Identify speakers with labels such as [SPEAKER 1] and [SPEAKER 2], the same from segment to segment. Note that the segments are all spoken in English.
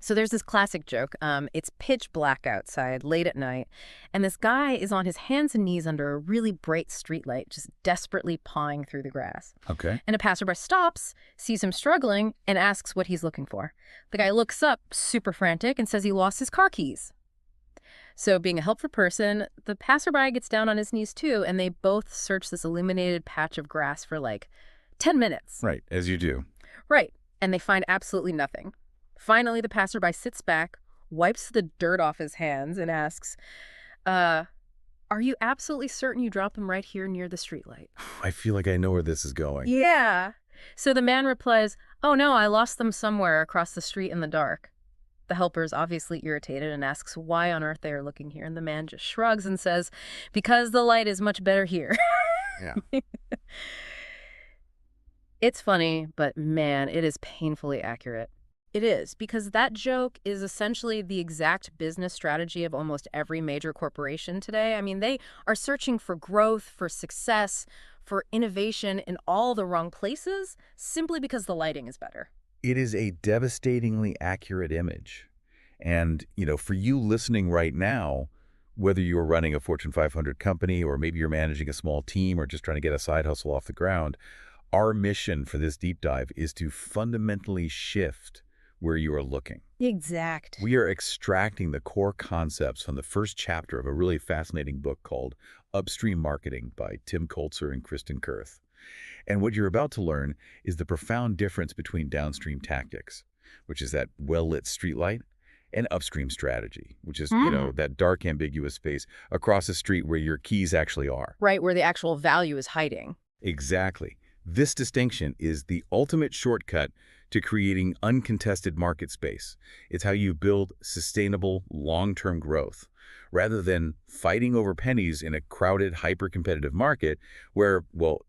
[SPEAKER 1] So there's this classic joke. It's pitch black outside, late at night, and this guy is on his hands and knees under a really bright streetlight, just desperately pawing through the grass.
[SPEAKER 2] Okay.
[SPEAKER 1] And a passerby stops, sees him struggling, and asks what he's looking for. The guy looks up, super frantic, and says he lost his car keys. So being a helpful person, the passerby gets down on his knees too, and they both search this illuminated patch of grass for like 10 minutes.
[SPEAKER 2] Right, as you do.
[SPEAKER 1] Right, and they find absolutely nothing. Finally, the passerby sits back, wipes the dirt off his hands, and asks, are you absolutely certain you dropped them right here near the streetlight?
[SPEAKER 2] I feel like I know where this is going.
[SPEAKER 1] Yeah. So the man replies, oh no, I lost them somewhere across the street in the dark. The helper is obviously irritated and asks why on earth they are looking here, and the man just shrugs and says, because the light is much better here.
[SPEAKER 2] Yeah.
[SPEAKER 1] It's funny, but man, it is painfully accurate. It is, because that joke is essentially the exact business strategy of almost every major corporation today. I mean, they are searching for growth, for success, for innovation in all the wrong places simply because the lighting is better.
[SPEAKER 2] It is a devastatingly accurate image. And, for you listening right now, whether you're running a Fortune 500 company or maybe you're managing a small team or just trying to get a side hustle off the ground, our mission for this deep dive is to fundamentally shift where you are looking.
[SPEAKER 1] Exact.
[SPEAKER 2] We are extracting the core concepts from the first chapter of a really fascinating book called Upstream Marketing by Tim Koelzer and Kristin Kurth. And what you're about to learn is the profound difference between downstream tactics, which is that well-lit streetlight, and upstream strategy, which is, that dark, ambiguous space across the street where your keys actually are.
[SPEAKER 1] Right, where the actual value is hiding.
[SPEAKER 2] Exactly. This distinction is the ultimate shortcut to creating uncontested market space. It's how you build sustainable, long-term growth, rather than fighting over pennies in a crowded, hyper-competitive market where,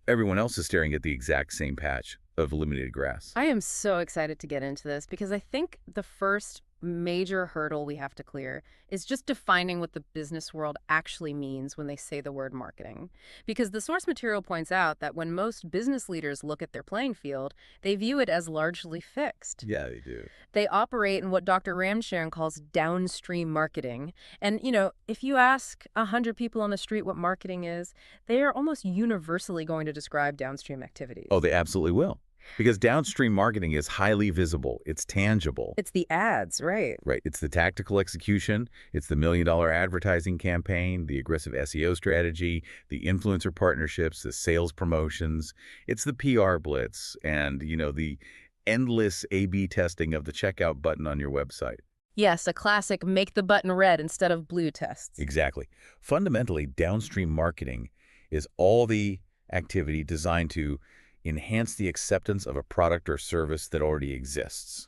[SPEAKER 2] everyone else is staring at the exact same patch of illuminated grass.
[SPEAKER 1] I am so excited to get into this because I think the first major hurdle we have to clear is just defining what the business world actually means when they say the word marketing. Because the source material points out that when most business leaders look at their playing field, they view it as largely fixed.
[SPEAKER 2] Yeah, they do.
[SPEAKER 1] They operate in what Dr. Ramcharan calls downstream marketing. And, if you ask 100 people on the street what marketing is, they are almost universally going to describe downstream activities.
[SPEAKER 2] Oh, they absolutely will. Because downstream marketing is highly visible. It's tangible.
[SPEAKER 1] It's the ads, right?
[SPEAKER 2] Right. It's the tactical execution. It's the million-dollar advertising campaign, the aggressive SEO strategy, the influencer partnerships, the sales promotions. It's the PR blitz and, the endless A/B testing of the checkout button on your website.
[SPEAKER 1] Yes, a classic make the button red instead of blue tests.
[SPEAKER 2] Exactly. Fundamentally, downstream marketing is all the activity designed to enhance the acceptance of a product or service that already exists.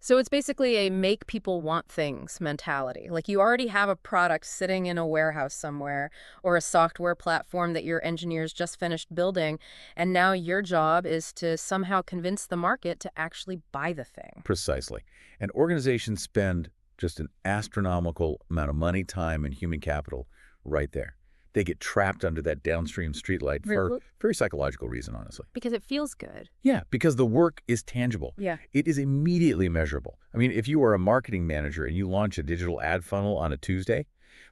[SPEAKER 1] So it's basically a make people want things mentality. Like you already have a product sitting in a warehouse somewhere or a software platform that your engineers just finished building, and now your job is to somehow convince the market to actually buy the thing.
[SPEAKER 2] Precisely. And organizations spend just an astronomical amount of money, time, and human capital right there. They get trapped under that downstream streetlight for a very psychological reason, honestly.
[SPEAKER 1] Because it feels good.
[SPEAKER 2] Yeah, because the work is tangible.
[SPEAKER 1] Yeah.
[SPEAKER 2] It is immediately measurable. I mean, if you are a marketing manager and you launch a digital ad funnel on a Tuesday,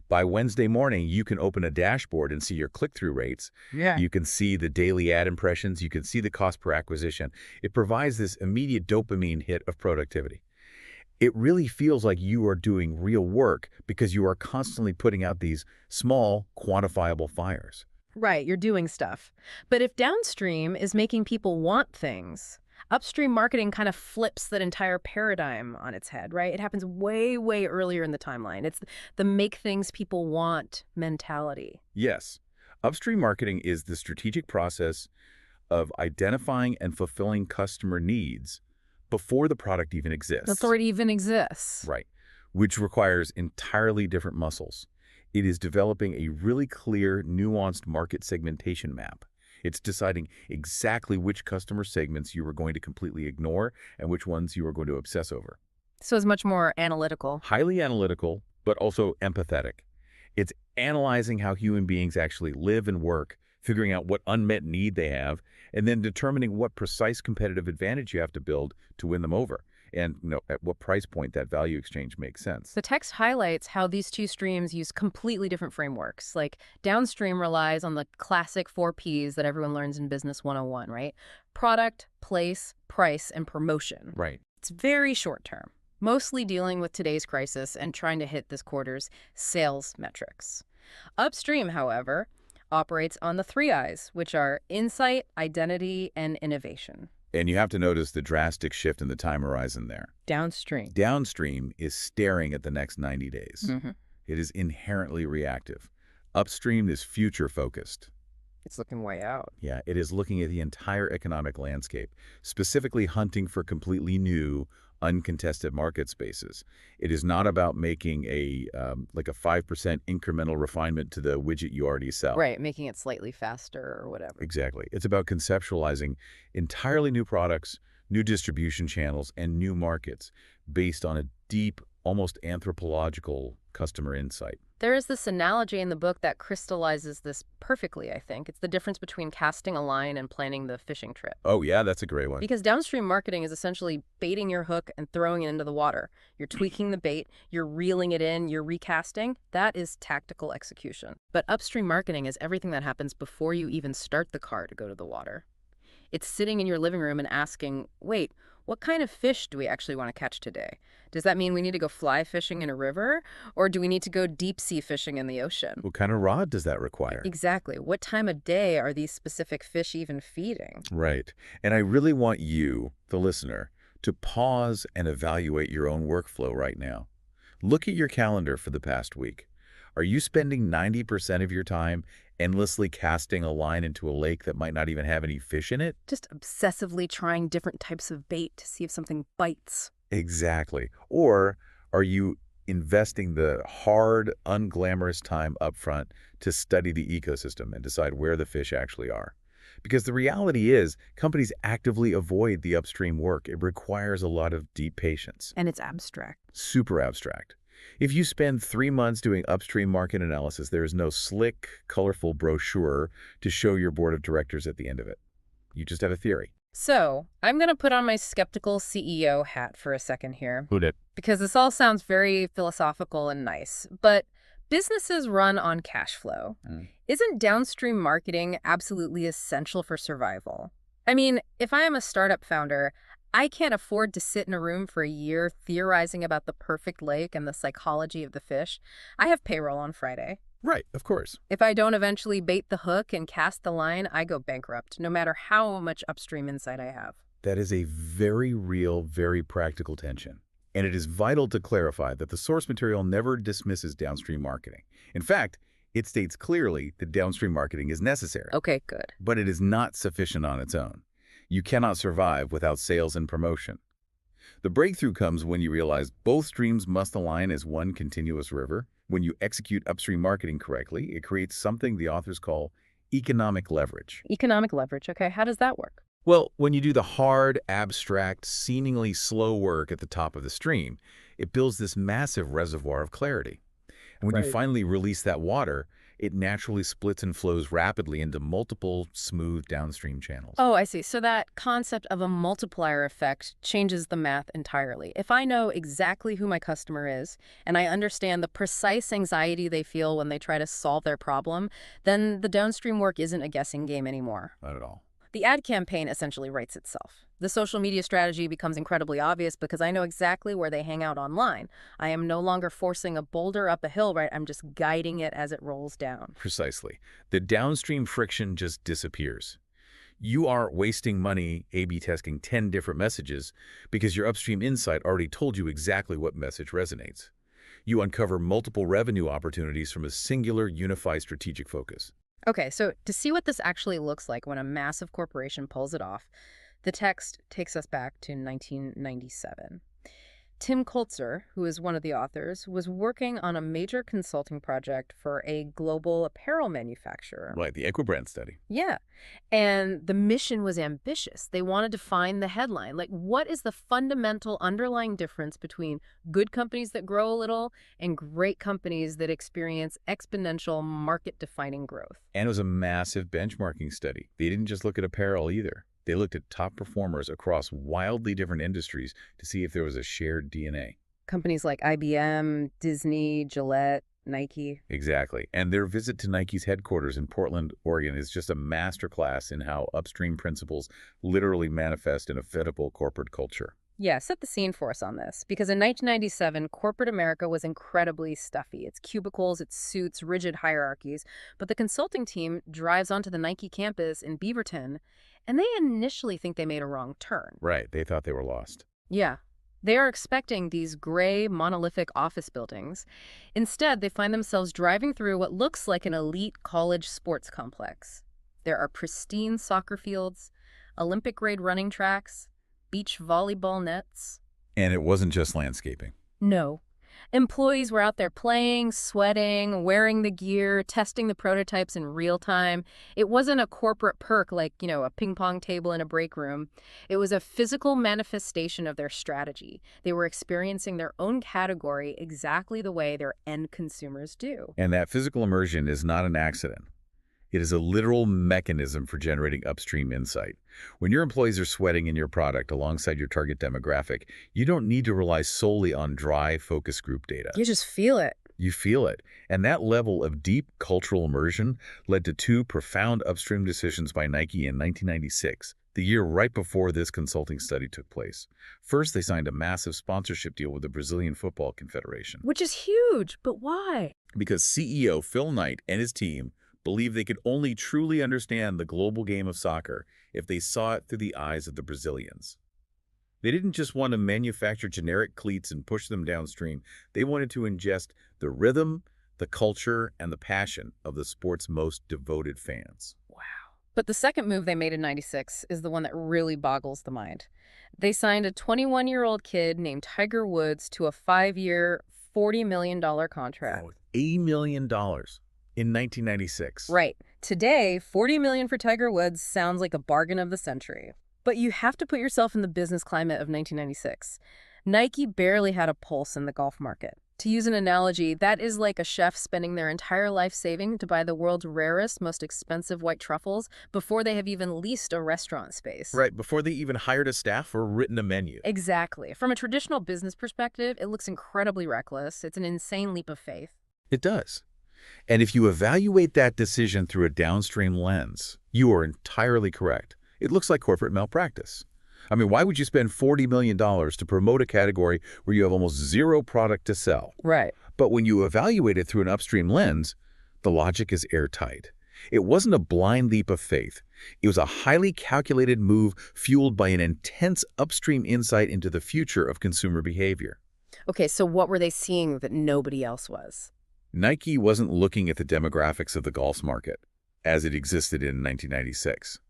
[SPEAKER 2] by Wednesday morning, you can open a dashboard and see your click-through rates.
[SPEAKER 1] Yeah.
[SPEAKER 2] You can see the daily ad impressions. You can see the cost per acquisition. It provides this immediate dopamine hit of productivity. It really feels like you are doing real work because you are constantly putting out these small, quantifiable fires.
[SPEAKER 1] Right, you're doing stuff. But if downstream is making people want things, upstream marketing kind of flips that entire paradigm on its head, right? It happens way, way earlier in the timeline. It's the make things people want mentality.
[SPEAKER 2] Yes. Upstream marketing is the strategic process of identifying and fulfilling customer needs before the product even exists.
[SPEAKER 1] Before it even exists.
[SPEAKER 2] Right, which requires entirely different muscles. It is developing a really clear, nuanced market segmentation map. It's deciding exactly which customer segments you are going to completely ignore and which ones you are going to obsess over.
[SPEAKER 1] So it's much more analytical.
[SPEAKER 2] Highly analytical, but also empathetic. It's analyzing how human beings actually live and work, figuring out what unmet need they have, and then determining what precise competitive advantage you have to build to win them over. and at what price point that value exchange makes sense.
[SPEAKER 1] The text highlights how these two streams use completely different frameworks. Like downstream relies on the classic 4 Ps that everyone learns in Business 101, right? Product, place, price, and promotion.
[SPEAKER 2] Right.
[SPEAKER 1] It's very short term, mostly dealing with today's crisis and trying to hit this quarter's sales metrics. Upstream, however, operates on the 3 Is, which are insight, identity, and innovation.
[SPEAKER 2] And you have to notice the drastic shift in the time horizon there.
[SPEAKER 1] Downstream.
[SPEAKER 2] Downstream is staring at the next 90 days. It is inherently reactive. Upstream is future-focused.
[SPEAKER 1] It's looking way out.
[SPEAKER 2] Yeah, it is looking at the entire economic landscape, specifically hunting for completely new, uncontested market spaces. It is not about making like a 5% incremental refinement to the widget you already sell.
[SPEAKER 1] Right, making it slightly faster or whatever.
[SPEAKER 2] Exactly. It's about conceptualizing entirely new products, new distribution channels, and new markets based on a deep, almost anthropological customer insight.
[SPEAKER 1] There is this analogy in the book that crystallizes this perfectly, I think. It's the difference between casting a line and planning the fishing trip.
[SPEAKER 2] Oh, yeah, that's a great one.
[SPEAKER 1] Because downstream marketing is essentially baiting your hook and throwing it into the water. You're tweaking the bait, you're reeling it in, you're recasting. That is tactical execution. But upstream marketing is everything that happens before you even start the car to go to the water. It's sitting in your living room and asking, wait, what kind of fish do we actually want to catch today? Does that mean we need to go fly fishing in a river? Or do we need to go deep sea fishing in the ocean?
[SPEAKER 2] What kind of rod does that require?
[SPEAKER 1] Exactly. What time of day are these specific fish even feeding?
[SPEAKER 2] Right. And I really want you, the listener, to pause and evaluate your own workflow right now. Look at your calendar for the past week. Are you spending 90% of your time endlessly casting a line into a lake that might not even have any fish in it?
[SPEAKER 1] Just obsessively trying different types of bait to see if something bites.
[SPEAKER 2] Exactly. Or are you investing the hard, unglamorous time up front to study the ecosystem and decide where the fish actually are? Because the reality is, companies actively avoid the upstream work. It requires a lot of deep patience.
[SPEAKER 1] And it's abstract.
[SPEAKER 2] Super abstract. If you spend 3 months doing upstream market analysis, there is no slick, colorful brochure to show your board of directors at the end of it. You just have a theory.
[SPEAKER 1] So, I'm going to put on my skeptical CEO hat for a second here.
[SPEAKER 2] Who did?
[SPEAKER 1] Because this all sounds very philosophical and nice, but businesses run on cash flow. Isn't downstream marketing absolutely essential for survival? I mean, if I am a startup founder, I can't afford to sit in a room for a year theorizing about the perfect lake and the psychology of the fish. I have payroll on Friday.
[SPEAKER 2] Right, of course.
[SPEAKER 1] If I don't eventually bait the hook and cast the line, I go bankrupt, no matter how much upstream insight I have.
[SPEAKER 2] That is a very real, very practical tension. And it is vital to clarify that the source material never dismisses downstream marketing. In fact, it states clearly that downstream marketing is necessary.
[SPEAKER 1] Okay, good.
[SPEAKER 2] But it is not sufficient on its own. You cannot survive without sales and promotion. The breakthrough comes when you realize both streams must align as one continuous river. When you execute upstream marketing correctly, it creates something the authors call economic leverage.
[SPEAKER 1] Economic leverage, okay. How does that work?
[SPEAKER 2] Well, when you do the hard, abstract, seemingly slow work at the top of the stream, it builds this massive reservoir of clarity. And when you finally release that water, it naturally splits and flows rapidly into multiple smooth downstream channels.
[SPEAKER 1] Oh, I see. So that concept of a multiplier effect changes the math entirely. If I know exactly who my customer is, and I understand the precise anxiety they feel when they try to solve their problem, then the downstream work isn't a guessing game anymore.
[SPEAKER 2] Not at all.
[SPEAKER 1] The ad campaign essentially writes itself. The social media strategy becomes incredibly obvious because I know exactly where they hang out online. I am no longer forcing a boulder up a hill, right? I'm just guiding it as it rolls down.
[SPEAKER 2] Precisely. The downstream friction just disappears. You aren't wasting money A/B testing 10 different messages because your upstream insight already told you exactly what message resonates. You uncover multiple revenue opportunities from a singular, unified strategic focus.
[SPEAKER 1] Okay, so to see what this actually looks like when a massive corporation pulls it off, the text takes us back to 1997. Tim Koelzer, who is one of the authors, was working on a major consulting project for a global apparel manufacturer.
[SPEAKER 2] Right, the EquiBrand study.
[SPEAKER 1] Yeah, and the mission was ambitious. They wanted to find the headline. Like, what is the fundamental underlying difference between good companies that grow a little and great companies that experience exponential market-defining growth?
[SPEAKER 2] And it was a massive benchmarking study. They didn't just look at apparel either. They looked at top performers across wildly different industries to see if there was a shared DNA.
[SPEAKER 1] Companies like IBM, Disney, Gillette, Nike.
[SPEAKER 2] Exactly. And their visit to Nike's headquarters in Portland, Oregon is just a masterclass in how upstream principles literally manifest in a fedible corporate culture.
[SPEAKER 1] Yeah, set the scene for us on this. Because in 1997, corporate America was incredibly stuffy. Its cubicles, its suits, rigid hierarchies. But the consulting team drives onto the Nike campus in Beaverton, and they initially think they made a wrong turn.
[SPEAKER 2] Right. They thought they were lost.
[SPEAKER 1] Yeah. They are expecting these gray, monolithic office buildings. Instead, they find themselves driving through what looks like an elite college sports complex. There are pristine soccer fields, Olympic-grade running tracks, beach volleyball nets.
[SPEAKER 2] And it wasn't just landscaping.
[SPEAKER 1] No. Employees were out there playing, sweating, wearing the gear, testing the prototypes in real time. It wasn't a corporate perk like, a ping pong table in a break room. It was a physical manifestation of their strategy. They were experiencing their own category exactly the way their end consumers do.
[SPEAKER 2] And that physical immersion is not an accident. It is a literal mechanism for generating upstream insight. When your employees are sweating in your product alongside your target demographic, you don't need to rely solely on dry focus group data.
[SPEAKER 1] You just feel it.
[SPEAKER 2] You feel it. And that level of deep cultural immersion led to two profound upstream decisions by Nike in 1996, the year right before this consulting study took place. First, they signed a massive sponsorship deal with the Brazilian Football Confederation.
[SPEAKER 1] Which is huge, but why?
[SPEAKER 2] Because CEO Phil Knight and his team believed they could only truly understand the global game of soccer if they saw it through the eyes of the Brazilians. They didn't just want to manufacture generic cleats and push them downstream. They wanted to ingest the rhythm, the culture, and the passion of the sport's most devoted fans.
[SPEAKER 1] Wow. But the second move they made in 96 is the one that really boggles the mind. They signed a 21-year-old kid named Tiger Woods to a 5-year, $40 million contract.
[SPEAKER 2] Oh, $80 million. In 1996.
[SPEAKER 1] Right. Today, $40 million for Tiger Woods sounds like a bargain of the century. But you have to put yourself in the business climate of 1996. Nike barely had a pulse in the golf market. To use an analogy, that is like a chef spending their entire life saving to buy the world's rarest, most expensive white truffles before they have even leased a restaurant space.
[SPEAKER 2] Right, before they even hired a staff or written a menu.
[SPEAKER 1] Exactly. From a traditional business perspective, it looks incredibly reckless. It's an insane leap of faith.
[SPEAKER 2] It does. And if you evaluate that decision through a downstream lens, you are entirely correct. It looks like corporate malpractice. I mean, why would you spend $40 million to promote a category where you have almost zero product to sell?
[SPEAKER 1] Right.
[SPEAKER 2] But when you evaluate it through an upstream lens, the logic is airtight. It wasn't a blind leap of faith. It was a highly calculated move fueled by an intense upstream insight into the future of consumer behavior.
[SPEAKER 1] Okay, so what were they seeing that nobody else was?
[SPEAKER 2] Nike wasn't looking at the demographics of the golf market as it existed in 1996,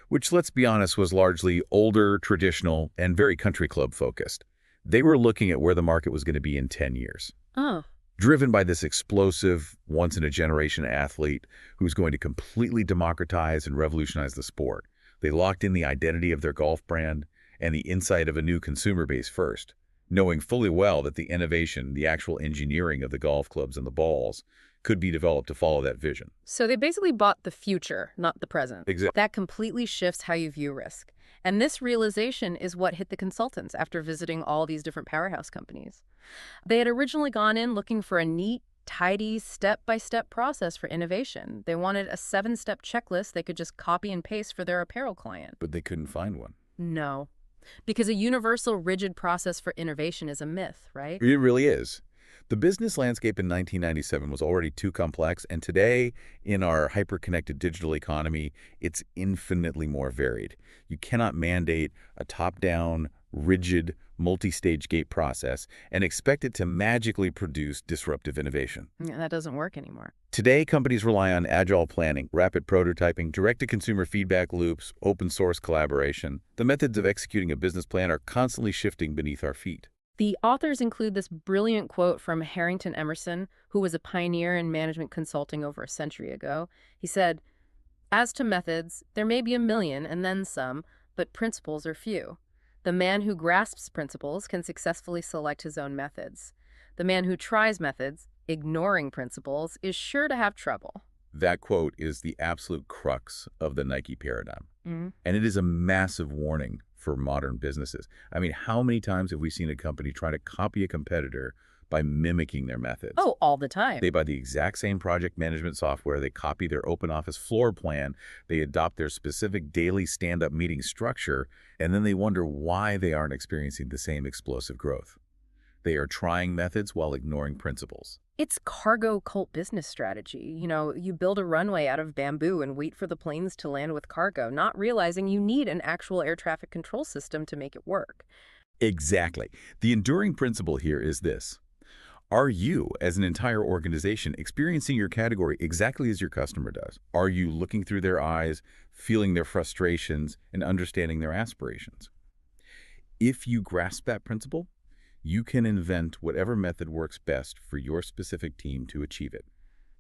[SPEAKER 2] which, let's be honest, was largely older, traditional, and very country club focused. They were looking at where the market was going to be in 10 years.
[SPEAKER 1] Oh.
[SPEAKER 2] Driven by this explosive, once-in-a-generation athlete who's going to completely democratize and revolutionize the sport. They locked in the identity of their golf brand and the insight of a new consumer base first, knowing fully well that the innovation, the actual engineering of the golf clubs and the balls could be developed to follow that vision.
[SPEAKER 1] So they basically bought the future, not the present.
[SPEAKER 2] Exactly.
[SPEAKER 1] That completely shifts how you view risk. And this realization is what hit the consultants after visiting all these different powerhouse companies. They had originally gone in looking for a neat, tidy, step-by-step process for innovation. They wanted a 7-step checklist they could just copy and paste for their apparel client.
[SPEAKER 2] But they couldn't find one.
[SPEAKER 1] No. Because a universal, rigid process for innovation is a myth, right?
[SPEAKER 2] It really is. The business landscape in 1997 was already too complex, and today, in our hyper-connected digital economy, it's infinitely more varied. You cannot mandate a top-down, rigid, multi-stage gate process and expect it to magically produce disruptive innovation.
[SPEAKER 1] Yeah, that doesn't work anymore.
[SPEAKER 2] Today, companies rely on agile planning, rapid prototyping, direct-to-consumer feedback loops, open-source collaboration. The methods of executing a business plan are constantly shifting beneath our feet.
[SPEAKER 1] The authors include this brilliant quote from Harrington Emerson, who was a pioneer in management consulting over a century ago. He said, "As to methods, there may be a million and then some, but principles are few. The man who grasps principles can successfully select his own methods. The man who tries methods, ignoring principles, is sure to have trouble."
[SPEAKER 2] That quote is the absolute crux of the Nike paradigm.
[SPEAKER 1] Mhm.
[SPEAKER 2] And it is a massive warning for modern businesses. I mean, how many times have we seen a company try to copy a competitor by mimicking their methods?
[SPEAKER 1] Oh, all the time.
[SPEAKER 2] They buy the exact same project management software, they copy their open office floor plan, they adopt their specific daily stand-up meeting structure, and then they wonder why they aren't experiencing the same explosive growth. They are trying methods while ignoring principles.
[SPEAKER 1] It's cargo cult business strategy. You build a runway out of bamboo and wait for the planes to land with cargo, not realizing you need an actual air traffic control system to make it work.
[SPEAKER 2] Exactly. The enduring principle here is this. Are you, as an entire organization, experiencing your category exactly as your customer does? Are you looking through their eyes, feeling their frustrations, and understanding their aspirations? If you grasp that principle, you can invent whatever method works best for your specific team to achieve it.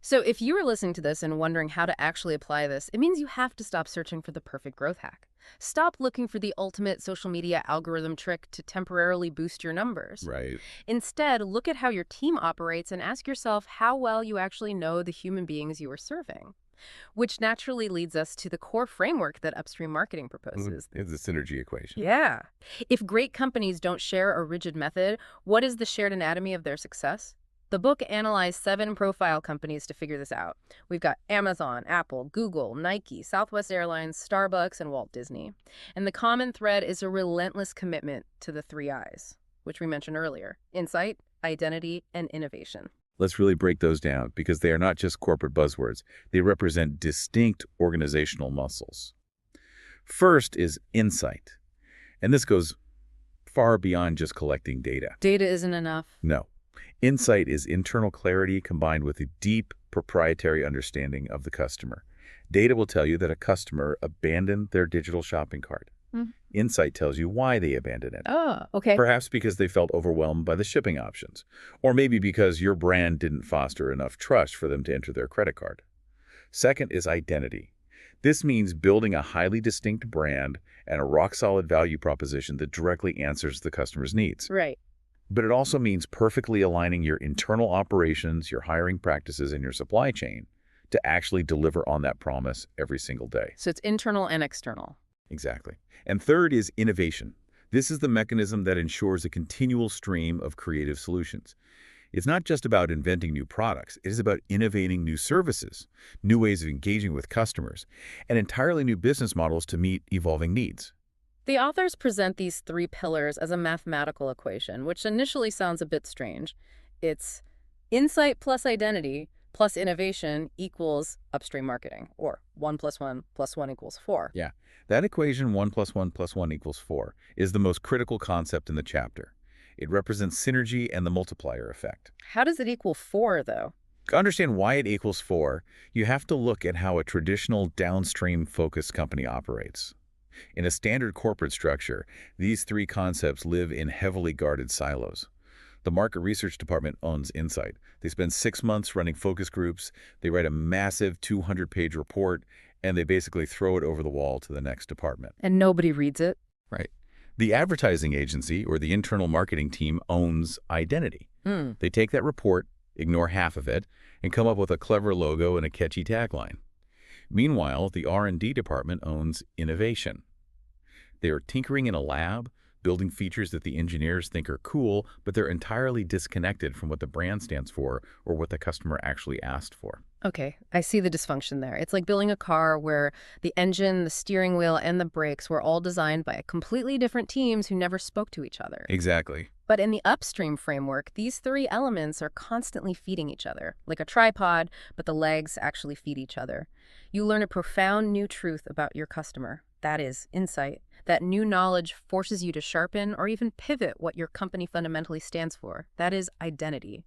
[SPEAKER 1] So if you are listening to this and wondering how to actually apply this, it means you have to stop searching for the perfect growth hack. Stop looking for the ultimate social media algorithm trick to temporarily boost your numbers.
[SPEAKER 2] Right.
[SPEAKER 1] Instead, look at how your team operates and ask yourself how well you actually know the human beings you are serving. Which naturally leads us to the core framework that Upstream Marketing proposes.
[SPEAKER 2] It's a synergy equation.
[SPEAKER 1] Yeah. If great companies don't share a rigid method, what is the shared anatomy of their success? The book analyzed 7 profile companies to figure this out. We've got Amazon, Apple, Google, Nike, Southwest Airlines, Starbucks, and Walt Disney. And the common thread is a relentless commitment to the 3 I's, which we mentioned earlier: insight, identity, and innovation.
[SPEAKER 2] Let's really break those down because they are not just corporate buzzwords. They represent distinct organizational muscles. First is insight. And this goes far beyond just collecting data.
[SPEAKER 1] Data isn't enough.
[SPEAKER 2] No. Insight is internal clarity combined with a deep proprietary understanding of the customer. Data will tell you that a customer abandoned their digital shopping cart.
[SPEAKER 1] Mm.
[SPEAKER 2] Insight tells you why they abandoned it.
[SPEAKER 1] Oh, okay.
[SPEAKER 2] Perhaps because they felt overwhelmed by the shipping options, or maybe because your brand didn't foster enough trust for them to enter their credit card. Second is identity. This means building a highly distinct brand and a rock-solid value proposition that directly answers the customer's needs.
[SPEAKER 1] Right.
[SPEAKER 2] But it also means perfectly aligning your internal operations, your hiring practices, and your supply chain to actually deliver on that promise every single day.
[SPEAKER 1] So it's internal and external.
[SPEAKER 2] Exactly. And third is innovation. This is the mechanism that ensures a continual stream of creative solutions. It's not just about inventing new products. It is about innovating new services, new ways of engaging with customers, and entirely new business models to meet evolving needs.
[SPEAKER 1] The authors present these 3 pillars as a mathematical equation, which initially sounds a bit strange. It's insight plus identity plus innovation equals upstream marketing, or 1 + 1 + 1 = 4.
[SPEAKER 2] Yeah, that equation 1 + 1 + 1 = 4 is the most critical concept in the chapter. It represents synergy and the multiplier effect.
[SPEAKER 1] How does it equal 4, though?
[SPEAKER 2] To understand why it equals 4, you have to look at how a traditional downstream-focused company operates. In a standard corporate structure, these 3 concepts live in heavily guarded silos. The market research department owns insight. They spend 6 months running focus groups, they write a massive 200-page report, and they basically throw it over the wall to the next department.
[SPEAKER 1] And nobody reads it?
[SPEAKER 2] Right. The advertising agency or the internal marketing team owns identity. They take that report, ignore half of it, and come up with a clever logo and a catchy tagline. Meanwhile, the R&D department owns innovation. They are tinkering in a lab, building features that the engineers think are cool, but they're entirely disconnected from what the brand stands for or what the customer actually asked for.
[SPEAKER 1] Okay, I see the dysfunction there. It's like building a car where the engine, the steering wheel, and the brakes were all designed by completely different teams who never spoke to each other.
[SPEAKER 2] Exactly.
[SPEAKER 1] But in the upstream framework, these 3 elements are constantly feeding each other, like a tripod, but the legs actually feed each other. You learn a profound new truth about your customer. That is insight. That new knowledge forces you to sharpen or even pivot what your company fundamentally stands for. That is identity.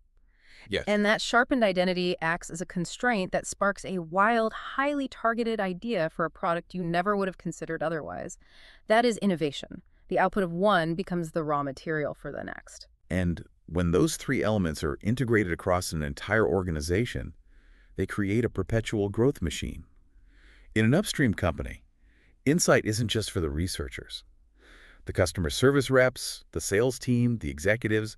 [SPEAKER 2] Yes.
[SPEAKER 1] And that sharpened identity acts as a constraint that sparks a wild, highly targeted idea for a product you never would have considered otherwise. That is innovation. The output of one becomes the raw material for the next.
[SPEAKER 2] And when those 3 elements are integrated across an entire organization, they create a perpetual growth machine. In an upstream company, insight isn't just for the researchers. The customer service reps, the sales team, the executives,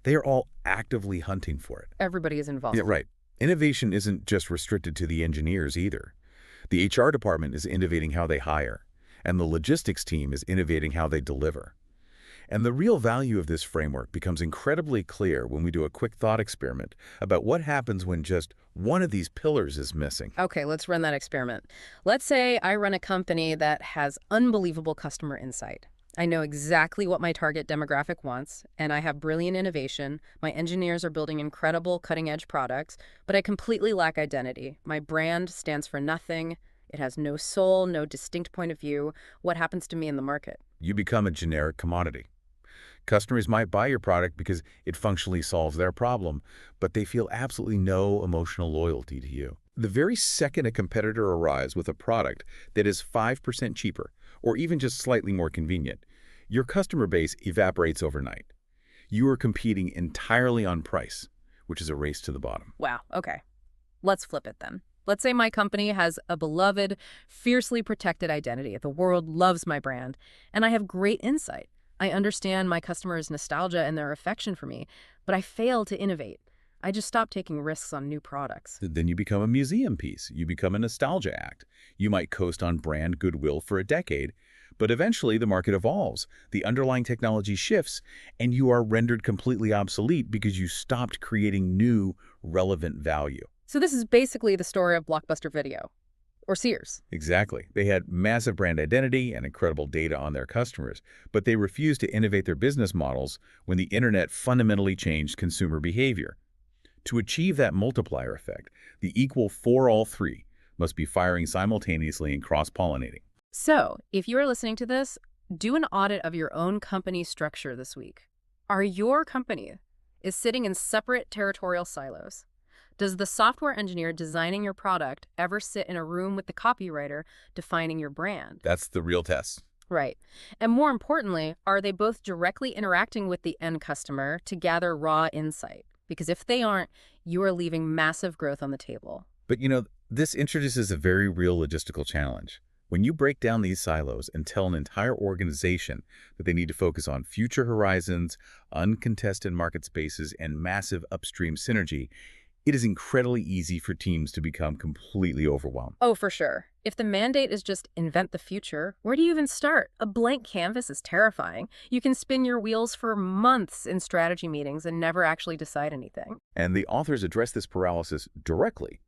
[SPEAKER 2] they are all actively hunting for it.
[SPEAKER 1] Everybody is involved.
[SPEAKER 2] Yeah, right. Innovation isn't just restricted to the engineers either. The HR department is innovating how they hire. and the logistics team is innovating how they deliver. And the real value of this framework becomes incredibly clear when we do a quick thought experiment about what happens when just one of these pillars is missing.
[SPEAKER 1] Okay, let's run that experiment. Let's say I run a company that has unbelievable customer insight. I know exactly what my target demographic wants, and I have brilliant innovation. My engineers are building incredible cutting-edge products, but I completely lack identity. My brand stands for nothing. It has no soul, no distinct point of view. What happens to me in the market?
[SPEAKER 2] You become a generic commodity. Customers might buy your product because it functionally solves their problem, but they feel absolutely no emotional loyalty to you. The very second a competitor arrives with a product that is 5% cheaper, or even just slightly more convenient, your customer base evaporates overnight. You are competing entirely on price, which is a race to the bottom.
[SPEAKER 1] Wow, okay. Let's flip it then. Let's say my company has a beloved, fiercely protected identity. The world loves my brand, and I have great insight. I understand my customers' nostalgia and their affection for me, but I fail to innovate. I just stop taking risks on new products.
[SPEAKER 2] Then you become a museum piece. You become a nostalgia act. You might coast on brand goodwill for a decade, but eventually the market evolves, the underlying technology shifts, and you are rendered completely obsolete because you stopped creating new, relevant value.
[SPEAKER 1] So this is basically the story of Blockbuster Video. Or Sears.
[SPEAKER 2] Exactly. They had massive brand identity and incredible data on their customers, but they refused to innovate their business models when the internet fundamentally changed consumer behavior. To achieve that multiplier effect, the equal for all three must be firing simultaneously and cross-pollinating.
[SPEAKER 1] So, if you are listening to this, do an audit of your own company's structure this week. Are your company is sitting in separate territorial silos? Does the software engineer designing your product ever sit in a room with the copywriter defining your brand?
[SPEAKER 2] That's the real test.
[SPEAKER 1] Right. And more importantly, are they both directly interacting with the end customer to gather raw insight? Because if they aren't, you are leaving massive growth on the table.
[SPEAKER 2] But this introduces a very real logistical challenge. When you break down these silos and tell an entire organization that they need to focus on future horizons, uncontested market spaces, and massive upstream synergy, it is incredibly easy for teams to become completely overwhelmed.
[SPEAKER 1] Oh, for sure. If the mandate is just invent the future, where do you even start? A blank canvas is terrifying. You can spin your wheels for months in strategy meetings and never actually decide anything.
[SPEAKER 2] And the authors address this paralysis directly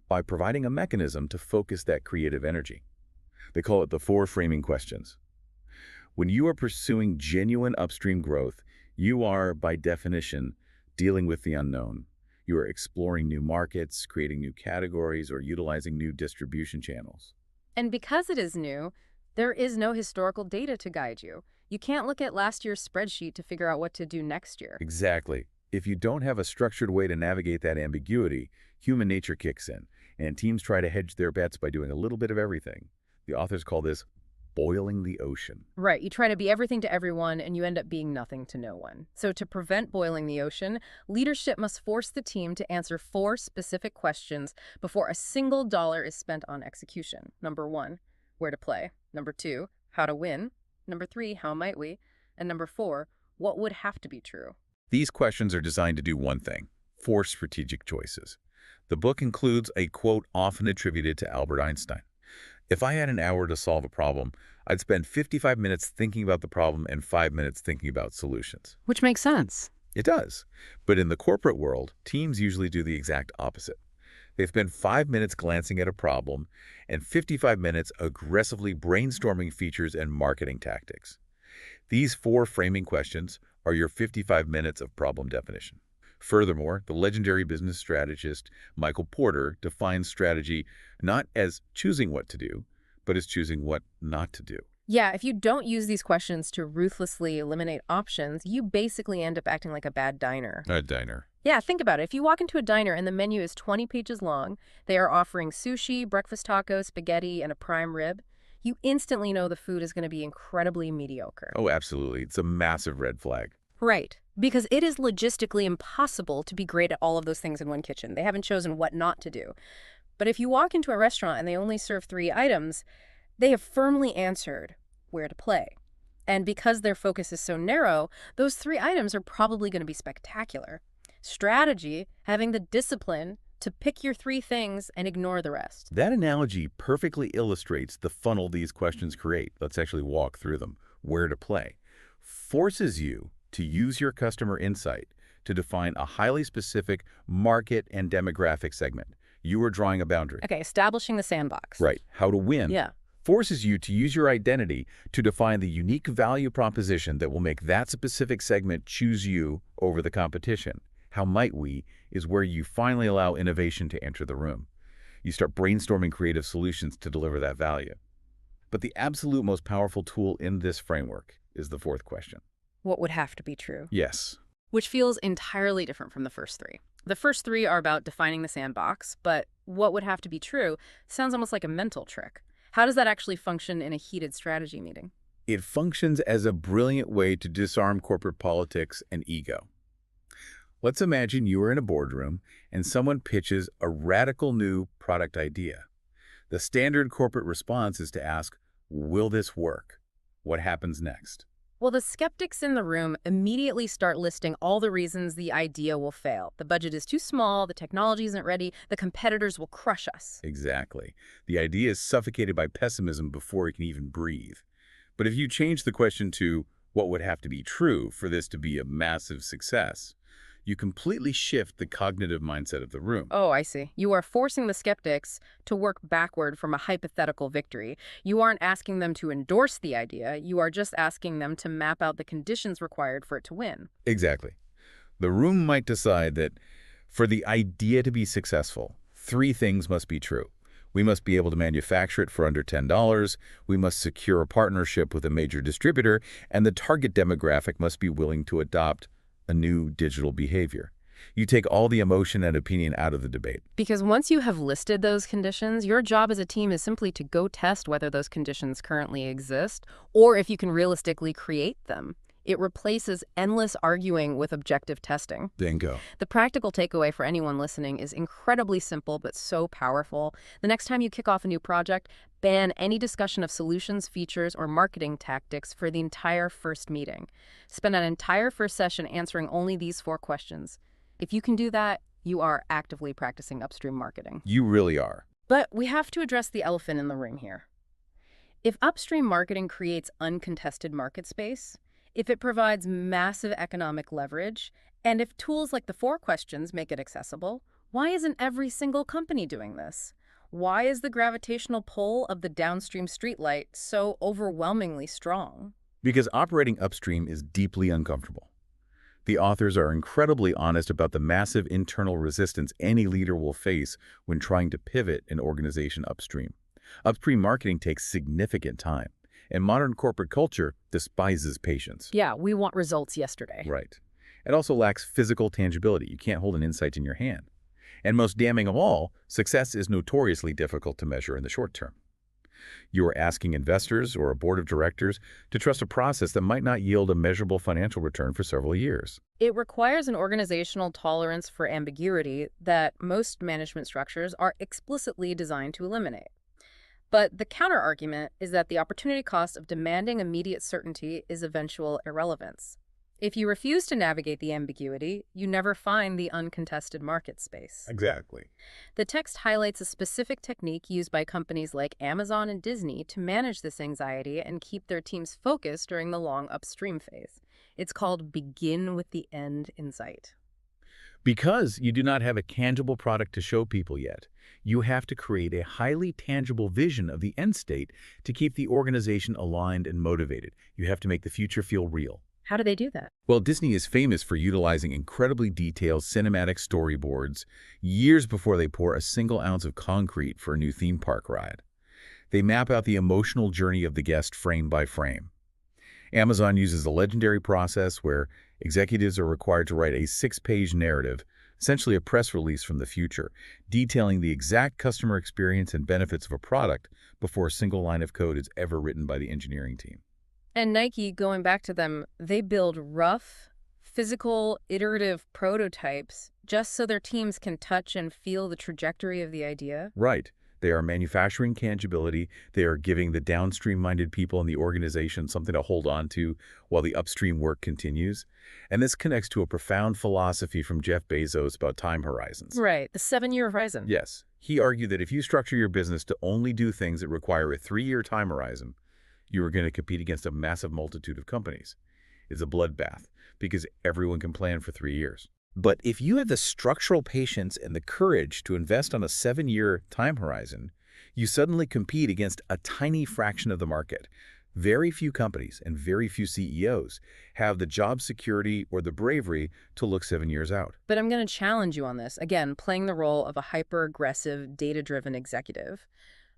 [SPEAKER 2] by providing a mechanism to focus that creative energy. They call it the 4 framing questions. When you are pursuing genuine upstream growth, you are, by definition, dealing with the unknown. You are exploring new markets, creating new categories, or utilizing new distribution channels.
[SPEAKER 1] And because it is new, there is no historical data to guide you. You can't look at last year's spreadsheet to figure out what to do next year.
[SPEAKER 2] Exactly. If you don't have a structured way to navigate that ambiguity, human nature kicks in, and teams try to hedge their bets by doing a little bit of everything. The authors call this boiling the ocean.
[SPEAKER 1] Right. You try to be everything to everyone, and you end up being nothing to no one. So to prevent boiling the ocean, leadership must force the team to answer 4 specific questions before a single dollar is spent on execution. Number 1, where to play. Number 2, how to win. Number 3, how might we? And number 4, what would have to be true?
[SPEAKER 2] These questions are designed to do one thing: force strategic choices. The book includes a quote often attributed to Albert Einstein. If I had an hour to solve a problem, I'd spend 55 minutes thinking about the problem and 5 minutes thinking about solutions.
[SPEAKER 1] Which makes sense.
[SPEAKER 2] It does. But in the corporate world, teams usually do the exact opposite. They spend 5 minutes glancing at a problem and 55 minutes aggressively brainstorming features and marketing tactics. These 4 framing questions are your 55 minutes of problem definition. Furthermore, the legendary business strategist Michael Porter defines strategy not as choosing what to do, but as choosing what not to do.
[SPEAKER 1] Yeah, if you don't use these questions to ruthlessly eliminate options, you basically end up acting like a bad diner.
[SPEAKER 2] A diner.
[SPEAKER 1] Yeah, think about it. If you walk into a diner and the menu is 20 pages long, they are offering sushi, breakfast tacos, spaghetti, and a prime rib, you instantly know the food is going to be incredibly mediocre.
[SPEAKER 2] Oh, absolutely. It's a massive red flag.
[SPEAKER 1] Right. Because it is logistically impossible to be great at all of those things in one kitchen. They haven't chosen what not to do. But if you walk into a restaurant and they only serve 3 items, they have firmly answered where to play. And because their focus is so narrow, those 3 items are probably going to be spectacular. Strategy, having the discipline to pick your three things and ignore the rest.
[SPEAKER 2] That analogy perfectly illustrates the funnel these questions create. Let's actually walk through them. Where to play forces you to use your customer insight to define a highly specific market and demographic segment. You are drawing a boundary.
[SPEAKER 1] Okay, establishing the sandbox.
[SPEAKER 2] Right. How to win
[SPEAKER 1] Yeah.
[SPEAKER 2] forces you to use your identity to define the unique value proposition that will make that specific segment choose you over the competition. How might we is where you finally allow innovation to enter the room. You start brainstorming creative solutions to deliver that value. But the absolute most powerful tool in this framework is the fourth question.
[SPEAKER 1] What would have to be true?
[SPEAKER 2] Yes.
[SPEAKER 1] Which feels entirely different from the first three. The first three are about defining the sandbox, but what would have to be true sounds almost like a mental trick. How does that actually function in a heated strategy meeting?
[SPEAKER 2] It functions as a brilliant way to disarm corporate politics and ego. Let's imagine you are in a boardroom and someone pitches a radical new product idea. The standard corporate response is to ask, will this work? What happens next?
[SPEAKER 1] Well, the skeptics in the room immediately start listing all the reasons the idea will fail. The budget is too small, the technology isn't ready, the competitors will crush us.
[SPEAKER 2] Exactly. The idea is suffocated by pessimism before it can even breathe. But if you change the question to what would have to be true for this to be a massive success, you completely shift the cognitive mindset of the room.
[SPEAKER 1] Oh, I see. You are forcing the skeptics to work backward from a hypothetical victory. You aren't asking them to endorse the idea. You are just asking them to map out the conditions required for it to win.
[SPEAKER 2] Exactly. The room might decide that for the idea to be successful, three things must be true. We must be able to manufacture it for under $10, we must secure a partnership with a major distributor, and the target demographic must be willing to adopt a new digital behavior. You take all the emotion and opinion out of the debate.
[SPEAKER 1] Because once you have listed those conditions, your job as a team is simply to go test whether those conditions currently exist or if you can realistically create them. It replaces endless arguing with objective testing.
[SPEAKER 2] Bingo.
[SPEAKER 1] The practical takeaway for anyone listening is incredibly simple but so powerful. The next time you kick off a new project, ban any discussion of solutions, features, or marketing tactics for the entire first meeting. Spend an entire first session answering only these four questions. If you can do that, you are actively practicing upstream marketing.
[SPEAKER 2] You really are.
[SPEAKER 1] But we have to address the elephant in the room here. If upstream marketing creates uncontested market space, if it provides massive economic leverage, and if tools like the four questions make it accessible, why isn't every single company doing this? Why is the gravitational pull of the downstream streetlight so overwhelmingly strong?
[SPEAKER 2] Because operating upstream is deeply uncomfortable. The authors are incredibly honest about the massive internal resistance any leader will face when trying to pivot an organization upstream. Upstream marketing takes significant time, and modern corporate culture despises patience.
[SPEAKER 1] Yeah, we want results yesterday.
[SPEAKER 2] Right. It also lacks physical tangibility. You can't hold an insight in your hand. And most damning of all, success is notoriously difficult to measure in the short term. You are asking investors or a board of directors to trust a process that might not yield a measurable financial return for several years.
[SPEAKER 1] It requires an organizational tolerance for ambiguity that most management structures are explicitly designed to eliminate. But the counter-argument is that the opportunity cost of demanding immediate certainty is eventual irrelevance. If you refuse to navigate the ambiguity, you never find the uncontested market space.
[SPEAKER 2] Exactly.
[SPEAKER 1] The text highlights a specific technique used by companies like Amazon and Disney to manage this anxiety and keep their teams focused during the long upstream phase. It's called begin with the end in sight.
[SPEAKER 2] Because you do not have a tangible product to show people yet, you have to create a highly tangible vision of the end state to keep the organization aligned and motivated. You have to make the future feel real.
[SPEAKER 1] How do they do that?
[SPEAKER 2] Well, Disney is famous for utilizing incredibly detailed cinematic storyboards years before they pour a single ounce of concrete for a new theme park ride. They map out the emotional journey of the guest frame by frame. Amazon uses a legendary process where executives are required to write a 6-page narrative, essentially a press release from the future, detailing the exact customer experience and benefits of a product before a single line of code is ever written by the engineering team.
[SPEAKER 1] And Nike, going back to them, they build rough, physical, iterative prototypes just so their teams can touch and feel the trajectory of the idea.
[SPEAKER 2] Right. They are manufacturing tangibility. They are giving the downstream-minded people in the organization something to hold on to while the upstream work continues. And this connects to a profound philosophy from Jeff Bezos about time horizons.
[SPEAKER 1] Right, the 7-year horizon.
[SPEAKER 2] Yes, he argued that if you structure your business to only do things that require a 3-year time horizon, you are going to compete against a massive multitude of companies. It's a bloodbath because everyone can plan for 3 years. But if you have the structural patience and the courage to invest on a 7-year time horizon, you suddenly compete against a tiny fraction of the market. Very few companies and very few CEOs have the job security or the bravery to look 7 years out.
[SPEAKER 1] But I'm going to challenge you on this, again, playing the role of a hyper-aggressive, data-driven executive.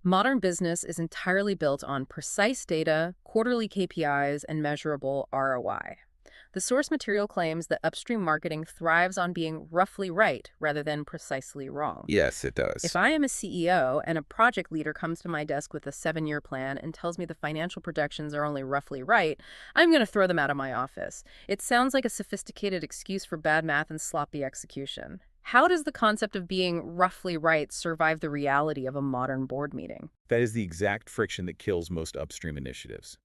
[SPEAKER 1] Modern business is entirely built on precise data, quarterly KPIs, and measurable ROI. The source material claims that upstream marketing thrives on being roughly right rather than precisely wrong.
[SPEAKER 2] Yes, it does.
[SPEAKER 1] If I am a CEO and a project leader comes to my desk with a 7-year plan and tells me the financial projections are only roughly right, I'm going to throw them out of my office. It sounds like a sophisticated excuse for bad math and sloppy execution. How does the concept of being roughly right survive the reality of a modern board meeting?
[SPEAKER 2] That is the exact friction that kills most upstream initiatives.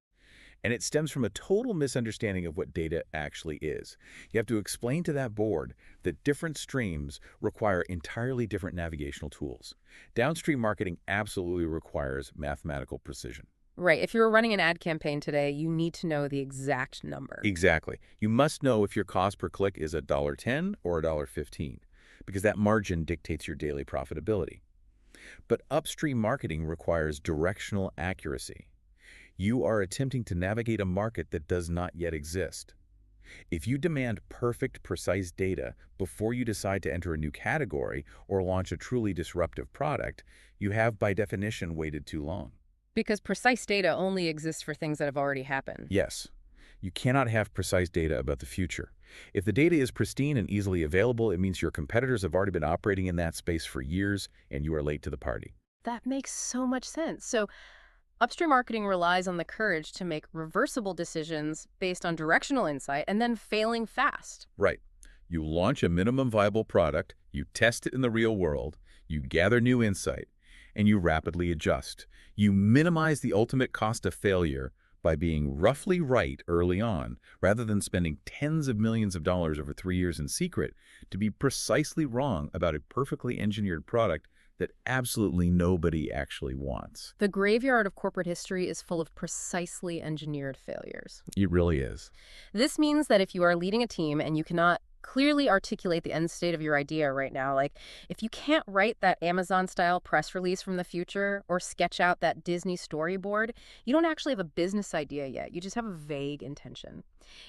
[SPEAKER 2] And it stems from a total misunderstanding of what data actually is. You have to explain to that board that different streams require entirely different navigational tools. Downstream marketing absolutely requires mathematical precision.
[SPEAKER 1] Right. If you're running an ad campaign today, you need to know the exact number.
[SPEAKER 2] Exactly. You must know if your cost per click is $1.10 or $1.15, because that margin dictates your daily profitability. But upstream marketing requires directional accuracy. You are attempting to navigate a market that does not yet exist. If you demand perfect, precise data before you decide to enter a new category or launch a truly disruptive product, you have, by definition, waited too long.
[SPEAKER 1] Because precise data only exists for things that have already happened.
[SPEAKER 2] Yes, you cannot have precise data about the future. If the data is pristine and easily available, it means your competitors have already been operating in that space for years and you are late to the party.
[SPEAKER 1] That makes so much sense. So upstream marketing relies on the courage to make reversible decisions based on directional insight and then failing fast.
[SPEAKER 2] Right. You launch a minimum viable product, you test it in the real world, you gather new insight, and you rapidly adjust. You minimize the ultimate cost of failure by being roughly right early on, rather than spending tens of millions of dollars over 3 years in secret to be precisely wrong about a perfectly engineered product that absolutely nobody actually wants.
[SPEAKER 1] The graveyard of corporate history is full of precisely engineered failures.
[SPEAKER 2] It really is.
[SPEAKER 1] This means that if you are leading a team and you cannot clearly articulate the end state of your idea right now, like if you can't write that Amazon-style press release from the future or sketch out that Disney storyboard, you don't actually have a business idea yet. You just have a vague intention.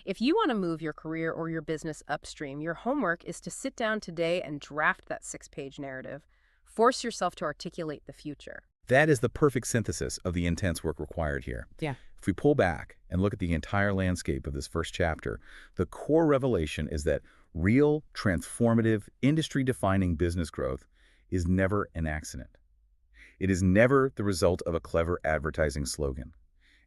[SPEAKER 1] If you want to move your career or your business upstream, your homework is to sit down today and draft that 6-page narrative. Force yourself to articulate the future.
[SPEAKER 2] That is the perfect synthesis of the intense work required here.
[SPEAKER 1] Yeah.
[SPEAKER 2] If we pull back and look at the entire landscape of this first chapter, the core revelation is that real, transformative, industry-defining business growth is never an accident. It is never the result of a clever advertising slogan,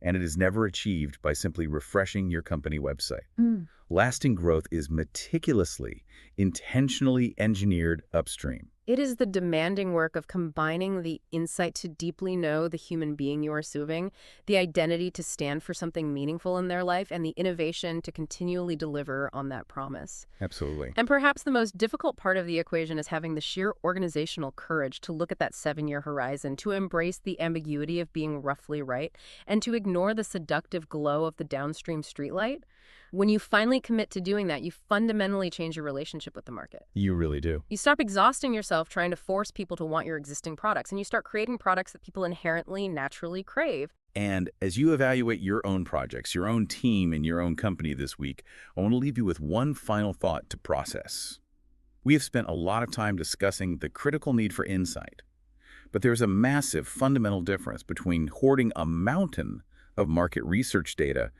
[SPEAKER 2] and it is never achieved by simply refreshing your company website. Lasting growth is meticulously, intentionally engineered upstream.
[SPEAKER 1] It is the demanding work of combining the insight to deeply know the human being you are serving, the identity to stand for something meaningful in their life, and the innovation to continually deliver on that promise.
[SPEAKER 2] Absolutely.
[SPEAKER 1] And perhaps the most difficult part of the equation is having the sheer organizational courage to look at that 7-year horizon, to embrace the ambiguity of being roughly right, and to ignore the seductive glow of the downstream streetlight. When you finally commit to doing that, you fundamentally change your relationship with the market.
[SPEAKER 2] You really do.
[SPEAKER 1] You stop exhausting yourself trying to force people to want your existing products, and you start creating products that people inherently, naturally crave.
[SPEAKER 2] And as you evaluate your own projects, your own team, and your own company this week, I want to leave you with one final thought to process. We have spent a lot of time discussing the critical need for insight, but there's a massive fundamental difference between hoarding a mountain of market research data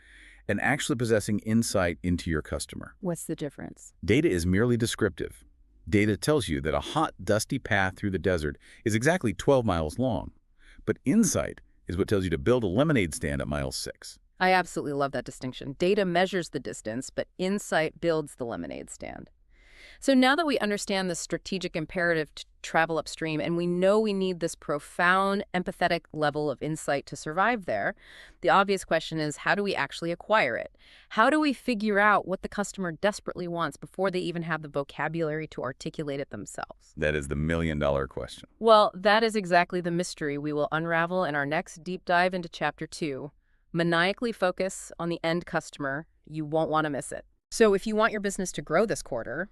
[SPEAKER 2] and actually possessing insight into your customer.
[SPEAKER 1] What's the difference?
[SPEAKER 2] Data is merely descriptive. Data tells you that a hot, dusty path through the desert is exactly 12 miles long. But insight is what tells you to build a lemonade stand at mile 6.
[SPEAKER 1] I absolutely love that distinction. Data measures the distance, but insight builds the lemonade stand. So now that we understand the strategic imperative to travel upstream and we know we need this profound, empathetic level of insight to survive there, the obvious question is, how do we actually acquire it? How do we figure out what the customer desperately wants before they even have the vocabulary to articulate it themselves?
[SPEAKER 2] That is the million-dollar question.
[SPEAKER 1] Well, that is exactly the mystery we will unravel in our next deep dive into Chapter 2. Maniacally focus on the end customer. You won't want to miss it. So if you want your business to grow this quarter,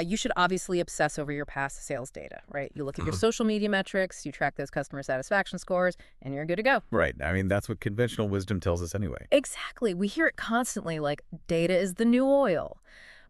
[SPEAKER 1] you should obviously obsess over your past sales data, right? You look at your social media metrics, you track those customer satisfaction scores, and you're good to go.
[SPEAKER 2] Right. I mean, that's what conventional wisdom tells us anyway.
[SPEAKER 1] Exactly. We hear it constantly, like data is the new oil.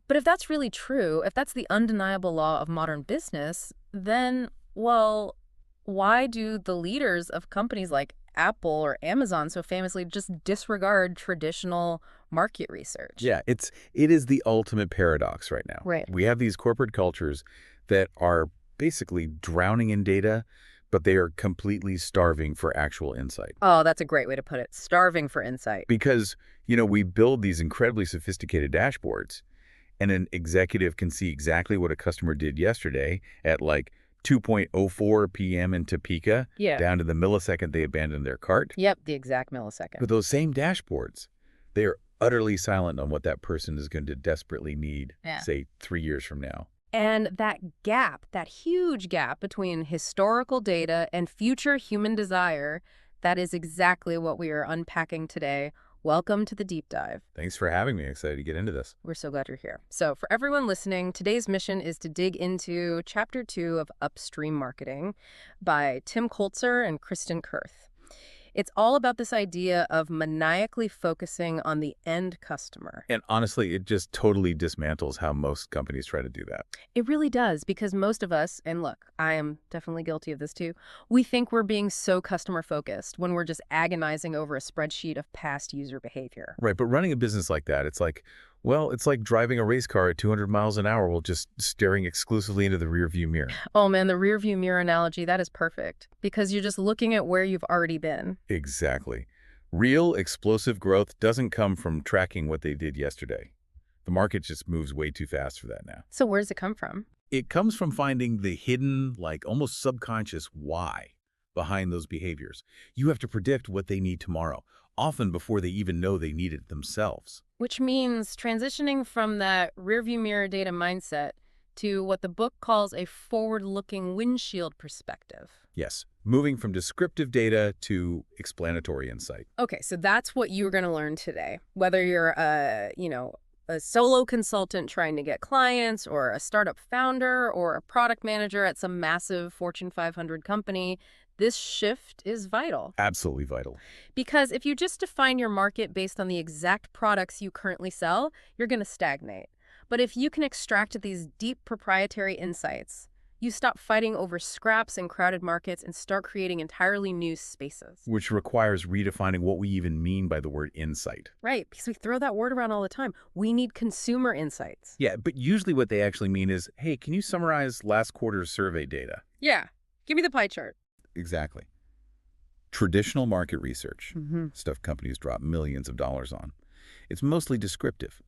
[SPEAKER 1] But if that's really true, if that's the undeniable law of modern business, then, well, why do the leaders of companies like Apple or Amazon so famously just disregard traditional market research?
[SPEAKER 2] Yeah, it is the ultimate paradox right now.
[SPEAKER 1] Right.
[SPEAKER 2] We have these corporate cultures that are basically drowning in data, but they are completely starving for actual insight.
[SPEAKER 1] Oh, that's a great way to put it. Starving for insight.
[SPEAKER 2] Because, we build these incredibly sophisticated dashboards, and an executive can see exactly what a customer did yesterday at like 2:04 p.m. in Topeka,
[SPEAKER 1] Yeah.
[SPEAKER 2] down to the millisecond they abandoned their cart.
[SPEAKER 1] Yep, the exact millisecond.
[SPEAKER 2] But those same dashboards, they are utterly silent on what that person is going to desperately need, say, 3 years from now.
[SPEAKER 1] And that gap, that huge gap between historical data and future human desire, that is exactly what we are unpacking today. Welcome to the deep dive.
[SPEAKER 2] Thanks for having me. Excited to get into this.
[SPEAKER 1] We're so glad you're here. So for everyone listening, today's mission is to dig into Chapter 2 of Upstream Marketing by Tim Koelzer and Kristin Kurth. It's all about this idea of maniacally focusing on the end customer.
[SPEAKER 2] And honestly, it just totally dismantles how most companies try to do that.
[SPEAKER 1] It really does, because most of us, and look, I am definitely guilty of this too, we think we're being so customer focused when we're just agonizing over a spreadsheet of past user behavior.
[SPEAKER 2] Right, but running a business like that, it's like driving a race car at 200 miles an hour while just staring exclusively into the rearview mirror.
[SPEAKER 1] Oh man, the rearview mirror analogy, that is perfect, because you're just looking at where you've already been.
[SPEAKER 2] Exactly. Real explosive growth doesn't come from tracking what they did yesterday. The market just moves way too fast for that now.
[SPEAKER 1] So where does it come from?
[SPEAKER 2] It comes from finding the hidden, almost subconscious why behind those behaviors. You have to predict what they need tomorrow, often before they even know they need it themselves.
[SPEAKER 1] Which means transitioning from that rearview mirror data mindset to what the book calls a forward-looking windshield perspective.
[SPEAKER 2] Yes, moving from descriptive data to explanatory insight.
[SPEAKER 1] Okay, so that's what you're going to learn today. Whether you're a solo consultant trying to get clients, or a startup founder, or a product manager at some massive Fortune 500 company, this shift is vital.
[SPEAKER 2] Absolutely vital.
[SPEAKER 1] Because if you just define your market based on the exact products you currently sell, you're going to stagnate. But if you can extract these deep proprietary insights, you stop fighting over scraps and crowded markets and start creating entirely new spaces.
[SPEAKER 2] Which requires redefining what we even mean by the word insight.
[SPEAKER 1] Right, because we throw that word around all the time. We need consumer insights.
[SPEAKER 2] Yeah, but usually what they actually mean is, hey, can you summarize last quarter's survey data?
[SPEAKER 1] Yeah, give me the pie chart.
[SPEAKER 2] Exactly. Traditional market research, stuff companies drop millions of dollars on, it's mostly descriptive.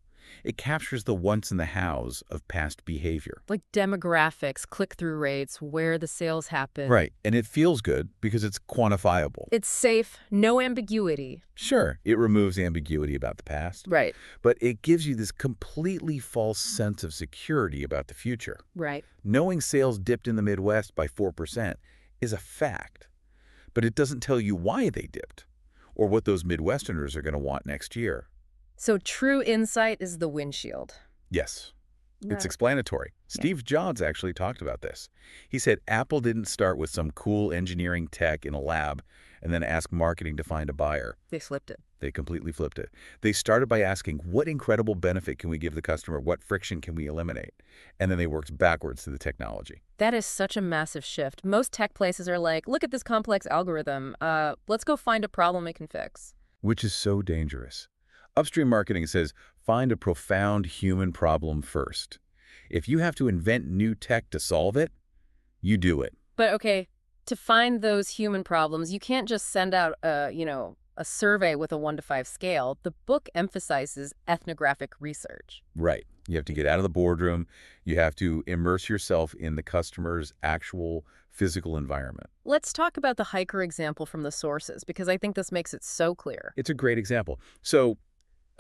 [SPEAKER 2] It captures the whats and the hows of past behavior.
[SPEAKER 1] Like demographics, click-through rates, where the sales happen.
[SPEAKER 2] Right, and it feels good because it's quantifiable.
[SPEAKER 1] It's safe, no ambiguity.
[SPEAKER 2] Sure, it removes ambiguity about the past.
[SPEAKER 1] Right.
[SPEAKER 2] But it gives you this completely false sense of security about the future.
[SPEAKER 1] Right.
[SPEAKER 2] Knowing sales dipped in the Midwest by 4% is a fact, but it doesn't tell you why they dipped or what those Midwesterners are going to want next year.
[SPEAKER 1] So true insight is the windshield.
[SPEAKER 2] Yes,
[SPEAKER 1] Yeah.
[SPEAKER 2] it's explanatory. Steve Jobs actually talked about this. He said Apple didn't start with some cool engineering tech in a lab and then ask marketing to find a buyer.
[SPEAKER 1] They flipped it.
[SPEAKER 2] They completely flipped it. They started by asking, what incredible benefit can we give the customer? What friction can we eliminate? And then they worked backwards to the technology.
[SPEAKER 1] That is such a massive shift. Most tech places are like, look at this complex algorithm. Let's go find a problem it can fix.
[SPEAKER 2] Which is so dangerous. Upstream Marketing says, find a profound human problem first. If you have to invent new tech to solve it, you do it.
[SPEAKER 1] But okay, to find those human problems, you can't just send out a survey with a 1 to 5 scale. The book emphasizes ethnographic research.
[SPEAKER 2] Right. You have to get out of the boardroom. You have to immerse yourself in the customer's actual physical environment.
[SPEAKER 1] Let's talk about the hiker example from the sources, because I think this makes it so clear.
[SPEAKER 2] It's a great example. So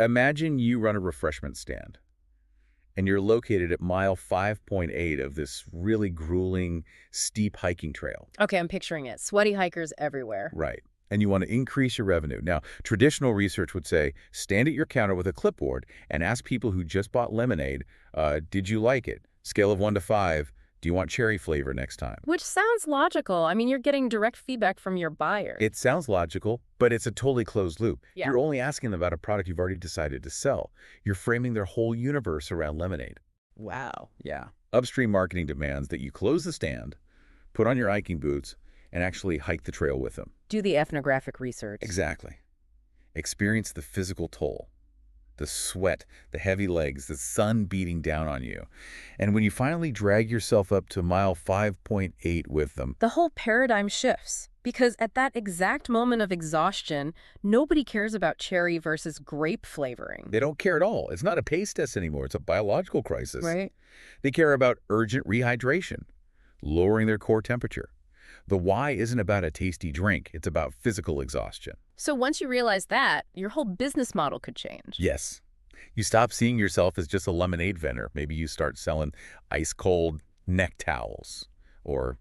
[SPEAKER 2] imagine you run a refreshment stand, and you're located at mile 5.8 of this really grueling, steep hiking trail.
[SPEAKER 1] Okay, I'm picturing it. Sweaty hikers everywhere.
[SPEAKER 2] Right. And you want to increase your revenue. Now, traditional research would say, stand at your counter with a clipboard and ask people who just bought lemonade, did you like it? Scale of 1 to 5, do you want cherry flavor next time?
[SPEAKER 1] Which sounds logical. I mean, you're getting direct feedback from your buyer.
[SPEAKER 2] It sounds logical, but it's a totally closed loop.
[SPEAKER 1] Yeah.
[SPEAKER 2] You're only asking them about a product you've already decided to sell. You're framing their whole universe around lemonade.
[SPEAKER 1] Wow.
[SPEAKER 2] Yeah. Upstream marketing demands that you close the stand, put on your hiking boots, and actually hike the trail with them.
[SPEAKER 1] Do the ethnographic research.
[SPEAKER 2] Exactly. Experience the physical toll, the sweat, the heavy legs, the sun beating down on you. And when you finally drag yourself up to mile 5.8 with them,
[SPEAKER 1] The whole paradigm shifts, because at that exact moment of exhaustion, nobody cares about cherry versus grape flavoring.
[SPEAKER 2] they don't care at all. It's not a pace test anymore. It's a biological crisis.
[SPEAKER 1] Right?
[SPEAKER 2] They care about urgent rehydration, lowering their core temperature. The why isn't about a tasty drink. It's about physical exhaustion.
[SPEAKER 1] So once you realize that, your whole business model could change.
[SPEAKER 2] Yes. You stop seeing yourself as just a lemonade vendor. Maybe you start selling ice-cold neck towels or,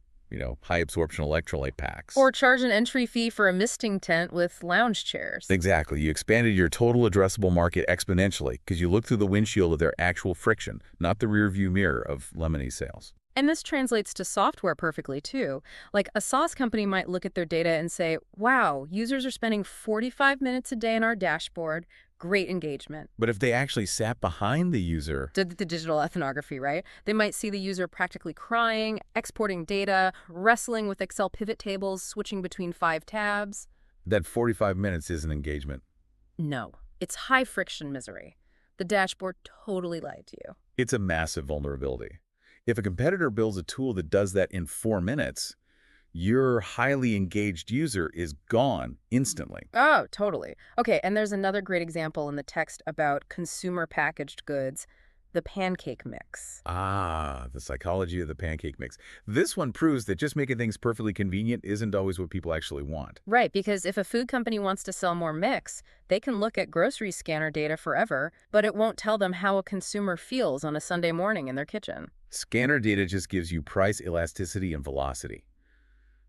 [SPEAKER 2] high absorption electrolyte packs.
[SPEAKER 1] Or charge an entry fee for a misting tent with lounge chairs.
[SPEAKER 2] Exactly. You expanded your total addressable market exponentially because you look through the windshield of their actual friction, not the rearview mirror of lemonade sales.
[SPEAKER 1] And this translates to software perfectly, too. Like, a SaaS company might look at their data and say, wow, users are spending 45 minutes a day on our dashboard. Great engagement.
[SPEAKER 2] But if they actually sat behind the user,
[SPEAKER 1] Did the digital ethnography, right? They might see the user practically crying, exporting data, wrestling with Excel pivot tables, switching between 5 tabs.
[SPEAKER 2] that 45 minutes isn't engagement.
[SPEAKER 1] No, it's high-friction misery. The dashboard totally lied to you.
[SPEAKER 2] It's a massive vulnerability. If a competitor builds a tool that does that in 4 minutes, your highly engaged user is gone instantly.
[SPEAKER 1] Oh, totally. Okay, and there's another great example in the text about consumer packaged goods, the pancake mix.
[SPEAKER 2] Ah, the psychology of the pancake mix. This one proves that just making things perfectly convenient isn't always what people actually want.
[SPEAKER 1] Right, because if a food company wants to sell more mix, they can look at grocery scanner data forever, but it won't tell them how a consumer feels on a Sunday morning in their kitchen.
[SPEAKER 2] Scanner data just gives you price elasticity and velocity.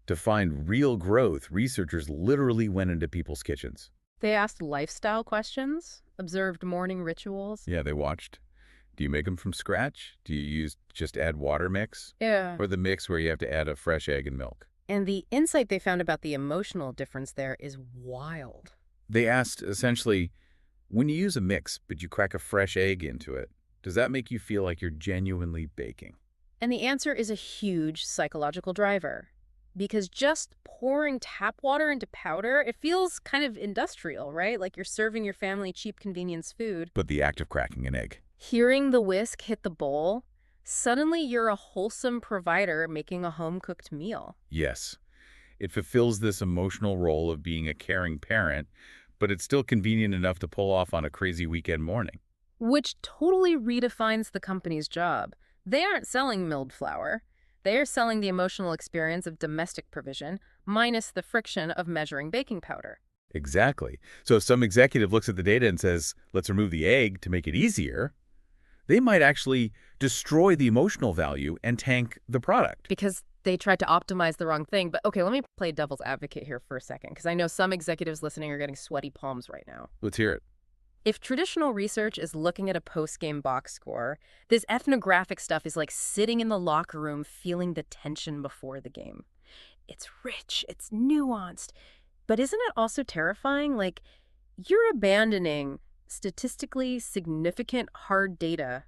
[SPEAKER 2] To find real growth, researchers literally went into people's kitchens.
[SPEAKER 1] They asked lifestyle questions, observed morning rituals.
[SPEAKER 2] Yeah, they watched. Do you make them from scratch? Do you use just add water mix?
[SPEAKER 1] Yeah.
[SPEAKER 2] Or the mix where you have to add a fresh egg and milk?
[SPEAKER 1] And the insight they found about the emotional difference there is wild.
[SPEAKER 2] They asked, essentially, when you use a mix but you crack a fresh egg into it, does that make you feel like you're genuinely baking?
[SPEAKER 1] And the answer is a huge psychological driver. Because just pouring tap water into powder, it feels kind of industrial, right? Like you're serving your family cheap convenience food.
[SPEAKER 2] But the act of cracking an egg.
[SPEAKER 1] Hearing the whisk hit the bowl, suddenly you're a wholesome provider making a home-cooked meal.
[SPEAKER 2] Yes, it fulfills this emotional role of being a caring parent, but it's still convenient enough to pull off on a crazy weekend morning.
[SPEAKER 1] Which totally redefines the company's job. They aren't selling milled flour. They are selling the emotional experience of domestic provision, minus the friction of measuring baking powder.
[SPEAKER 2] Exactly. So if some executive looks at the data and says, let's remove the egg to make it easier, they might actually destroy the emotional value and tank the product.
[SPEAKER 1] Because they tried to optimize the wrong thing. But okay, let me play devil's advocate here for a second, because I know some executives listening are getting sweaty palms right now.
[SPEAKER 2] Let's hear it.
[SPEAKER 1] If traditional research is looking at a post-game box score, this ethnographic stuff is like sitting in the locker room feeling the tension before the game. It's rich, it's nuanced, but isn't it also terrifying? Like, you're abandoning statistically significant hard data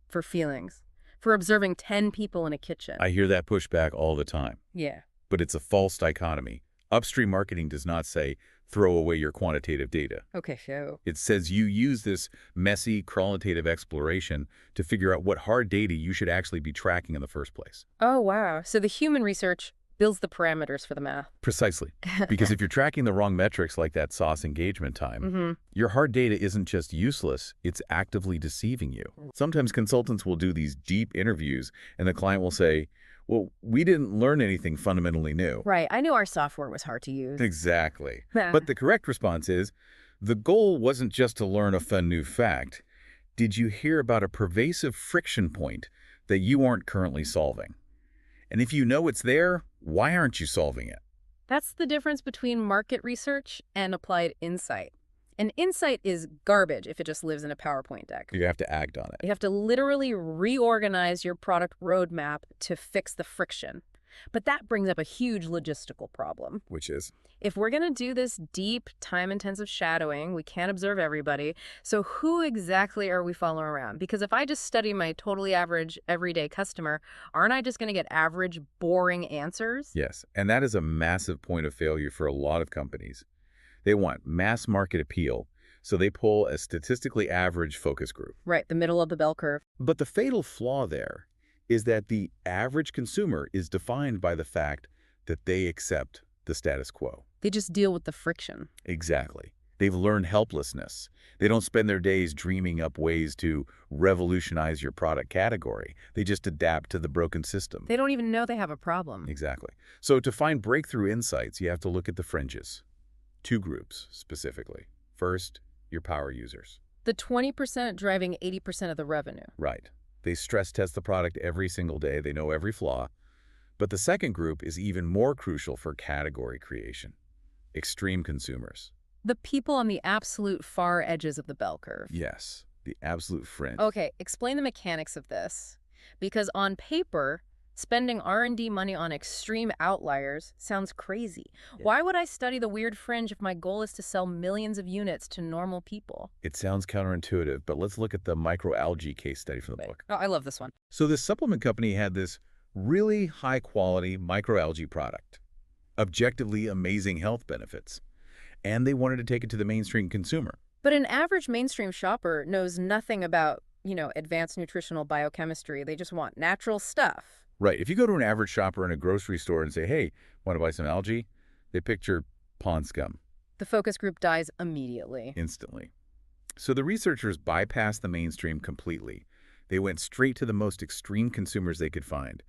[SPEAKER 1] for feelings, for observing 10 people in a kitchen.
[SPEAKER 2] I hear that pushback all the time,
[SPEAKER 1] Yeah.
[SPEAKER 2] but it's a false dichotomy. Upstream marketing does not say, throw away your quantitative data.
[SPEAKER 1] Okay, so.
[SPEAKER 2] It says you use this messy qualitative exploration to figure out what hard data you should actually be tracking in the first place.
[SPEAKER 1] Oh, wow. So the human research Builds the parameters for the math.
[SPEAKER 2] Precisely. Because if you're tracking the wrong metrics like that sauce engagement time, your hard data isn't just useless, it's actively deceiving you. Sometimes consultants will do these deep interviews and the client will say, well, we didn't learn anything fundamentally new.
[SPEAKER 1] Right. I knew our software was hard to use.
[SPEAKER 2] Exactly. But the correct response is, the goal wasn't just to learn a fun new fact. Did you hear about a pervasive friction point that you aren't currently solving? And if you know it's there, why aren't you solving it?
[SPEAKER 1] That's the difference between market research and applied insight. An insight is garbage if it just lives in a PowerPoint deck.
[SPEAKER 2] You have to act on it.
[SPEAKER 1] You have to literally reorganize your product roadmap to fix the friction. But that brings up a huge logistical problem.
[SPEAKER 2] Which is?
[SPEAKER 1] If we're going to do this deep, time-intensive shadowing, we can't observe everybody. So who exactly are we following around? Because if I just study my totally average, everyday customer, aren't I just going to get average, boring answers?
[SPEAKER 2] Yes, and that is a massive point of failure for a lot of companies. They want mass market appeal, so they pull a statistically average focus group.
[SPEAKER 1] Right, the middle of the bell curve.
[SPEAKER 2] But the fatal flaw there is that the average consumer is defined by the fact that they accept the status quo.
[SPEAKER 1] They just deal with the friction.
[SPEAKER 2] Exactly. They've learned helplessness. They don't spend their days dreaming up ways to revolutionize your product category. They just adapt to the broken system.
[SPEAKER 1] They don't even know they have a problem.
[SPEAKER 2] Exactly. So to find breakthrough insights, you have to look at the fringes. Two groups, specifically. First, your power users.
[SPEAKER 1] The 20% driving 80% of the revenue.
[SPEAKER 2] Right. They stress test the product every single day. They know every flaw. But the second group is even more crucial for category creation. Extreme consumers.
[SPEAKER 1] The people on the absolute far edges of the bell curve.
[SPEAKER 2] Yes, the absolute fringe.
[SPEAKER 1] Okay, explain the mechanics of this. Because on paper, spending R&D money on extreme outliers sounds crazy.
[SPEAKER 2] Yeah.
[SPEAKER 1] Why would I study the weird fringe if my goal is to sell millions of units to normal people?
[SPEAKER 2] It sounds counterintuitive, but let's look at the microalgae case study from the book.
[SPEAKER 1] Oh, I love this one.
[SPEAKER 2] So this supplement company had this really high-quality microalgae product, objectively amazing health benefits, and they wanted to take it to the mainstream consumer.
[SPEAKER 1] But an average mainstream shopper knows nothing about, advanced nutritional biochemistry. They just want natural stuff.
[SPEAKER 2] Right. If you go to an average shopper in a grocery store and say, hey, want to buy some algae? They picture pond scum.
[SPEAKER 1] The focus group dies immediately.
[SPEAKER 2] Instantly. So the researchers bypassed the mainstream completely. They went straight to the most extreme consumers they could find.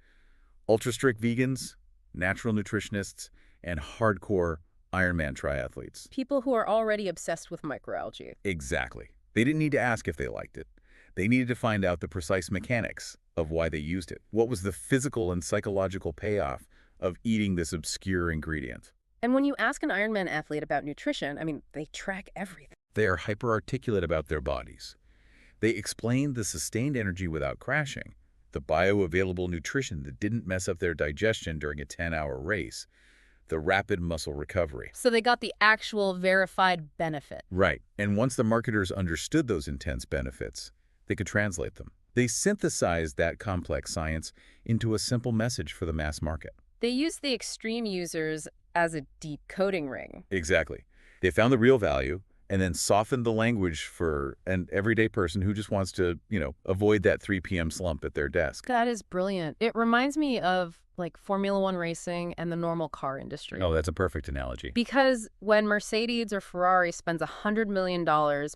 [SPEAKER 2] Ultra-strict vegans, natural nutritionists, and hardcore Ironman triathletes.
[SPEAKER 1] People who are already obsessed with microalgae.
[SPEAKER 2] Exactly. They didn't need to ask if they liked it. They needed to find out the precise mechanics of why they used it. What was the physical and psychological payoff of eating this obscure ingredient?
[SPEAKER 1] And when you ask an Ironman athlete about nutrition, they track everything.
[SPEAKER 2] They are hyperarticulate about their bodies. They explained the sustained energy without crashing, the bioavailable nutrition that didn't mess up their digestion during a 10-hour race, the rapid muscle recovery.
[SPEAKER 1] So they got the actual verified benefit.
[SPEAKER 2] Right. And once the marketers understood those intense benefits, they could translate them. They synthesized that complex science into a simple message for the mass market.
[SPEAKER 1] They used the extreme users as a decoding ring.
[SPEAKER 2] Exactly. They found the real value and then softened the language for an everyday person who just wants to, avoid that 3 p.m. slump at their desk.
[SPEAKER 1] That is brilliant. It reminds me of Formula One racing and the normal car industry.
[SPEAKER 2] Oh, that's a perfect analogy.
[SPEAKER 1] Because when Mercedes or Ferrari spends $100 million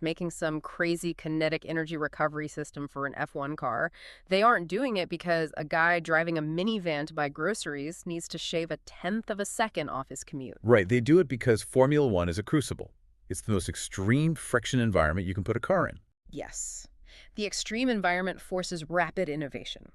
[SPEAKER 1] making some crazy kinetic energy recovery system for an F1 car, they aren't doing it because a guy driving a minivan to buy groceries needs to shave 1/10 of a second off his commute.
[SPEAKER 2] Right. They do it because Formula One is a crucible. It's the most extreme friction environment you can put a car in.
[SPEAKER 1] Yes. The extreme environment forces rapid innovation.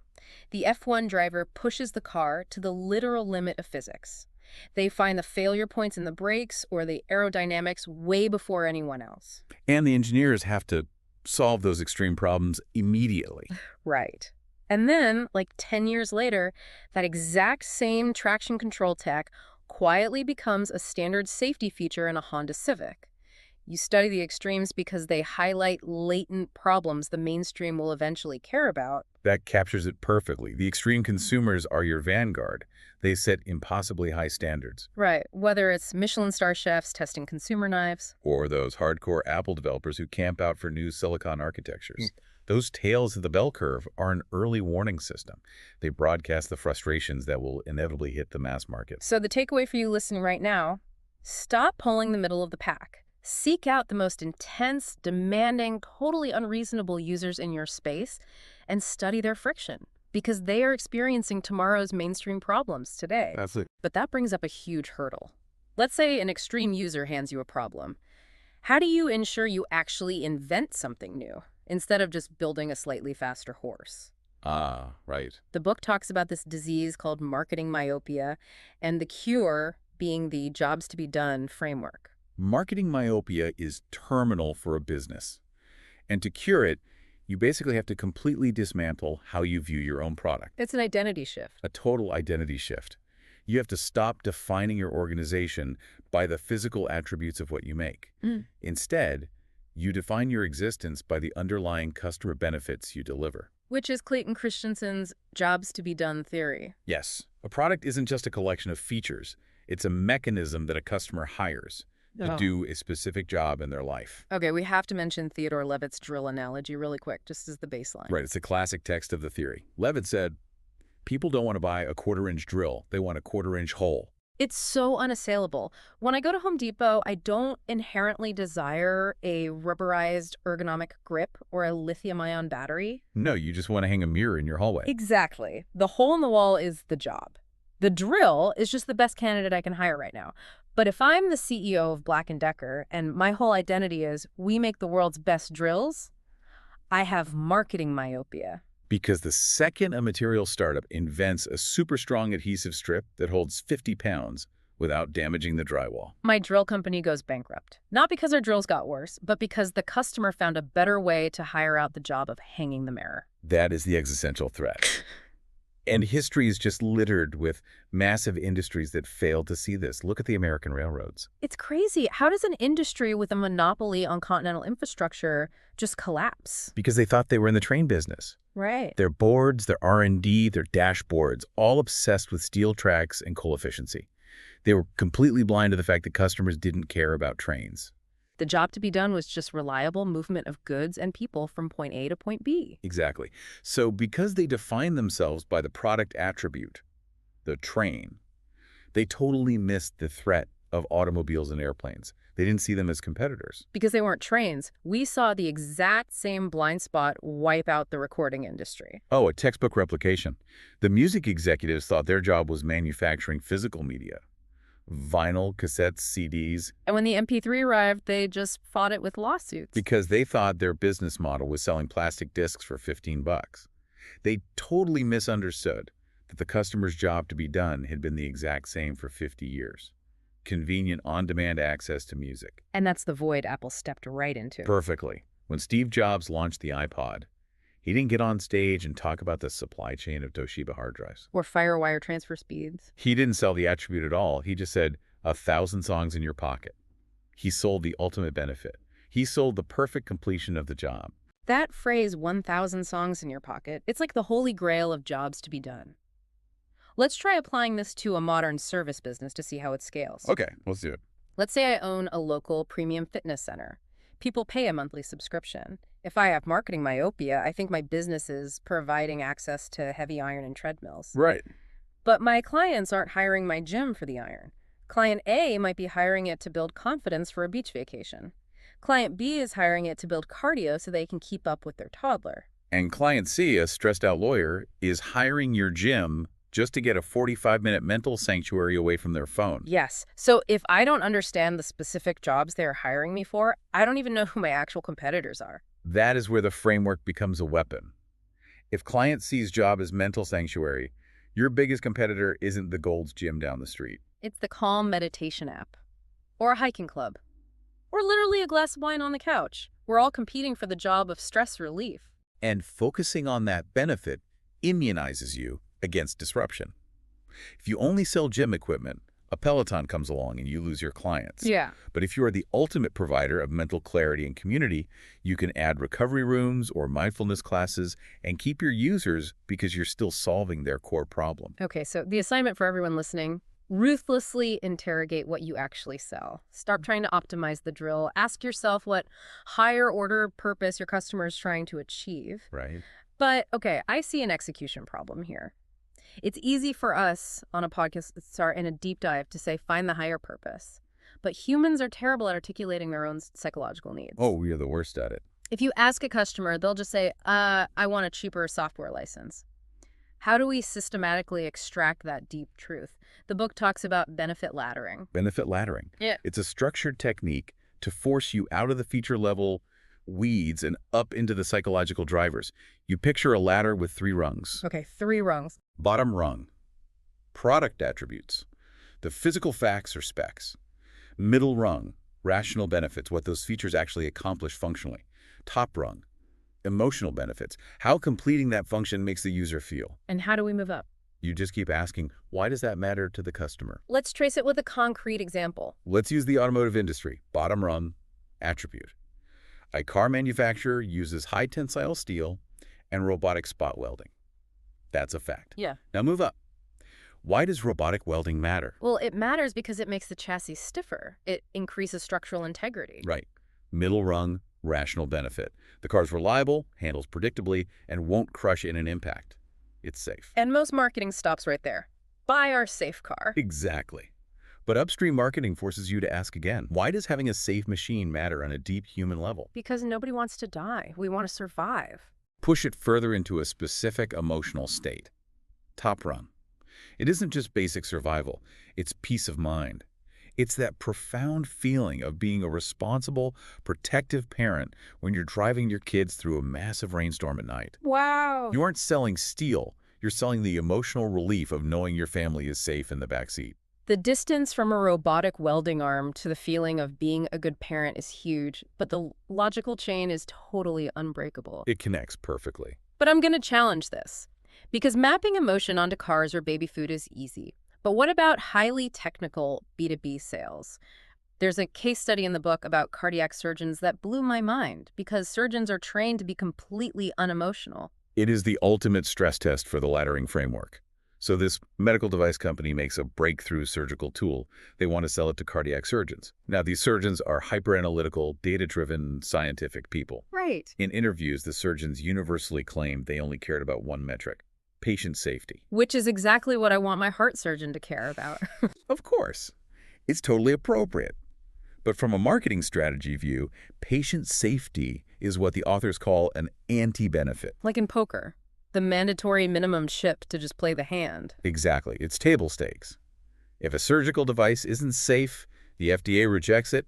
[SPEAKER 1] The F1 driver pushes the car to the literal limit of physics. They find the failure points in the brakes or the aerodynamics way before anyone else.
[SPEAKER 2] And the engineers have to solve those extreme problems immediately.
[SPEAKER 1] Right. And then, 10 years later, that exact same traction control tech quietly becomes a standard safety feature in a Honda Civic. You study the extremes because they highlight latent problems the mainstream will eventually care about.
[SPEAKER 2] That captures it perfectly. The extreme consumers are your vanguard. They set impossibly high standards.
[SPEAKER 1] Right. Whether it's Michelin star chefs testing consumer knives.
[SPEAKER 2] Or those hardcore Apple developers who camp out for new silicon architectures. Those tails of the bell curve are an early warning system. They broadcast the frustrations that will inevitably hit the mass market.
[SPEAKER 1] So the takeaway for you listening right now, stop pulling the middle of the pack. Seek out the most intense, demanding, totally unreasonable users in your space and study their friction, because they are experiencing tomorrow's mainstream problems today.
[SPEAKER 2] That's it.
[SPEAKER 1] But that brings up a huge hurdle. Let's say an extreme user hands you a problem. How do you ensure you actually invent something new instead of just building a slightly faster horse?
[SPEAKER 2] Ah, right.
[SPEAKER 1] The book talks about this disease called marketing myopia, and the cure being the jobs to be done framework.
[SPEAKER 2] Marketing myopia is terminal for a business. And to cure it, you basically have to completely dismantle how you view your own product.
[SPEAKER 1] It's an identity shift.
[SPEAKER 2] A total identity shift. You have to stop defining your organization by the physical attributes of what you make. Instead, you define your existence by the underlying customer benefits you deliver.
[SPEAKER 1] Which is Clayton Christensen's jobs to be done theory.
[SPEAKER 2] Yes, a product isn't just a collection of features. It's a mechanism that a customer hires to do a specific job in their life.
[SPEAKER 1] Okay, we have to mention Theodore Levitt's drill analogy really quick, just as the baseline.
[SPEAKER 2] Right, it's a classic text of the theory. Levitt said, people don't want to buy a quarter-inch drill. They want a quarter-inch hole.
[SPEAKER 1] It's so unassailable. When I go to Home Depot, I don't inherently desire a rubberized ergonomic grip or a lithium-ion battery.
[SPEAKER 2] No, you just want to hang a mirror in your hallway.
[SPEAKER 1] Exactly. The hole in the wall is the job. The drill is just the best candidate I can hire right now. But if I'm the CEO of Black & Decker and my whole identity is we make the world's best drills, I have marketing myopia.
[SPEAKER 2] Because the second a material startup invents a super strong adhesive strip that holds 50 pounds without damaging the drywall,
[SPEAKER 1] my drill company goes bankrupt. Not because our drills got worse, but because the customer found a better way to hire out the job of hanging the mirror.
[SPEAKER 2] that is the existential threat. And history is just littered with massive industries that failed to see this. Look at the American railroads.
[SPEAKER 1] It's crazy. How does an industry with a monopoly on continental infrastructure just collapse?
[SPEAKER 2] Because they thought they were in the train business.
[SPEAKER 1] Right.
[SPEAKER 2] Their boards, their R&D, their dashboards, all obsessed with steel tracks and coal efficiency. They were completely blind to the fact that customers didn't care about trains.
[SPEAKER 1] The job to be done was just reliable movement of goods and people from point A to point B.
[SPEAKER 2] Exactly. So because they define themselves by the product attribute, the train, they totally missed the threat of automobiles and airplanes. They didn't see them as competitors.
[SPEAKER 1] Because they weren't trains, we saw the exact same blind spot wipe out the recording industry.
[SPEAKER 2] Oh, a textbook replication. The music executives thought their job was manufacturing physical media. Vinyl, cassettes, CDs.
[SPEAKER 1] And when the MP3 arrived, they just fought it with lawsuits.
[SPEAKER 2] Because they thought their business model was selling plastic discs for 15 bucks. They totally misunderstood that the customer's job to be done had been the exact same for 50 years. Convenient on-demand access to music.
[SPEAKER 1] And that's the void Apple stepped right into.
[SPEAKER 2] Perfectly. When Steve Jobs launched the iPod, he didn't get on stage and talk about the supply chain of Toshiba hard drives.
[SPEAKER 1] Or FireWire transfer speeds.
[SPEAKER 2] He didn't sell the attribute at all. He just said, 1,000 songs in your pocket. He sold the ultimate benefit. He sold the perfect completion of the job.
[SPEAKER 1] That phrase, 1,000 songs in your pocket, it's like the holy grail of jobs to be done. Let's try applying this to a modern service business to see how it scales.
[SPEAKER 2] Okay, let's do it.
[SPEAKER 1] Let's say I own a local premium fitness center. People pay a monthly subscription. If I have marketing myopia, I think my business is providing access to heavy iron and treadmills.
[SPEAKER 2] Right.
[SPEAKER 1] But my clients aren't hiring my gym for the iron. Client A might be hiring it to build confidence for a beach vacation. Client B is hiring it to build cardio so they can keep up with their toddler.
[SPEAKER 2] And Client C, a stressed-out lawyer, is hiring your gym just to get a 45-minute mental sanctuary away from their phone.
[SPEAKER 1] Yes. So if I don't understand the specific jobs they're hiring me for, I don't even know who my actual competitors are.
[SPEAKER 2] That is where the framework becomes a weapon. If Client C's job is mental sanctuary, your biggest competitor isn't the Gold's Gym down the street.
[SPEAKER 1] It's the Calm meditation app. Or a hiking club. Or literally a glass of wine on the couch. We're all competing for the job of stress relief.
[SPEAKER 2] And focusing on that benefit immunizes you against disruption. If you only sell gym equipment, a Peloton comes along and you lose your clients.
[SPEAKER 1] Yeah.
[SPEAKER 2] But if you are the ultimate provider of mental clarity and community, you can add recovery rooms or mindfulness classes and keep your users because you're still solving their core problem.
[SPEAKER 1] Okay, so the assignment for everyone listening, Ruthlessly interrogate what you actually sell. Stop trying to optimize the drill. Ask yourself what higher order purpose your customer is trying to achieve.
[SPEAKER 2] Right.
[SPEAKER 1] But, okay, I see an execution problem here. It's easy for us on a podcast, sorry, in a deep dive to say, find the higher purpose. But humans are terrible at articulating their own psychological needs.
[SPEAKER 2] Oh, we are the worst at it.
[SPEAKER 1] If you ask a customer, they'll just say, I want a cheaper software license. How do we systematically extract that deep truth? The book talks about benefit laddering.
[SPEAKER 2] Benefit laddering.
[SPEAKER 1] Yeah.
[SPEAKER 2] It's a structured technique to force you out of the feature level weeds and up into the psychological drivers. You picture a ladder with 3 rungs.
[SPEAKER 1] Okay, 3 rungs.
[SPEAKER 2] Bottom rung, product attributes, the physical facts or specs. Middle rung, rational benefits, what those features actually accomplish functionally. Top rung, emotional benefits, how completing that function makes the user feel.
[SPEAKER 1] And how do we move up?
[SPEAKER 2] You just keep asking, why does that matter to the customer?
[SPEAKER 1] Let's trace it with a concrete example.
[SPEAKER 2] Let's use the automotive industry. Bottom rung, attribute. A car manufacturer uses high tensile steel and robotic spot welding. That's a fact.
[SPEAKER 1] Yeah.
[SPEAKER 2] Now move up. Why does robotic welding matter?
[SPEAKER 1] Well, it matters because it makes the chassis stiffer. It increases structural integrity.
[SPEAKER 2] Right. Middle rung, rational benefit. The car's reliable, handles predictably, and won't crush in an impact. It's safe.
[SPEAKER 1] And most marketing stops right there. Buy our safe car.
[SPEAKER 2] Exactly. But upstream marketing forces you to ask again, why does having a safe machine matter on a deep human level?
[SPEAKER 1] Because nobody wants to die. We want to survive.
[SPEAKER 2] Push it further into a specific emotional state. Top rung. It isn't just basic survival, it's peace of mind. It's that profound feeling of being a responsible, protective parent when you're driving your kids through a massive rainstorm at night.
[SPEAKER 1] Wow.
[SPEAKER 2] You aren't selling steel, you're selling the emotional relief of knowing your family is safe in the backseat.
[SPEAKER 1] The distance from a robotic welding arm to the feeling of being a good parent is huge, but the logical chain is totally unbreakable.
[SPEAKER 2] It connects perfectly.
[SPEAKER 1] But I'm going to challenge this. Because mapping emotion onto cars or baby food is easy. But what about highly technical B2B sales? There's a case study in the book about cardiac surgeons that blew my mind because surgeons are trained to be completely unemotional.
[SPEAKER 2] It is the ultimate stress test for the laddering framework. So this medical device company makes a breakthrough surgical tool. They want to sell it to cardiac surgeons. Now, these surgeons are hyper-analytical, data-driven, scientific people.
[SPEAKER 1] Right.
[SPEAKER 2] In interviews, the surgeons universally claimed they only cared about one metric: patient safety.
[SPEAKER 1] Which is exactly what I want my heart surgeon to care about.
[SPEAKER 2] Of course. It's totally appropriate. But from a marketing strategy view, patient safety is what the authors call an anti-benefit.
[SPEAKER 1] Like in poker. The mandatory minimum chip to just play the hand.
[SPEAKER 2] Exactly. It's table stakes. If a surgical device isn't safe, the FDA rejects it,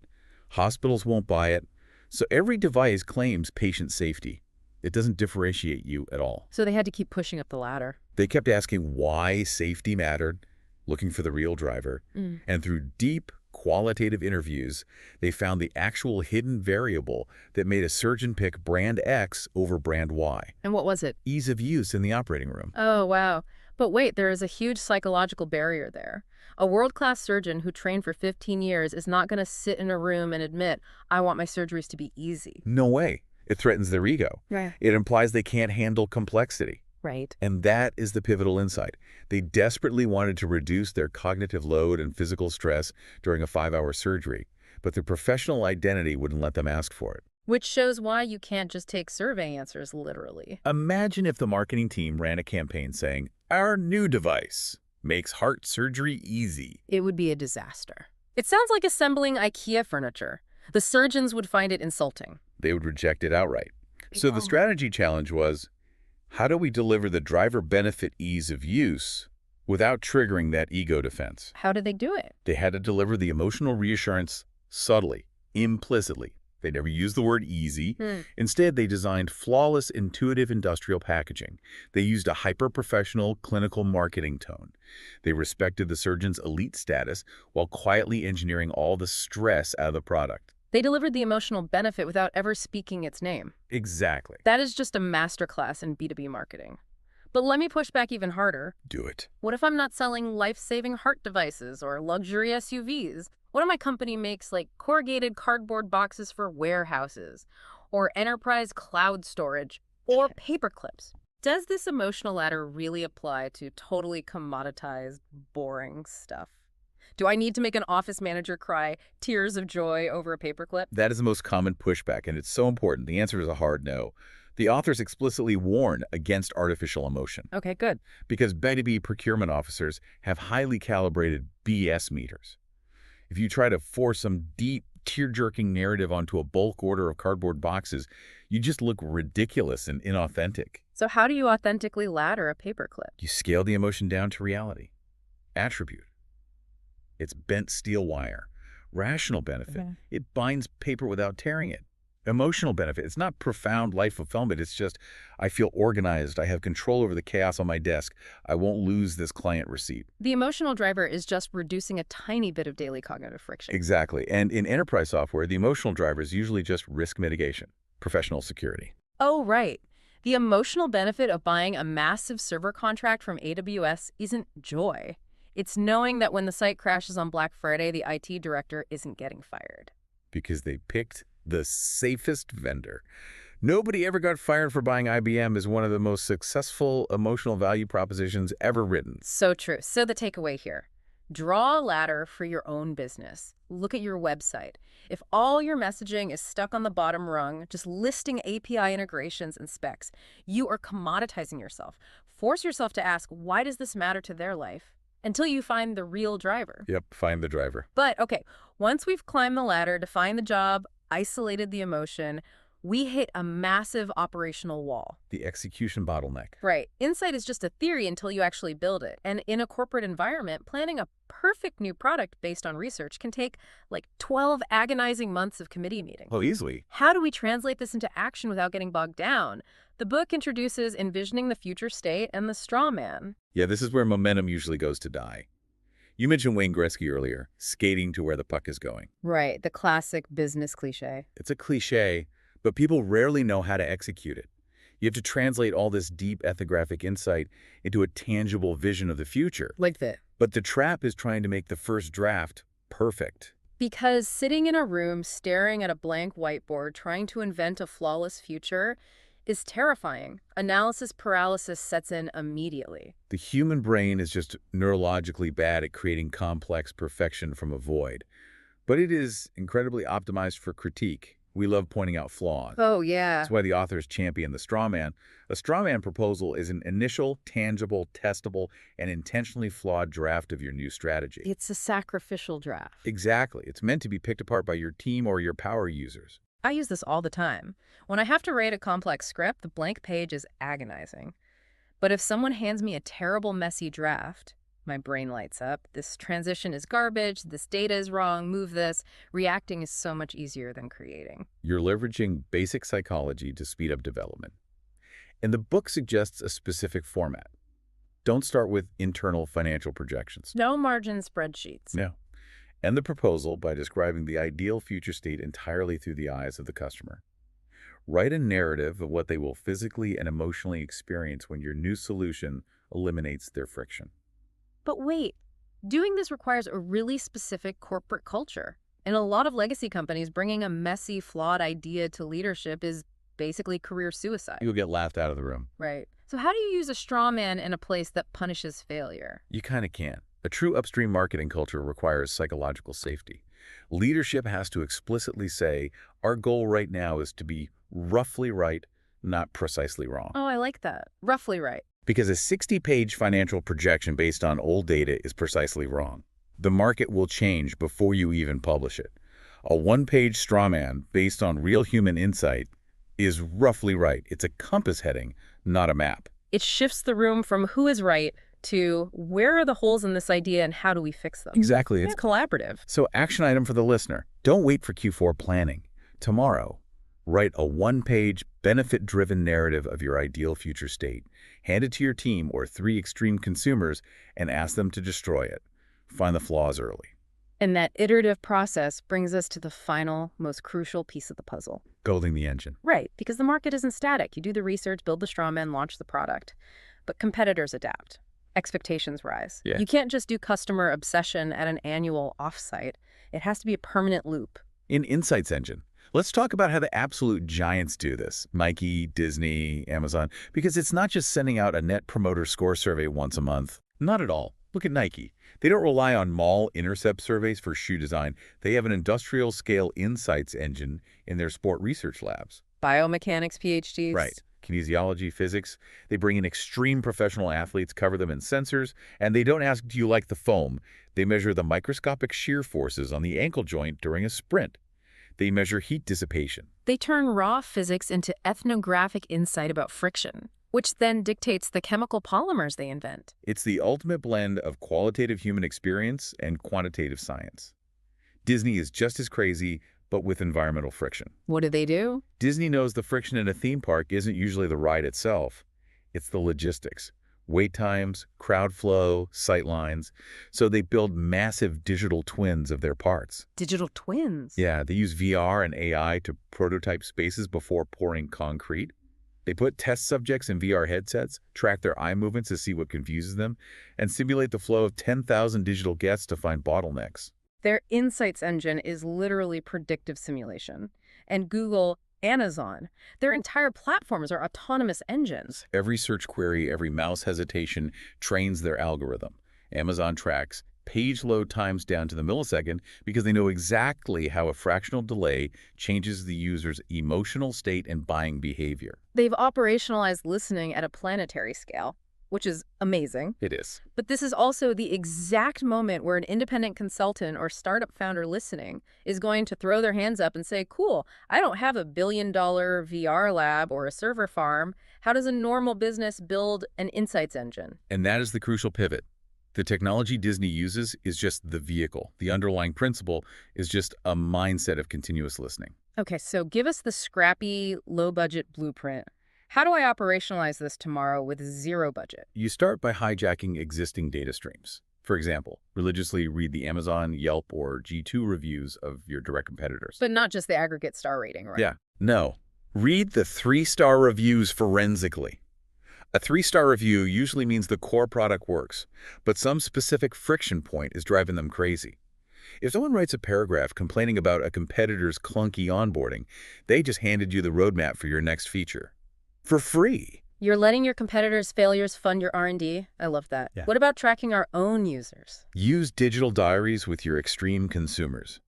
[SPEAKER 2] hospitals won't buy it. So every device claims patient safety. It doesn't differentiate you at all.
[SPEAKER 1] So they had to keep pushing up the ladder.
[SPEAKER 2] They kept asking why safety mattered, looking for the real driver, and through deep, qualitative interviews, they found the actual hidden variable that made a surgeon pick brand X over brand Y.
[SPEAKER 1] And what was it?
[SPEAKER 2] Ease of use in the operating room.
[SPEAKER 1] Oh, wow. But wait, there is a huge psychological barrier there. A world-class surgeon who trained for 15 years is not going to sit in a room and admit, I want my surgeries to be easy.
[SPEAKER 2] No way. It threatens their ego.
[SPEAKER 1] Right.
[SPEAKER 2] It implies they can't handle complexity.
[SPEAKER 1] Right.
[SPEAKER 2] And that is the pivotal insight. They desperately wanted to reduce their cognitive load and physical stress during a 5-hour surgery, but their professional identity wouldn't let them ask for it.
[SPEAKER 1] Which shows why you can't just take survey answers literally.
[SPEAKER 2] Imagine if the marketing team ran a campaign saying, "Our new device makes heart surgery easy."
[SPEAKER 1] It would be a disaster. It sounds like assembling IKEA furniture. The surgeons would find it insulting.
[SPEAKER 2] They would reject it outright. So the strategy challenge was, how do we deliver the driver benefit ease of use without triggering that ego defense?
[SPEAKER 1] How did they do it?
[SPEAKER 2] They had to deliver the emotional reassurance subtly, implicitly. They never used the word easy. Instead, they designed flawless, intuitive industrial packaging. They used a hyper-professional clinical marketing tone. They respected the surgeon's elite status while quietly engineering all the stress out of the product.
[SPEAKER 1] They delivered the emotional benefit without ever speaking its name.
[SPEAKER 2] Exactly.
[SPEAKER 1] That is just a masterclass in B2B marketing. But let me push back even harder.
[SPEAKER 2] Do it.
[SPEAKER 1] What if I'm not selling life-saving heart devices or luxury SUVs? What if my company makes like corrugated cardboard boxes for warehouses or enterprise cloud storage or paper clips? Does this emotional ladder really apply to totally commoditized, boring stuff? Do I need to make an office manager cry tears of joy over a paperclip?
[SPEAKER 2] That is the most common pushback, and it's so important. The answer is a hard no. The authors explicitly warn against artificial emotion
[SPEAKER 1] Okay, good.
[SPEAKER 2] because B2B procurement officers have highly calibrated BS meters. If you try to force some deep, tear-jerking narrative onto a bulk order of cardboard boxes, you just look ridiculous and inauthentic.
[SPEAKER 1] So how do you authentically ladder a paperclip?
[SPEAKER 2] You scale the emotion down to reality. Attribute. It's bent steel wire. Rational benefit.
[SPEAKER 1] Okay.
[SPEAKER 2] It binds paper without tearing it. Emotional benefit. It's not profound life fulfillment. It's just, I feel organized. I have control over the chaos on my desk. I won't lose this client receipt.
[SPEAKER 1] The emotional driver is just reducing a tiny bit of daily cognitive friction.
[SPEAKER 2] Exactly. And in enterprise software, the emotional driver is usually just risk mitigation, professional security.
[SPEAKER 1] Oh, right. The emotional benefit of buying a massive server contract from AWS isn't joy. It's knowing that when the site crashes on Black Friday, the IT director isn't getting fired.
[SPEAKER 2] Because they picked the safest vendor. Nobody ever got fired for buying IBM is one of the most successful emotional value propositions ever written.
[SPEAKER 1] So true. So the takeaway here, draw a ladder for your own business. Look at your website. If all your messaging is stuck on the bottom rung, just listing API integrations and specs, you are commoditizing yourself. Force yourself to ask, why does this matter to their life? Until you find the real driver.
[SPEAKER 2] Yep, find the driver.
[SPEAKER 1] But, okay, once we've climbed the ladder, defined the job, isolated the emotion, we hit a massive operational wall.
[SPEAKER 2] The execution bottleneck.
[SPEAKER 1] Right. Insight is just a theory until you actually build it. And in a corporate environment, planning a perfect new product based on research can take like 12 agonizing months of committee meetings.
[SPEAKER 2] Oh, easily.
[SPEAKER 1] How do we translate this into action without getting bogged down? The book introduces envisioning the future state and the straw man.
[SPEAKER 2] Yeah, this is where momentum usually goes to die. You mentioned Wayne Gretzky earlier, skating to where the puck is going.
[SPEAKER 1] Right. The classic business cliche.
[SPEAKER 2] It's a cliche, but people rarely know how to execute it. You have to translate all this deep ethnographic insight into a tangible vision of the future.
[SPEAKER 1] Like that.
[SPEAKER 2] But the trap is trying to make the first draft perfect.
[SPEAKER 1] Because sitting in a room staring at a blank whiteboard trying to invent a flawless future is terrifying. Analysis paralysis sets in immediately.
[SPEAKER 2] The human brain is just neurologically bad at creating complex perfection from a void. But it is incredibly optimized for critique. We love pointing out flaws.
[SPEAKER 1] Oh, yeah.
[SPEAKER 2] That's why the authors champion the straw man. A straw man proposal is an initial, tangible, testable, and intentionally flawed draft of your new strategy.
[SPEAKER 1] It's a sacrificial draft.
[SPEAKER 2] Exactly. It's meant to be picked apart by your team or your power users.
[SPEAKER 1] I use this all the time. When I have to write a complex script, the blank page is agonizing. But if someone hands me a terrible, messy draft, my brain lights up. This transition is garbage. This data is wrong. Move this. Reacting is so much easier than creating.
[SPEAKER 2] You're leveraging basic psychology to speed up development. And the book suggests a specific format. Don't start with internal financial projections.
[SPEAKER 1] No margin spreadsheets.
[SPEAKER 2] No. End the proposal by describing the ideal future state entirely through the eyes of the customer. Write a narrative of what they will physically and emotionally experience when your new solution eliminates their friction.
[SPEAKER 1] But wait, doing this requires a really specific corporate culture. In a lot of legacy companies, bringing a messy, flawed idea to leadership is basically career suicide.
[SPEAKER 2] You'll get laughed out of the room.
[SPEAKER 1] Right. So how do you use a straw man in a place that punishes failure?
[SPEAKER 2] You kind of can't. A true upstream marketing culture requires psychological safety. Leadership has to explicitly say, our goal right now is to be roughly right, not precisely wrong.
[SPEAKER 1] Oh, I like that. Roughly right.
[SPEAKER 2] Because a 60-page financial projection based on old data is precisely wrong. The market will change before you even publish it. A one-page straw man based on real human insight is roughly right. It's a compass heading, not a map.
[SPEAKER 1] It shifts the room from who is right to where are the holes in this idea and how do we fix them?
[SPEAKER 2] Exactly.
[SPEAKER 1] It's collaborative.
[SPEAKER 2] So action item for the listener. Don't wait for Q4 planning. Tomorrow, write a one-page, benefit-driven narrative of your ideal future state. Hand it to your team or 3 extreme consumers and ask them to destroy it. Find the flaws early.
[SPEAKER 1] And that iterative process brings us to the final, most crucial piece of the puzzle.
[SPEAKER 2] Building the engine.
[SPEAKER 1] Right, because the market isn't static. You do the research, build the straw man, launch the product. But competitors adapt. Expectations rise.
[SPEAKER 2] Yeah.
[SPEAKER 1] You can't just do customer obsession at an annual offsite. It has to be a permanent loop.
[SPEAKER 2] In Insights Engine, let's talk about how the absolute giants do this. Nike, Disney, Amazon. Because it's not just sending out a net promoter score survey once a month. Not at all. Look at Nike. They don't rely on mall intercept surveys for shoe design. They have an industrial-scale insights engine in their sport research labs.
[SPEAKER 1] Biomechanics PhDs.
[SPEAKER 2] Right. Kinesiology, physics. They bring in extreme professional athletes, cover them in sensors, and they don't ask, do you like the foam? They measure the microscopic shear forces on the ankle joint during a sprint. They measure heat dissipation.
[SPEAKER 1] They turn raw physics into ethnographic insight about friction, which then dictates the chemical polymers they invent.
[SPEAKER 2] It's the ultimate blend of qualitative human experience and quantitative science. Disney is just as crazy, but with environmental friction.
[SPEAKER 1] What do?
[SPEAKER 2] Disney knows the friction in a theme park isn't usually the ride itself. It's the logistics. Wait times, crowd flow, sight lines. So they build massive digital twins of their parts.
[SPEAKER 1] Digital twins?
[SPEAKER 2] Yeah, they use VR and AI to prototype spaces before pouring concrete. They put test subjects in VR headsets, track their eye movements to see what confuses them, and simulate the flow of 10,000 digital guests to find bottlenecks.
[SPEAKER 1] Their insights engine is literally predictive simulation. And Google, Amazon, their entire platforms are autonomous engines.
[SPEAKER 2] Every search query, every mouse hesitation trains their algorithm. Amazon tracks page load times down to the millisecond because they know exactly how a fractional delay changes the user's emotional state and buying behavior.
[SPEAKER 1] They've operationalized listening at a planetary scale, which is amazing.
[SPEAKER 2] It is.
[SPEAKER 1] But this is also the exact moment where an independent consultant or startup founder listening is going to throw their hands up and say, cool, I don't have $1 billion VR lab or a server farm. How does a normal business build an insights engine?
[SPEAKER 2] And that is the crucial pivot. The technology Disney uses is just the vehicle. The underlying principle is just a mindset of continuous listening.
[SPEAKER 1] Okay, so give us the scrappy, low-budget blueprint. How do I operationalize this tomorrow with zero budget?
[SPEAKER 2] You start by hijacking existing data streams. For example, religiously read the Amazon, Yelp, or G2 reviews of your direct competitors.
[SPEAKER 1] But not just the aggregate star rating, right?
[SPEAKER 2] Yeah. No. Read the 3-star reviews forensically. A 3-star review usually means the core product works, but some specific friction point is driving them crazy. If someone writes a paragraph complaining about a competitor's clunky onboarding, they just handed you the roadmap for your next feature. For free.
[SPEAKER 1] You're letting your competitors' failures fund your R&D? I love that.
[SPEAKER 2] Yeah.
[SPEAKER 1] What about tracking our own users?
[SPEAKER 2] Use digital diaries with your extreme consumers.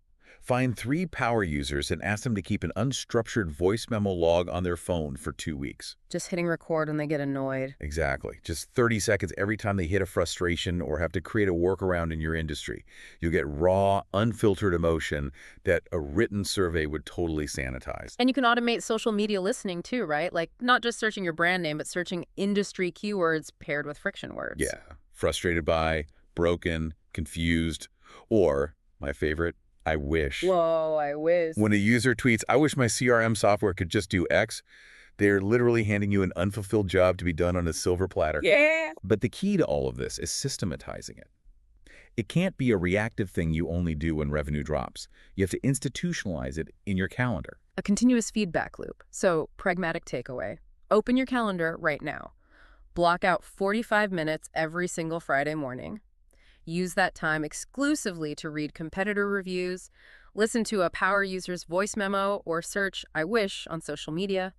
[SPEAKER 2] Find 3 power users and ask them to keep an unstructured voice memo log on their phone for 2 weeks.
[SPEAKER 1] Just hitting record when they get annoyed.
[SPEAKER 2] Exactly. Just 30 seconds every time they hit a frustration or have to create a workaround in your industry. You'll get raw, unfiltered emotion that a written survey would totally sanitize.
[SPEAKER 1] And you can automate social media listening too, right? Like not just searching your brand name, but searching industry keywords paired with friction words.
[SPEAKER 2] Yeah. Frustrated by, broken, confused, or, my favorite, I wish.
[SPEAKER 1] Whoa, I wish.
[SPEAKER 2] When a user tweets, I wish my CRM software could just do X, they're literally handing you an unfulfilled job to be done on a silver platter.
[SPEAKER 1] Yeah.
[SPEAKER 2] But the key to all of this is systematizing it. It can't be a reactive thing you only do when revenue drops. You have to institutionalize it in your calendar.
[SPEAKER 1] A continuous feedback loop. So, pragmatic takeaway. Open your calendar right now. Block out 45 minutes every single Friday morning. Use that time exclusively to read competitor reviews, listen to a power user's voice memo, or search I wish on social media.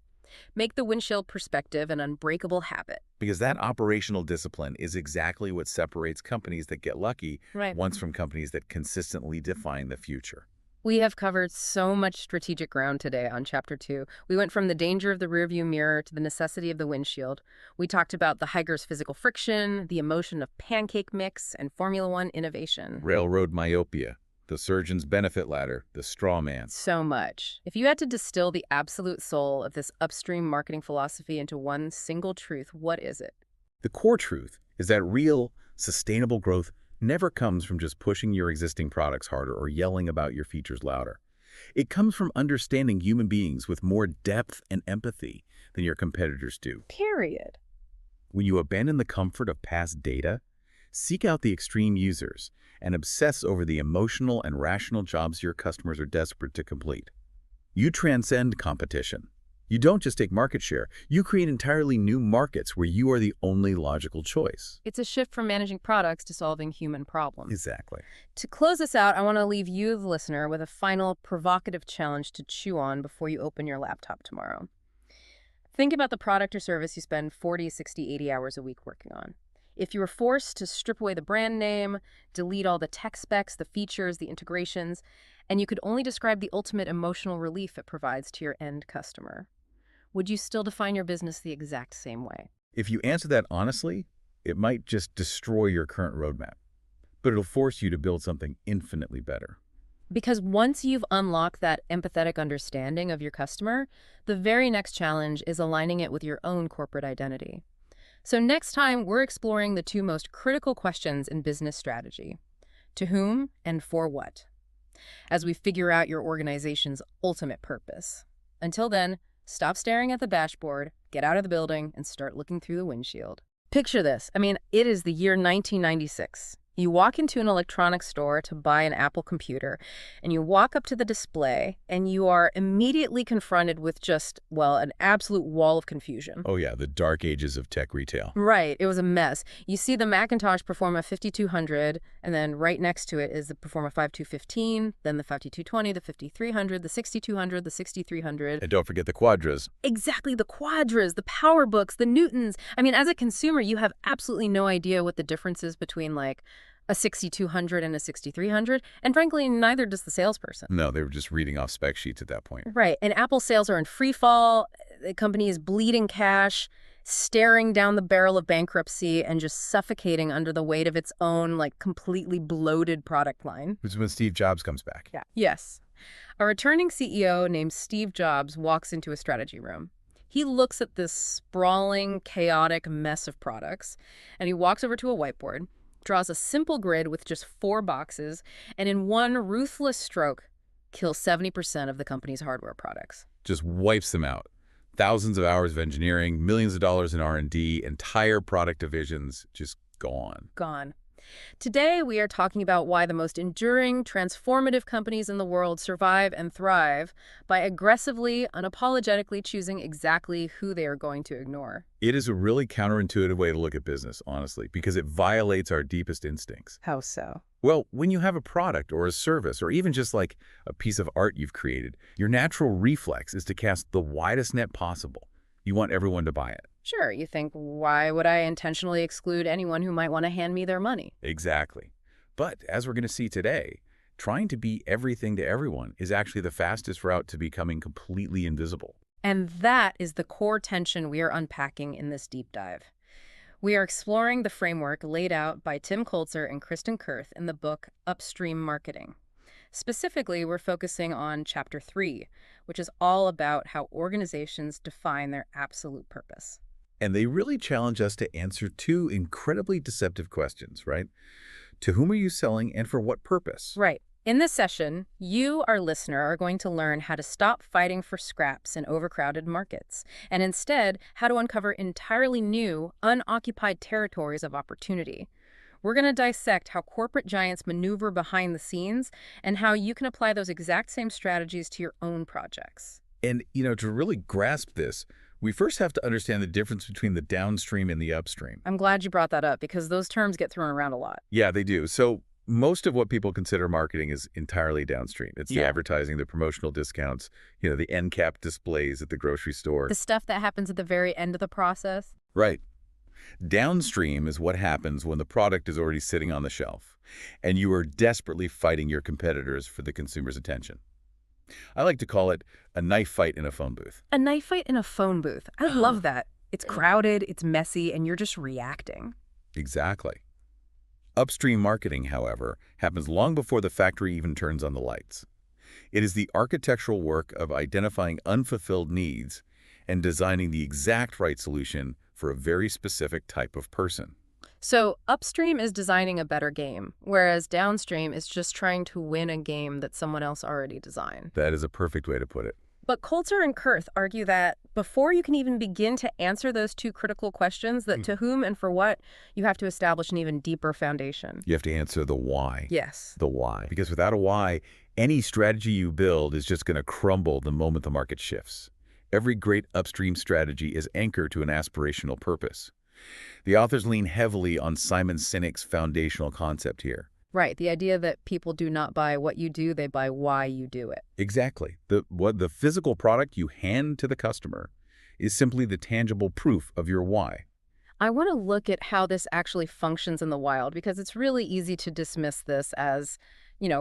[SPEAKER 1] Make the windshield perspective an unbreakable habit.
[SPEAKER 2] Because that operational discipline is exactly what separates companies that get lucky once from companies that consistently define the future.
[SPEAKER 1] We have covered so much strategic ground today on Chapter 2. We went from the danger of the rearview mirror to the necessity of the windshield. We talked about the hiker's physical friction, the emotion of pancake mix, and Formula One innovation.
[SPEAKER 2] Railroad myopia, the surgeon's benefit ladder, the straw man.
[SPEAKER 1] So much. If you had to distill the absolute soul of this upstream marketing philosophy into one single truth, what is it?
[SPEAKER 2] The core truth is that real, sustainable growth never comes from just pushing your existing products harder or yelling about your features louder. It comes from understanding human beings with more depth and empathy than your competitors do.
[SPEAKER 1] Period.
[SPEAKER 2] When you abandon the comfort of past data, seek out the extreme users, and obsess over the emotional and rational jobs your customers are desperate to complete. You transcend competition. You don't just take market share, you create entirely new markets where you are the only logical choice.
[SPEAKER 1] It's a shift from managing products to solving human problems.
[SPEAKER 2] Exactly.
[SPEAKER 1] To close us out, I want to leave you, the listener, with a final provocative challenge to chew on before you open your laptop tomorrow. Think about the product or service you spend 40, 60, 80 hours a week working on. If you were forced to strip away the brand name, delete all the tech specs, the features, the integrations, and you could only describe the ultimate emotional relief it provides to your end customer, would you still define your business the exact same way?
[SPEAKER 2] If you answer that honestly, it might just destroy your current roadmap, but it'll force you to build something infinitely better.
[SPEAKER 1] Because once you've unlocked that empathetic understanding of your customer, the very next challenge is aligning it with your own corporate identity. So next time, we're exploring the two most critical questions in business strategy. To whom and for what? As we figure out your organization's ultimate purpose. Until then, stop staring at the dashboard, get out of the building, and start looking through the windshield. Picture this. It is the year 1996. You walk into an electronics store to buy an Apple computer, and you walk up to the display, and you are immediately confronted with just, well, an absolute wall of confusion.
[SPEAKER 2] Oh yeah, the dark ages of tech retail.
[SPEAKER 1] Right, it was a mess. You see the Macintosh Performa 5200, and then right next to it is the Performa 5215, then the 5220, the 5300, the 6200, the 6300.
[SPEAKER 2] And don't forget the Quadras.
[SPEAKER 1] Exactly, the Quadras, the PowerBooks, the Newtons. As a consumer, you have absolutely no idea what the difference is between, like, a 6200 and a 6300, and frankly, neither does the salesperson.
[SPEAKER 2] No, they were just reading off spec sheets at that point.
[SPEAKER 1] Right, and Apple sales are in free fall, the company is bleeding cash, staring down the barrel of bankruptcy, and just suffocating under the weight of its own, like, completely bloated product line.
[SPEAKER 2] Which is when Steve Jobs comes back.
[SPEAKER 1] Yeah. Yes. A returning CEO named Steve Jobs walks into a strategy room. He looks at this sprawling, chaotic mess of products, and he walks over to a whiteboard, draws a simple grid with just 4 boxes, and in one ruthless stroke, kills 70% of the company's hardware products.
[SPEAKER 2] Just wipes them out. Thousands of hours of engineering, millions of dollars in R&D, entire product divisions just gone.
[SPEAKER 1] Gone. Today, we are talking about why the most enduring, transformative companies in the world survive and thrive by aggressively, unapologetically choosing exactly who they are going to ignore.
[SPEAKER 2] It is a really counterintuitive way to look at business, honestly, because it violates our deepest instincts.
[SPEAKER 1] How so?
[SPEAKER 2] Well, when you have a product or a service or even just like a piece of art you've created, your natural reflex is to cast the widest net possible. You want everyone to buy it.
[SPEAKER 1] Sure, you think, why would I intentionally exclude anyone who might want to hand me their money?
[SPEAKER 2] Exactly. But as we're going to see today, trying to be everything to everyone is actually the fastest route to becoming completely invisible.
[SPEAKER 1] And that is the core tension we are unpacking in this deep dive. We are exploring the framework laid out by Tim Koelzer and Kristin Kurth in the book Upstream Marketing. Specifically, we're focusing on Chapter 3, which is all about how organizations define their absolute purpose.
[SPEAKER 2] And they really challenge us to answer 2 incredibly deceptive questions, right? To whom are you selling and for what purpose?
[SPEAKER 1] Right. In this session, you, our listener, are going to learn how to stop fighting for scraps in overcrowded markets, and instead, how to uncover entirely new, unoccupied territories of opportunity. We're going to dissect how corporate giants maneuver behind the scenes and how you can apply those exact same strategies to your own projects.
[SPEAKER 2] And, to really grasp this, we first have to understand the difference between the downstream and the upstream.
[SPEAKER 1] I'm glad you brought that up because those terms get thrown around a lot.
[SPEAKER 2] Yeah, they do. So most of what people consider marketing is entirely downstream. It's the
[SPEAKER 1] Yeah.
[SPEAKER 2] advertising, the promotional discounts, the end cap displays at the grocery store.
[SPEAKER 1] The stuff that happens at the very end of the process.
[SPEAKER 2] Right. Downstream is what happens when the product is already sitting on the shelf, and you are desperately fighting your competitors for the consumer's attention. I like to call it a knife fight in a phone booth.
[SPEAKER 1] A knife fight in a phone booth. I love that. It's crowded, it's messy, and you're just reacting.
[SPEAKER 2] Exactly. Upstream marketing, however, happens long before the factory even turns on the lights. It is the architectural work of identifying unfulfilled needs and designing the exact right solution for a very specific type of person.
[SPEAKER 1] So upstream is designing a better game, whereas downstream is just trying to win a game that someone else already designed.
[SPEAKER 2] That is a perfect way to put it.
[SPEAKER 1] But Koelzer and Kurth argue that before you can even begin to answer those 2 critical questions, that to whom and for what, you have to establish an even deeper foundation.
[SPEAKER 2] You have to answer the why.
[SPEAKER 1] Yes.
[SPEAKER 2] The why. Because without a why, any strategy you build is just going to crumble the moment the market shifts. Every great upstream strategy is anchored to an aspirational purpose. The authors lean heavily on Simon Sinek's foundational concept here.
[SPEAKER 1] Right, the idea that people do not buy what you do, they buy why you do it.
[SPEAKER 2] Exactly. The physical product you hand to the customer is simply the tangible proof of your why.
[SPEAKER 1] I want to look at how this actually functions in the wild because it's really easy to dismiss this as,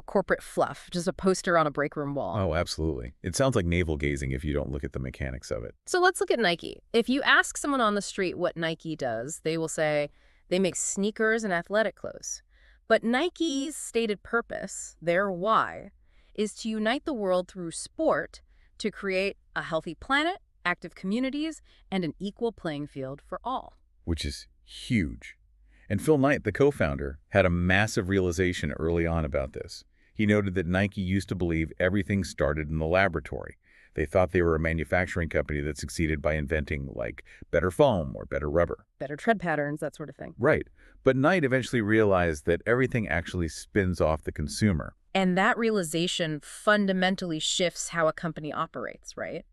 [SPEAKER 1] corporate fluff, just a poster on a break room wall.
[SPEAKER 2] Oh, absolutely. It sounds like navel-gazing if you don't look at the mechanics of it.
[SPEAKER 1] So let's look at Nike. If you ask someone on the street what Nike does, they will say they make sneakers and athletic clothes. But Nike's stated purpose, their why, is to unite the world through sport to create a healthy planet, active communities, and an equal playing field for all.
[SPEAKER 2] Which is huge. And Phil Knight, the co-founder, had a massive realization early on about this. He noted that Nike used to believe everything started in the laboratory. They thought they were a manufacturing company that succeeded by inventing, like, better foam or better rubber.
[SPEAKER 1] Better tread patterns, that sort of thing.
[SPEAKER 2] Right. But Knight eventually realized that everything actually spins off the consumer.
[SPEAKER 1] And that realization fundamentally shifts how a company operates, right?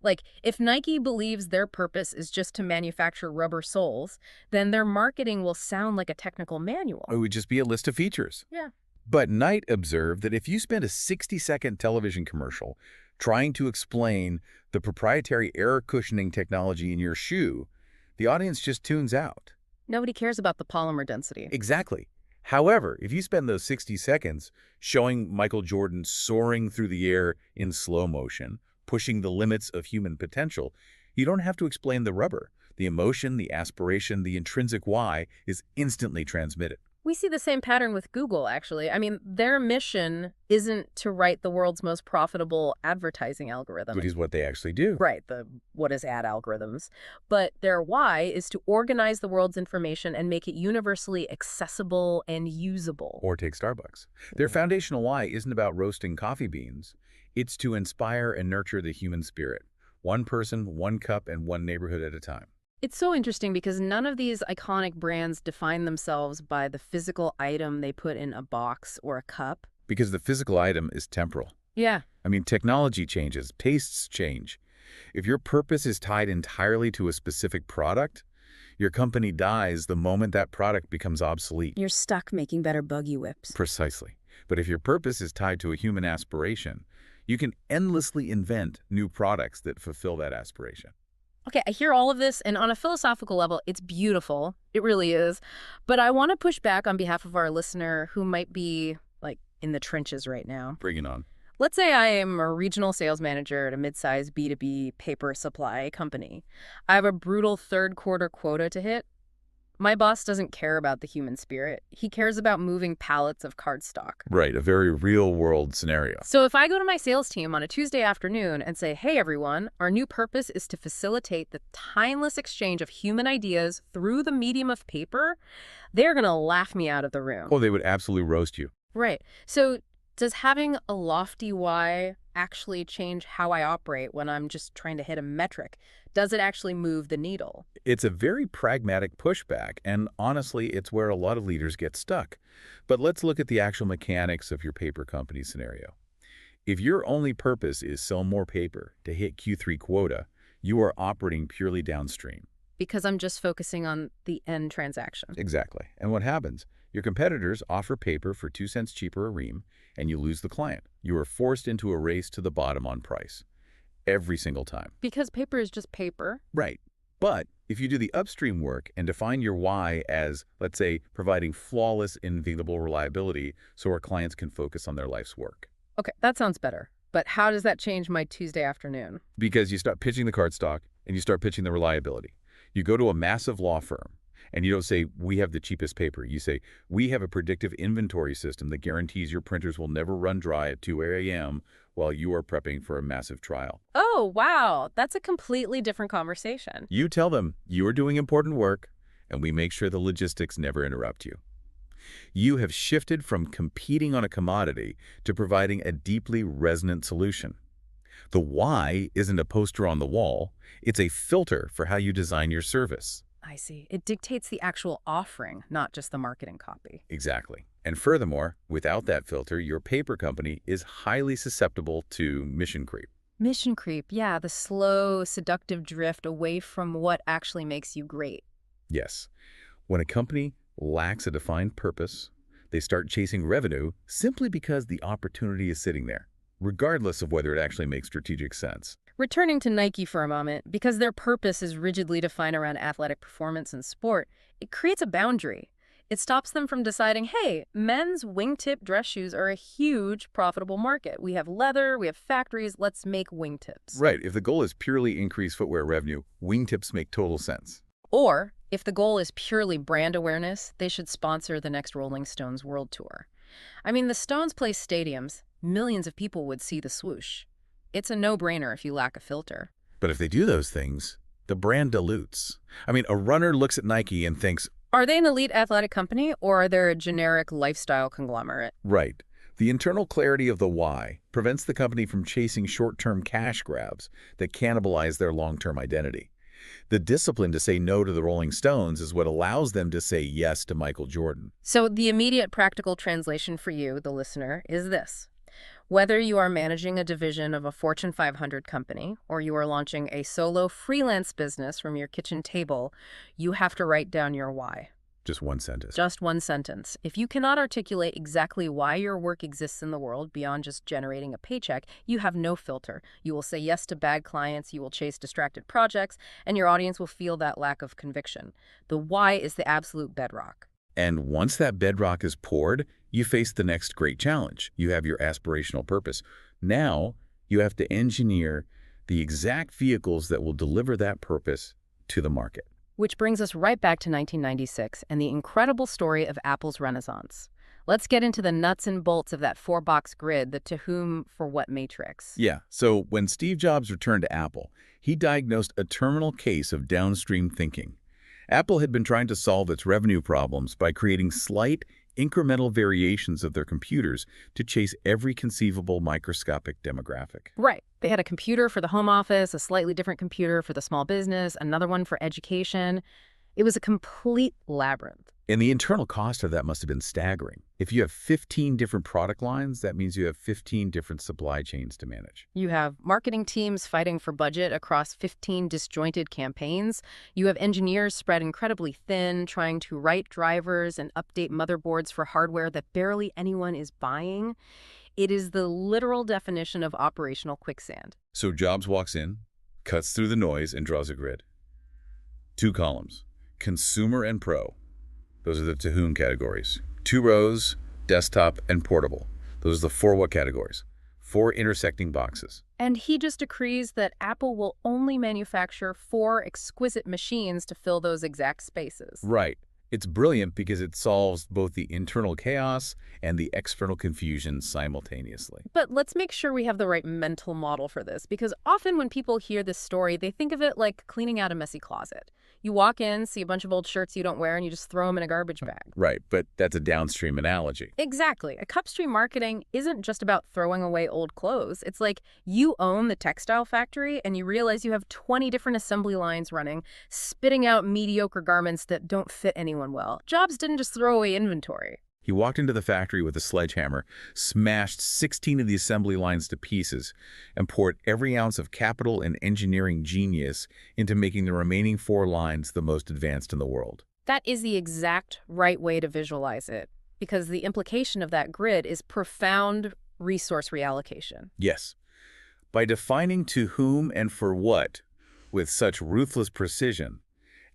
[SPEAKER 1] Like, if Nike believes their purpose is just to manufacture rubber soles, then their marketing will sound like a technical manual.
[SPEAKER 2] It would just be a list of features.
[SPEAKER 1] Yeah.
[SPEAKER 2] But Knight observed that if you spend a 60-second television commercial trying to explain the proprietary air cushioning technology in your shoe, the audience just tunes out.
[SPEAKER 1] Nobody cares about the polymer density.
[SPEAKER 2] Exactly. However, if you spend those 60 seconds showing Michael Jordan soaring through the air in slow motion, pushing the limits of human potential, you don't have to explain the rubber. The emotion, the aspiration, the intrinsic why is instantly transmitted.
[SPEAKER 1] We see the same pattern with Google, actually. I mean, their mission isn't to write the world's most profitable advertising algorithm.
[SPEAKER 2] Which is what they actually do.
[SPEAKER 1] Right, the what is ad algorithms. But their why is to organize the world's information and make it universally accessible and usable.
[SPEAKER 2] Or take Starbucks. Their foundational why isn't about roasting coffee beans. It's to inspire and nurture the human spirit. One person, one cup, and one neighborhood at a time.
[SPEAKER 1] It's so interesting because none of these iconic brands define themselves by the physical item they put in a box or a cup.
[SPEAKER 2] Because the physical item is temporal.
[SPEAKER 1] Yeah.
[SPEAKER 2] I mean, technology changes, tastes change. If your purpose is tied entirely to a specific product, your company dies the moment that product becomes obsolete.
[SPEAKER 1] You're stuck making better buggy whips.
[SPEAKER 2] Precisely. But if your purpose is tied to a human aspiration, you can endlessly invent new products that fulfill that aspiration.
[SPEAKER 1] Okay, I hear all of this, and on a philosophical level, it's beautiful. It really is. But I want to push back on behalf of our listener who might be, like, in the trenches right now.
[SPEAKER 2] Bring it on.
[SPEAKER 1] Let's say I am a regional sales manager at a mid-sized B2B paper supply company. I have a brutal third quarter quota to hit. My boss doesn't care about the human spirit. He cares about moving pallets of cardstock.
[SPEAKER 2] Right, a very real-world scenario.
[SPEAKER 1] So if I go to my sales team on a Tuesday afternoon and say, hey, everyone, our new purpose is to facilitate the timeless exchange of human ideas through the medium of paper, they're going to laugh me out of the room.
[SPEAKER 2] Oh, they would absolutely roast you.
[SPEAKER 1] Right. So does having a lofty why actually change how I operate when I'm just trying to hit a metric? Does it actually move the needle?
[SPEAKER 2] It's a very pragmatic pushback, and honestly, it's where a lot of leaders get stuck. But let's look at the actual mechanics of your paper company scenario. If your only purpose is sell more paper to hit Q3 quota, you are operating purely downstream.
[SPEAKER 1] Because I'm just focusing on the end transaction.
[SPEAKER 2] Exactly. And what happens? Your competitors offer paper for 2 cents cheaper a ream, and you lose the client. You are forced into a race to the bottom on price. Every single time.
[SPEAKER 1] Because paper is just paper.
[SPEAKER 2] Right. But if you do the upstream work and define your why as, let's say, providing flawless, invaluable reliability so our clients can focus on their life's work.
[SPEAKER 1] Okay, that sounds better. But how does that change my Tuesday afternoon?
[SPEAKER 2] Because you start pitching the cardstock and you start pitching the reliability. You go to a massive law firm and you don't say, we have the cheapest paper. You say, we have a predictive inventory system that guarantees your printers will never run dry at 2 a.m. while you are prepping for a massive trial.
[SPEAKER 1] Oh, wow. That's a completely different conversation.
[SPEAKER 2] You tell them you are doing important work, and we make sure the logistics never interrupt you. You have shifted from competing on a commodity to providing a deeply resonant solution. The why isn't a poster on the wall. It's a filter for how you design your service.
[SPEAKER 1] I see. It dictates the actual offering, not just the marketing copy.
[SPEAKER 2] Exactly. And furthermore, without that filter, your paper company is highly susceptible to mission creep.
[SPEAKER 1] Mission creep, yeah, the slow, seductive drift away from what actually makes you great.
[SPEAKER 2] Yes. When a company lacks a defined purpose, they start chasing revenue simply because the opportunity is sitting there, regardless of whether it actually makes strategic sense.
[SPEAKER 1] Returning to Nike for a moment, because their purpose is rigidly defined around athletic performance and sport, it creates a boundary. It stops them from deciding, hey, men's wingtip dress shoes are a huge profitable market. We have leather, we have factories, let's make wingtips.
[SPEAKER 2] Right. If the goal is purely increase footwear revenue, wingtips make total sense.
[SPEAKER 1] Or, if the goal is purely brand awareness, they should sponsor the next Rolling Stones World Tour. I mean, the Stones play stadiums. Millions of people would see the swoosh. It's a no-brainer if you lack a filter.
[SPEAKER 2] But if they do those things, the brand dilutes. I mean, a runner looks at Nike and thinks,
[SPEAKER 1] Are they an elite athletic company, or are they a generic lifestyle conglomerate?
[SPEAKER 2] right. The internal clarity of the why prevents the company from chasing short-term cash grabs that cannibalize their long-term identity. The discipline to say no to the Rolling Stones is what allows them to say yes to Michael Jordan.
[SPEAKER 1] So the immediate practical translation for you, the listener, is this. Whether you are managing a division of a Fortune 500 company or you are launching a solo freelance business from your kitchen table, you have to write down your why.
[SPEAKER 2] Just one sentence.
[SPEAKER 1] Just one sentence. If you cannot articulate exactly why your work exists in the world beyond just generating a paycheck, you have no filter. You will say yes to bad clients, you will chase distracted projects, and your audience will feel that lack of conviction. The why is the absolute bedrock.
[SPEAKER 2] And once that bedrock is poured, you face the next great challenge. You have your aspirational purpose. Now, you have to engineer the exact vehicles that will deliver that purpose to the market.
[SPEAKER 1] Which brings us right back to 1996 and the incredible story of Apple's renaissance. Let's get into the nuts and bolts of that four-box grid, the to whom, for what matrix.
[SPEAKER 2] Yeah, so when Steve Jobs returned to Apple, he diagnosed a terminal case of downstream thinking. Apple had been trying to solve its revenue problems by creating slight, incremental variations of their computers to chase every conceivable microscopic demographic.
[SPEAKER 1] Right. They had a computer for the home office, a slightly different computer for the small business, another one for education. It was a complete labyrinth.
[SPEAKER 2] And the internal cost of that must have been staggering. If you have 15 different product lines, that means you have 15 different supply chains to manage.
[SPEAKER 1] You have marketing teams fighting for budget across 15 disjointed campaigns. You have engineers spread incredibly thin, trying to write drivers and update motherboards for hardware that barely anyone is buying. It is the literal definition of operational quicksand.
[SPEAKER 2] So Jobs walks in, cuts through the noise, and draws a grid. 2 columns, consumer and pro. Those are the to whom categories. 2 rows, desktop and portable. Those are the for what categories. 4 intersecting boxes.
[SPEAKER 1] And he just decrees that Apple will only manufacture 4 exquisite machines to fill those exact spaces.
[SPEAKER 2] Right. It's brilliant because it solves both the internal chaos and the external confusion simultaneously.
[SPEAKER 1] But let's make sure we have the right mental model for this, because often when people hear this story, they think of it like cleaning out a messy closet. You walk in, see a bunch of old shirts you don't wear, and you just throw them in a garbage bag.
[SPEAKER 2] Right, but that's a downstream analogy.
[SPEAKER 1] Exactly. Upstream marketing isn't just about throwing away old clothes. It's like you own the textile factory and you realize you have 20 different assembly lines running, spitting out mediocre garments that don't fit anyone well. Jobs didn't just throw away inventory.
[SPEAKER 2] He walked into the factory with a sledgehammer, smashed 16 of the assembly lines to pieces, and poured every ounce of capital and engineering genius into making the remaining 4 lines the most advanced in the world.
[SPEAKER 1] That is the exact right way to visualize it, because the implication of that grid is profound resource reallocation.
[SPEAKER 2] Yes. By defining to whom and for what with such ruthless precision,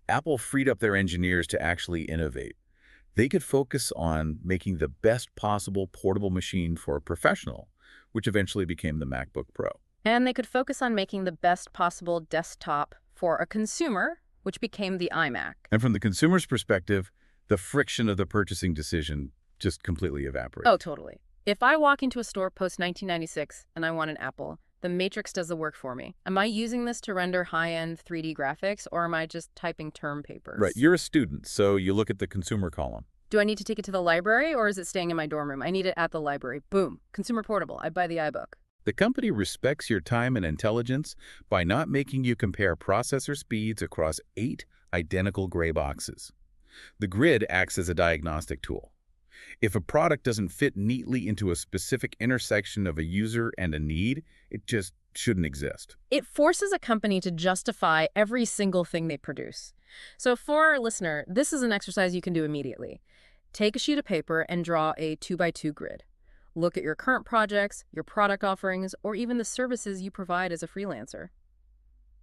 [SPEAKER 2] Apple freed up their engineers to actually innovate. They could focus on making the best possible portable machine for a professional, which eventually became the MacBook Pro.
[SPEAKER 1] And they could focus on making the best possible desktop for a consumer, which became the iMac.
[SPEAKER 2] And from the consumer's perspective, the friction of the purchasing decision just completely evaporated.
[SPEAKER 1] Oh, totally. If I walk into a store post-1996 and I want an Apple, the Matrix does the work for me. Am I using this to render high-end 3D graphics, or am I just typing term papers?
[SPEAKER 2] Right. You're a student, so you look at the consumer column.
[SPEAKER 1] Do I need to take it to the library, or is it staying in my dorm room? I need it at the library. Boom. Consumer portable. I buy the iBook.
[SPEAKER 2] The company respects your time and intelligence by not making you compare processor speeds across 8 identical gray boxes. The grid acts as a diagnostic tool. If a product doesn't fit neatly into a specific intersection of a user and a need, it just shouldn't exist.
[SPEAKER 1] It forces a company to justify every single thing they produce. So for our listener, this is an exercise you can do immediately. Take a sheet of paper and draw a 2x2 grid. Look at your current projects, your product offerings, or even the services you provide as a freelancer.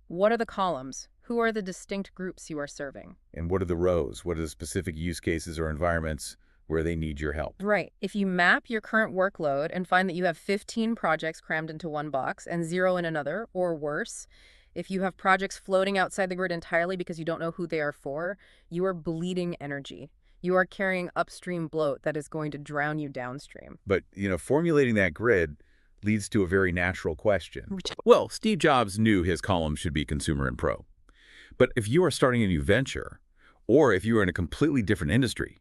[SPEAKER 1] What are the columns? Who are the distinct groups you are serving?
[SPEAKER 2] And what are the rows? What are the specific use cases or environments where they need your help?
[SPEAKER 1] Right. If you map your current workload and find that you have 15 projects crammed into one box and 0 in another, or worse, if you have projects floating outside the grid entirely because you don't know who they are for, you are bleeding energy. You are carrying upstream bloat that is going to drown you downstream.
[SPEAKER 2] But, formulating that grid leads to a very natural question. Well, Steve Jobs knew his columns should be consumer and pro. But if you are starting a new venture, or if you are in a completely different industry,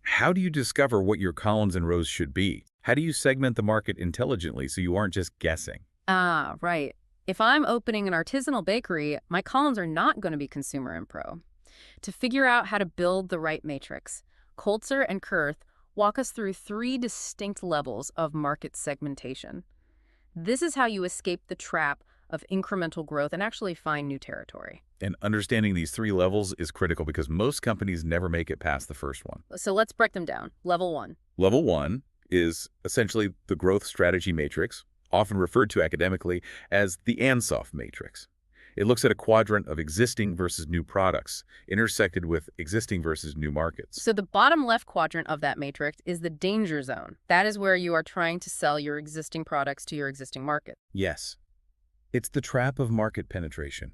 [SPEAKER 2] how do you discover what your columns and rows should be? How do you segment the market intelligently so you aren't just guessing?
[SPEAKER 1] Ah, right. If I'm opening an artisanal bakery, my columns are not going to be consumer and pro. To figure out how to build the right matrix, Koelzer and Kurth walk us through 3 distinct levels of market segmentation. This is how you escape the trap of incremental growth and actually find new territory.
[SPEAKER 2] And understanding these 3 levels is critical because most companies never make it past the first one.
[SPEAKER 1] So let's break them down. Level 1.
[SPEAKER 2] Level 1 is essentially the growth strategy matrix, often referred to academically as the Ansoff matrix. It looks at a quadrant of existing versus new products, intersected with existing versus new markets.
[SPEAKER 1] So the bottom left quadrant of that matrix is the danger zone. That is where you are trying to sell your existing products to your existing market.
[SPEAKER 2] Yes. It's the trap of market penetration.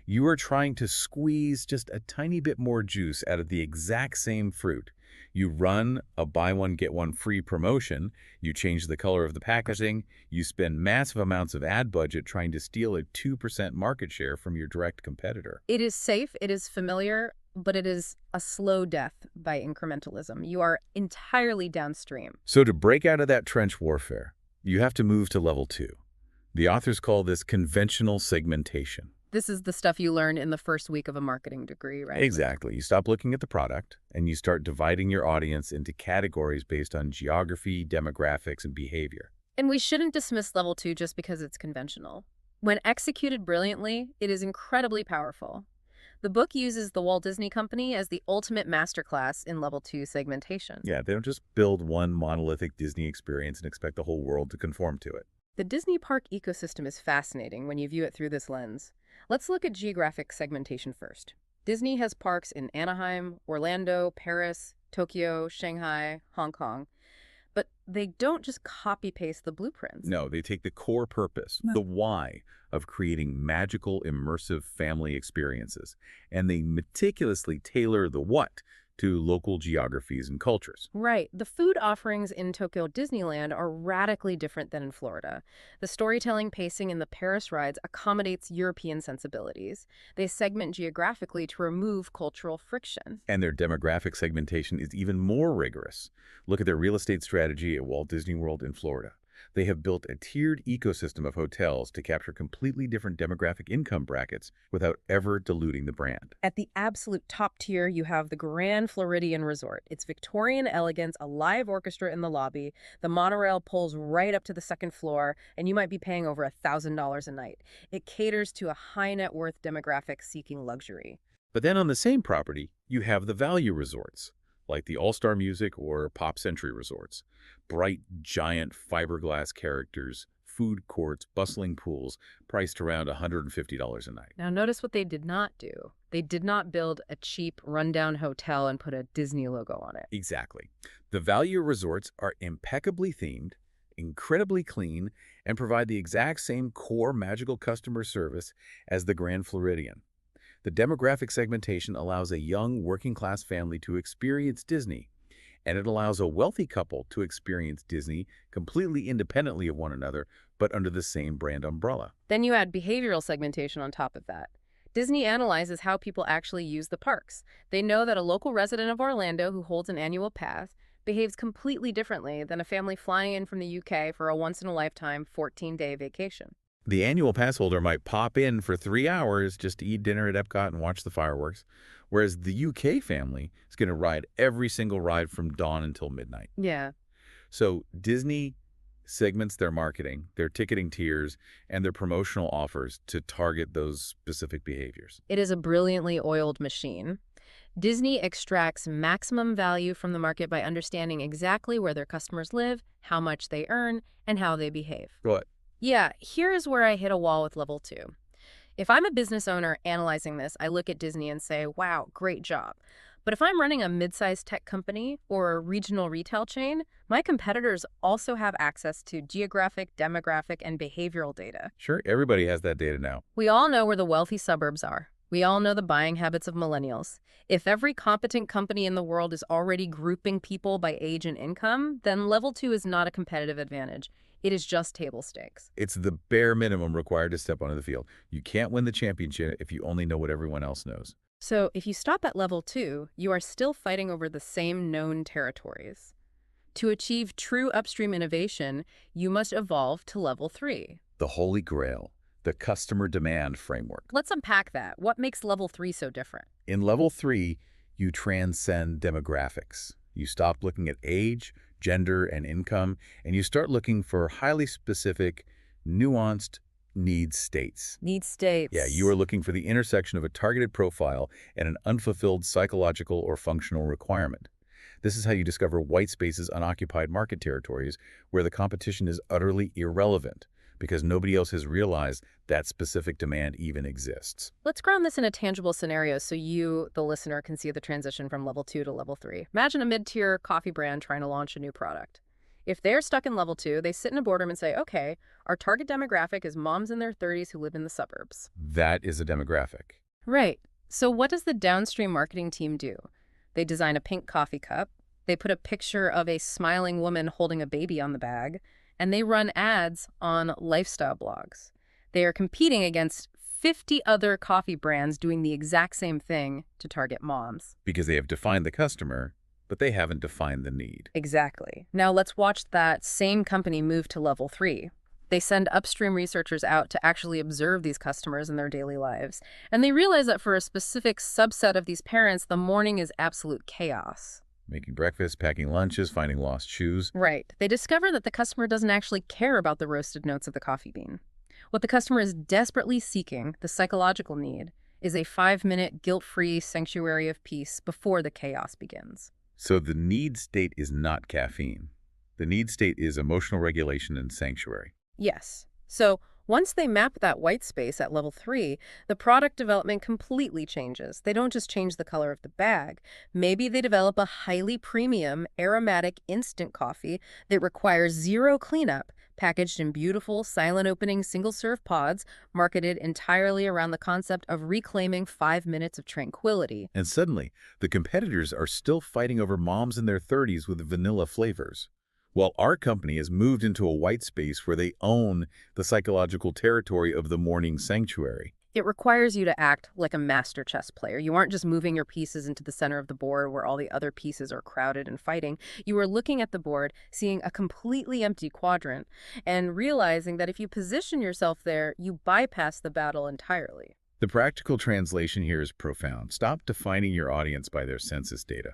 [SPEAKER 2] You are trying to squeeze just a tiny bit more juice out of the exact same fruit. You run a buy one, get one free promotion, you change the color of the packaging, you spend massive amounts of ad budget trying to steal a 2% market share from your direct competitor.
[SPEAKER 1] It is safe, it is familiar, but it is a slow death by incrementalism. You are entirely downstream.
[SPEAKER 2] So to break out of that trench warfare, you have to move to level 2. The authors call this conventional segmentation.
[SPEAKER 1] This is the stuff you learn in the first week of a marketing degree, right?
[SPEAKER 2] Exactly. You stop looking at the product and you start dividing your audience into categories based on geography, demographics, and behavior.
[SPEAKER 1] And we shouldn't dismiss level 2 just because it's conventional. When executed brilliantly, it is incredibly powerful. The book uses the Walt Disney Company as the ultimate masterclass in level 2 segmentation.
[SPEAKER 2] Yeah, they don't just build one monolithic Disney experience and expect the whole world to conform to it.
[SPEAKER 1] The Disney park ecosystem is fascinating when you view it through this lens. Let's look at geographic segmentation first. Disney has parks in Anaheim, Orlando, Paris, Tokyo, Shanghai, Hong Kong. But they don't just copy-paste the blueprints.
[SPEAKER 2] No, they take the core purpose, the why, of creating magical, immersive family experiences, and they meticulously tailor the what to local geographies and cultures.
[SPEAKER 1] Right. The food offerings in Tokyo Disneyland are radically different than in Florida. The storytelling pacing in the Paris rides accommodates European sensibilities. They segment geographically to remove cultural friction.
[SPEAKER 2] And their demographic segmentation is even more rigorous. Look at their real estate strategy at Walt Disney World in Florida. They have built a tiered ecosystem of hotels to capture completely different demographic income brackets without ever diluting the brand.
[SPEAKER 1] At the absolute top tier, you have the Grand Floridian Resort. It's Victorian elegance, a live orchestra in the lobby. The monorail pulls right up to the second floor, and you might be paying over $1,000 a night. It caters to a high net worth demographic seeking luxury.
[SPEAKER 2] But then on the same property, you have the value resorts, like the All-Star Music or Pop Century resorts. Bright, giant fiberglass characters, food courts, bustling pools, priced around $150 a night.
[SPEAKER 1] Now notice what they did not do. They did not build a cheap, rundown hotel and put a Disney logo on it.
[SPEAKER 2] Exactly. The value resorts are impeccably themed, incredibly clean, and provide the exact same core magical customer service as the Grand Floridian. The demographic segmentation allows a young working-class family to experience Disney, and it allows a wealthy couple to experience Disney completely independently of one another, but under the same brand umbrella.
[SPEAKER 1] Then you add behavioral segmentation on top of that. Disney analyzes how people actually use the parks. They know that a local resident of Orlando who holds an annual pass behaves completely differently than a family flying in from the UK for a once-in-a-lifetime 14-day vacation.
[SPEAKER 2] The annual pass holder might pop in for 3 hours just to eat dinner at Epcot and watch the fireworks, whereas the UK family is going to ride every single ride from dawn until midnight.
[SPEAKER 1] Yeah.
[SPEAKER 2] So Disney segments their marketing, their ticketing tiers, and their promotional offers to target those specific behaviors.
[SPEAKER 1] It is a brilliantly oiled machine. Disney extracts maximum value from the market by understanding exactly where their customers live, how much they earn, and how they behave.
[SPEAKER 2] Good.
[SPEAKER 1] Yeah, here is where I hit a wall with level 2. If I'm a business owner analyzing this, I look at Disney and say, wow, great job. But if I'm running a mid-sized tech company or a regional retail chain, my competitors also have access to geographic, demographic, and behavioral data.
[SPEAKER 2] Sure, everybody has that data now.
[SPEAKER 1] We all know where the wealthy suburbs are. We all know the buying habits of millennials. If every competent company in the world is already grouping people by age and income, then level 2 is not a competitive advantage. It is just table stakes.
[SPEAKER 2] It's the bare minimum required to step onto the field. You can't win the championship if you only know what everyone else knows.
[SPEAKER 1] So if you stop at level 2, you are still fighting over the same known territories. To achieve true upstream innovation, you must evolve to level 3.
[SPEAKER 2] The Holy Grail, the customer demand framework.
[SPEAKER 1] Let's unpack that. What makes level 3 so different?
[SPEAKER 2] In level 3, you transcend demographics. You stop looking at age, gender, and income, and you start looking for highly specific, nuanced need states.
[SPEAKER 1] Need states.
[SPEAKER 2] Yeah, you are looking for the intersection of a targeted profile and an unfulfilled psychological or functional requirement. This is how you discover white spaces, unoccupied market territories, where the competition is utterly irrelevant, because nobody else has realized that specific demand even exists.
[SPEAKER 1] Let's ground this in a tangible scenario so you, the listener, can see the transition from level 2 to level 3. Imagine a mid-tier coffee brand trying to launch a new product. If they're stuck in level 2, they sit in a boardroom and say, okay, our target demographic is moms in their 30s who live in the suburbs.
[SPEAKER 2] That is a demographic.
[SPEAKER 1] Right. So what does the downstream marketing team do? They design a pink coffee cup, they put a picture of a smiling woman holding a baby on the bag, and they run ads on lifestyle blogs. They are competing against 50 other coffee brands doing the exact same thing to target moms.
[SPEAKER 2] Because they have defined the customer, but they haven't defined the need.
[SPEAKER 1] Exactly. Now let's watch that same company move to level 3. They send upstream researchers out to actually observe these customers in their daily lives. And they realize that for a specific subset of these parents, the morning is absolute chaos.
[SPEAKER 2] Making breakfast, packing lunches, finding lost shoes.
[SPEAKER 1] Right. They discover that the customer doesn't actually care about the roasted notes of the coffee bean. What the customer is desperately seeking, the psychological need, is a 5-minute guilt-free sanctuary of peace before the chaos begins.
[SPEAKER 2] So the need state is not caffeine. The need state is emotional regulation and sanctuary.
[SPEAKER 1] Yes. So once they map that white space at level 3, the product development completely changes. They don't just change the color of the bag. Maybe they develop a highly premium, aromatic instant coffee that requires zero cleanup, packaged in beautiful, silent-opening, single-serve pods, marketed entirely around the concept of reclaiming 5 minutes of tranquility.
[SPEAKER 2] And suddenly, the competitors are still fighting over moms in their 30s with vanilla flavors, while our company has moved into a white space where they own the psychological territory of the morning sanctuary.
[SPEAKER 1] It requires you to act like a master chess player. You aren't just moving your pieces into the center of the board where all the other pieces are crowded and fighting. You are looking at the board, seeing a completely empty quadrant, and realizing that if you position yourself there, you bypass the battle entirely.
[SPEAKER 2] The practical translation here is profound. Stop defining your audience by their census data.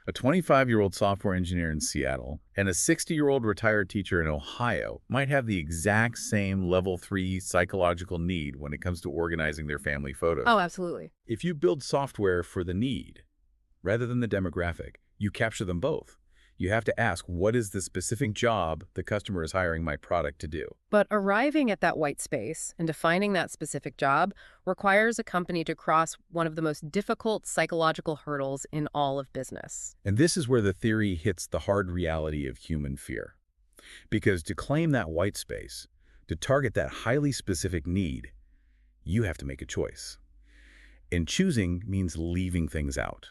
[SPEAKER 2] A 25-year-old software engineer in Seattle and a 60-year-old retired teacher in Ohio might have the exact same level 3 psychological need when it comes to organizing their family photos.
[SPEAKER 1] Oh, absolutely.
[SPEAKER 2] If you build software for the need rather than the demographic, you capture them both. You have to ask, what is the specific job the customer is hiring my product to do?
[SPEAKER 1] But arriving at that white space and defining that specific job requires a company to cross one of the most difficult psychological hurdles in all of business.
[SPEAKER 2] And this is where the theory hits the hard reality of human fear. Because to claim that white space, to target that highly specific need, you have to make a choice. And choosing means leaving things out.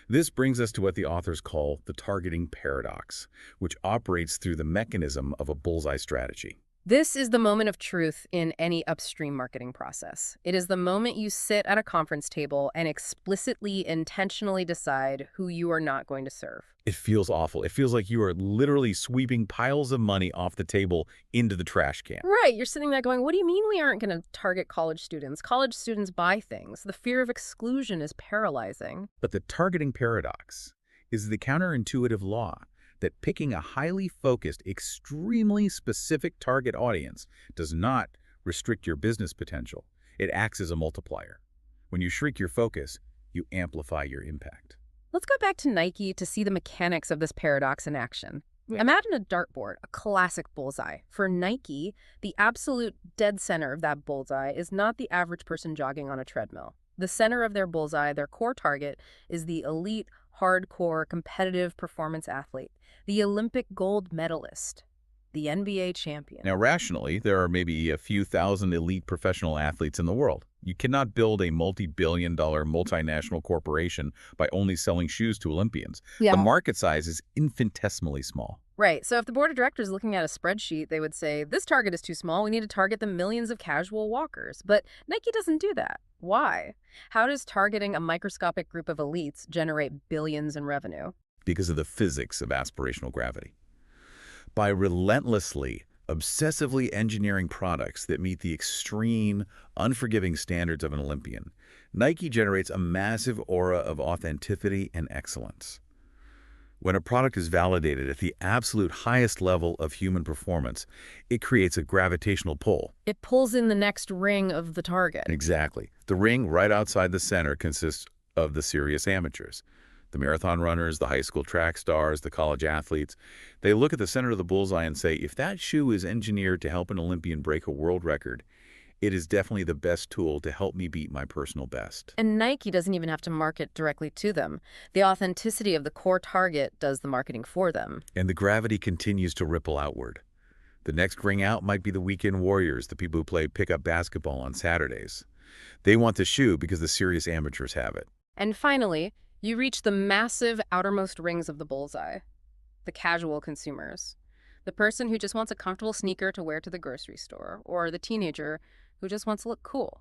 [SPEAKER 2] This brings us to what the authors call the targeting paradox, which operates through the mechanism of a bullseye strategy.
[SPEAKER 1] This is the moment of truth in any upstream marketing process. It is the moment you sit at a conference table and explicitly, intentionally decide who you are not going to serve.
[SPEAKER 2] It feels awful. It feels like you are literally sweeping piles of money off the table into the trash can.
[SPEAKER 1] Right. You're sitting there going, what do you mean we aren't going to target college students? College students buy things. The fear of exclusion is paralyzing.
[SPEAKER 2] But the targeting paradox is the counterintuitive law that picking a highly focused, extremely specific target audience does not restrict your business potential. It acts as a multiplier. When you shrink your focus, you amplify your impact.
[SPEAKER 1] Let's go back to Nike to see the mechanics of this paradox in action.
[SPEAKER 2] Yeah.
[SPEAKER 1] Imagine a dartboard, a classic bullseye. For Nike, the absolute dead center of that bullseye is not the average person jogging on a treadmill. The center of their bullseye, their core target, is the elite, hardcore, competitive performance athlete, the Olympic gold medalist, the NBA champion.
[SPEAKER 2] Now, rationally, there are maybe a few thousand elite professional athletes in the world. You cannot build a multi-billion-dollar multinational corporation by only selling shoes to Olympians.
[SPEAKER 1] Yeah.
[SPEAKER 2] The market size is infinitesimally small.
[SPEAKER 1] Right. So if the board of directors is looking at a spreadsheet, they would say, this target is too small. We need to target the millions of casual walkers. But Nike doesn't do that. Why? How does targeting a microscopic group of elites generate billions in revenue?
[SPEAKER 2] Because of the physics of aspirational gravity. By relentlessly, obsessively engineering products that meet the extreme, unforgiving standards of an Olympian, Nike generates a massive aura of authenticity and excellence. When a product is validated at the absolute highest level of human performance, it creates a gravitational pull.
[SPEAKER 1] It pulls in the next ring of the target.
[SPEAKER 2] Exactly. The ring right outside the center consists of the serious amateurs. The marathon runners, the high school track stars, the college athletes. They look at the center of the bullseye and say, if that shoe is engineered to help an Olympian break a world record, it is definitely the best tool to help me beat my personal best.
[SPEAKER 1] And Nike doesn't even have to market directly to them. The authenticity of the core target does the marketing for them.
[SPEAKER 2] And the gravity continues to ripple outward. The next ring out might be the weekend warriors, the people who play pickup basketball on Saturdays. They want the shoe because the serious amateurs have it.
[SPEAKER 1] And finally, you reach the massive outermost rings of the bullseye, the casual consumers. The person who just wants a comfortable sneaker to wear to the grocery store, or the teenager who just wants to look cool.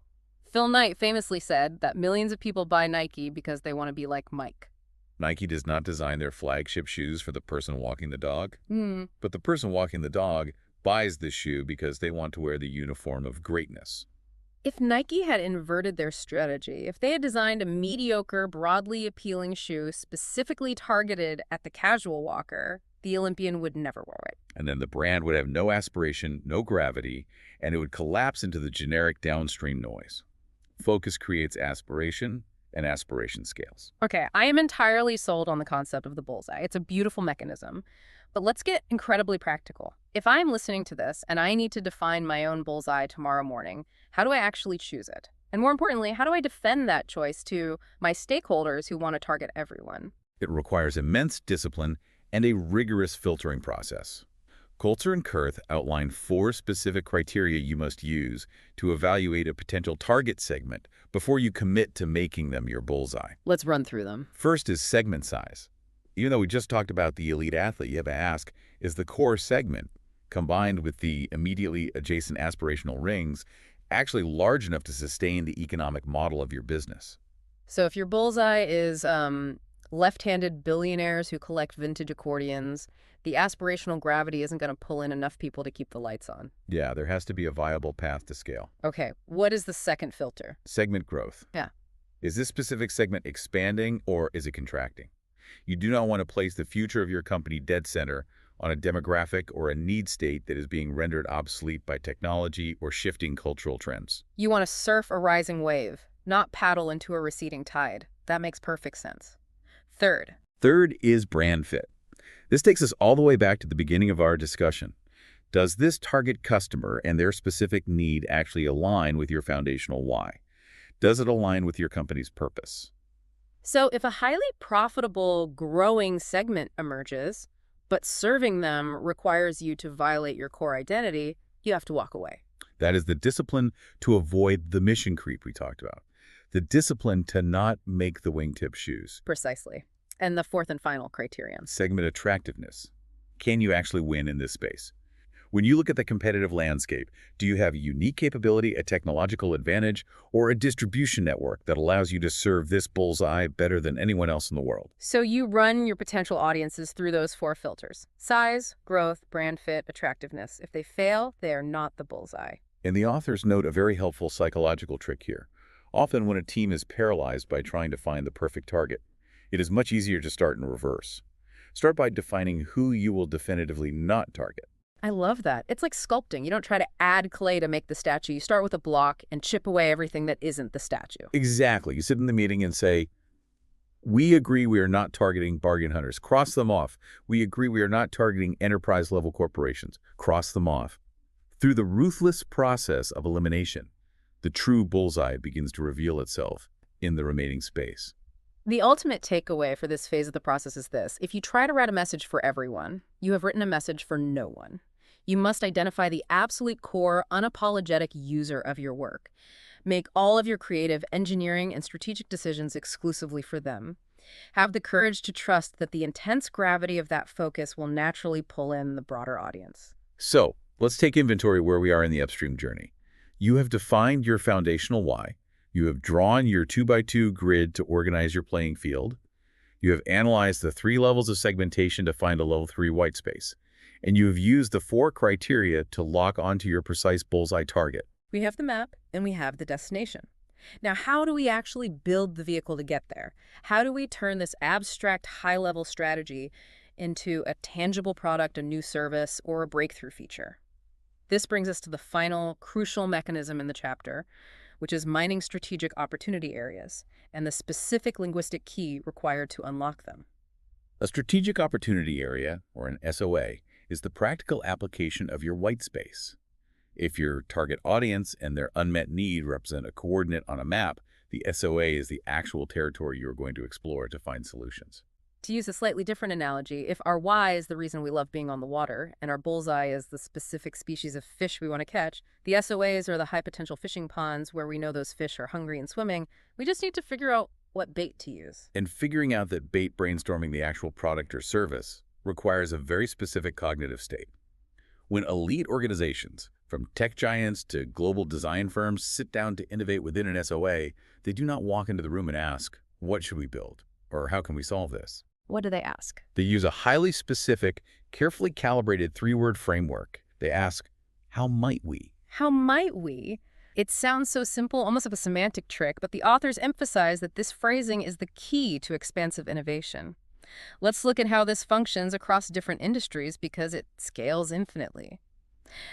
[SPEAKER 1] Phil Knight famously said that millions of people buy Nike because they want to be like Mike.
[SPEAKER 2] Nike does not design their flagship shoes for the person walking the dog, but the person walking the dog buys the shoe because they want to wear the uniform of greatness.
[SPEAKER 1] If Nike had inverted their strategy, if they had designed a mediocre, broadly appealing shoe specifically targeted at the casual walker, the Olympian would never wear it.
[SPEAKER 2] And then the brand would have no aspiration, no gravity, and it would collapse into the generic downstream noise. Focus creates aspiration, and aspiration scales.
[SPEAKER 1] Okay, I am entirely sold on the concept of the bullseye. It's a beautiful mechanism. But let's get incredibly practical. If I'm listening to this and I need to define my own bullseye tomorrow morning, how do I actually choose it? And more importantly, how do I defend that choice to my stakeholders who want to target everyone?
[SPEAKER 2] It requires immense discipline and a rigorous filtering process. Koelzer and Kurth outline 4 specific criteria you must use to evaluate a potential target segment before you commit to making them your bullseye.
[SPEAKER 1] Let's run through them.
[SPEAKER 2] First is segment size. Even though we just talked about the elite athlete, you have to ask, is the core segment, combined with the immediately adjacent aspirational rings, actually large enough to sustain the economic model of your business?
[SPEAKER 1] So if your bullseye is left-handed billionaires who collect vintage accordions, the aspirational gravity isn't going to pull in enough people to keep the lights on.
[SPEAKER 2] Yeah, there has to be a viable path to scale.
[SPEAKER 1] Okay, what is the second filter?
[SPEAKER 2] Segment growth.
[SPEAKER 1] Yeah.
[SPEAKER 2] Is this specific segment expanding or is it contracting? You do not want to place the future of your company dead center on a demographic or a need state that is being rendered obsolete by technology or shifting cultural trends.
[SPEAKER 1] You want to surf a rising wave, not paddle into a receding tide. That makes perfect sense. Third
[SPEAKER 2] is brand fit. This takes us all the way back to the beginning of our discussion. Does this target customer and their specific need actually align with your foundational why? Does it align with your company's purpose?
[SPEAKER 1] So if a highly profitable, growing segment emerges, but serving them requires you to violate your core identity, you have to walk away.
[SPEAKER 2] That is the discipline to avoid the mission creep we talked about. The discipline to not make the wingtip shoes.
[SPEAKER 1] Precisely. And the fourth and final criterion.
[SPEAKER 2] Segment attractiveness. Can you actually win in this space? When you look at the competitive landscape, do you have a unique capability, a technological advantage, or a distribution network that allows you to serve this bullseye better than anyone else in the world?
[SPEAKER 1] So you run your potential audiences through those 4 filters: size, growth, brand fit, attractiveness. If they fail, they are not the bullseye.
[SPEAKER 2] And the authors note a very helpful psychological trick here. Often when a team is paralyzed by trying to find the perfect target, it is much easier to start in reverse. Start by defining who you will definitively not target.
[SPEAKER 1] I love that. It's like sculpting. You don't try to add clay to make the statue. You start with a block and chip away everything that isn't the statue.
[SPEAKER 2] Exactly. You sit in the meeting and say, We agree we are not targeting bargain hunters. Cross them off. We agree we are not targeting enterprise-level corporations. Cross them off. Through the ruthless process of elimination, the true bullseye begins to reveal itself in the remaining space.
[SPEAKER 1] The ultimate takeaway for this phase of the process is this. If you try to write a message for everyone, you have written a message for no one. You must identify the absolute core, unapologetic user of your work. Make all of your creative, engineering, and strategic decisions exclusively for them. Have the courage to trust that the intense gravity of that focus will naturally pull in the broader audience.
[SPEAKER 2] So, let's take inventory where we are in the upstream journey. You have defined your foundational why. You have drawn your 2x2 grid to organize your playing field. You have analyzed the 3 levels of segmentation to find a level 3 white space. And you have used the 4 criteria to lock onto your precise bullseye target.
[SPEAKER 1] We have the map and we have the destination. Now, how do we actually build the vehicle to get there? How do we turn this abstract high-level strategy into a tangible product, a new service, or a breakthrough feature? This brings us to the final crucial mechanism in the chapter, which is mining strategic opportunity areas and the specific linguistic key required to unlock them.
[SPEAKER 2] A strategic opportunity area, or an SOA, is the practical application of your white space. If your target audience and their unmet need represent a coordinate on a map, the SOA is the actual territory you are going to explore to find solutions.
[SPEAKER 1] To use a slightly different analogy, if our why is the reason we love being on the water, and our bullseye is the specific species of fish we want to catch, the SOAs are the high-potential fishing ponds where we know those fish are hungry and swimming. We just need to figure out what bait to use.
[SPEAKER 2] And figuring out that bait brainstorming the actual product or service requires a very specific cognitive state. When elite organizations, from tech giants to global design firms, sit down to innovate within an SOA, they do not walk into the room and ask, what should we build? Or how can we solve this?
[SPEAKER 1] What do they ask?
[SPEAKER 2] They use a highly specific, carefully calibrated 3-word framework. They ask, how might we?
[SPEAKER 1] How might we? It sounds so simple, almost like a semantic trick, but the authors emphasize that this phrasing is the key to expansive innovation. Let's look at how this functions across different industries because it scales infinitely.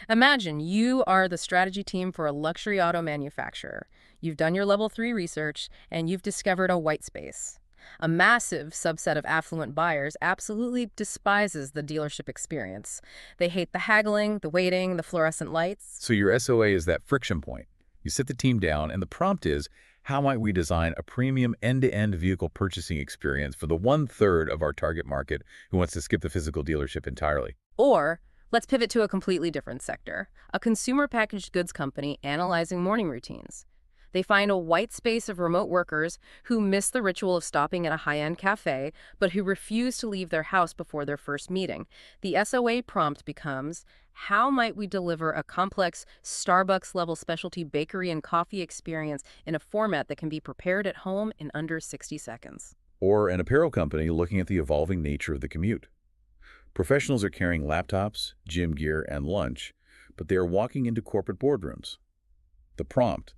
[SPEAKER 1] Imagine you are the strategy team for a luxury auto manufacturer. You've done your level 3 research and you've discovered a white space. A massive subset of affluent buyers absolutely despises the dealership experience. They hate the haggling, the waiting, the fluorescent lights.
[SPEAKER 2] So your SOA is that friction point. You sit the team down and the prompt is, how might we design a premium end-to-end vehicle purchasing experience for the 1/3 of our target market who wants to skip the physical dealership entirely?
[SPEAKER 1] Or let's pivot to a completely different sector, a consumer packaged goods company analyzing morning routines. They find a white space of remote workers who miss the ritual of stopping at a high-end cafe, but who refuse to leave their house before their first meeting. The SOA prompt becomes, how might we deliver a complex Starbucks-level specialty bakery and coffee experience in a format that can be prepared at home in under 60 seconds?
[SPEAKER 2] Or an apparel company looking at the evolving nature of the commute. Professionals are carrying laptops, gym gear, and lunch, but they are walking into corporate boardrooms. The prompt,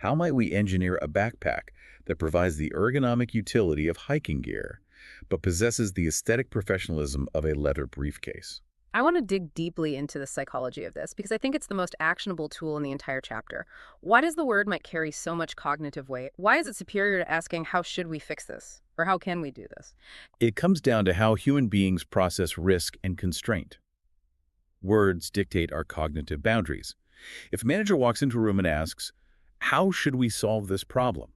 [SPEAKER 2] how might we engineer a backpack that provides the ergonomic utility of hiking gear, but possesses the aesthetic professionalism of a leather briefcase?
[SPEAKER 1] I want to dig deeply into the psychology of this because I think it's the most actionable tool in the entire chapter. Why does the word might carry so much cognitive weight? Why is it superior to asking, how should we fix this? Or how can we do this?
[SPEAKER 2] It comes down to how human beings process risk and constraint. Words dictate our cognitive boundaries. If a manager walks into a room and asks, how should we solve this problem?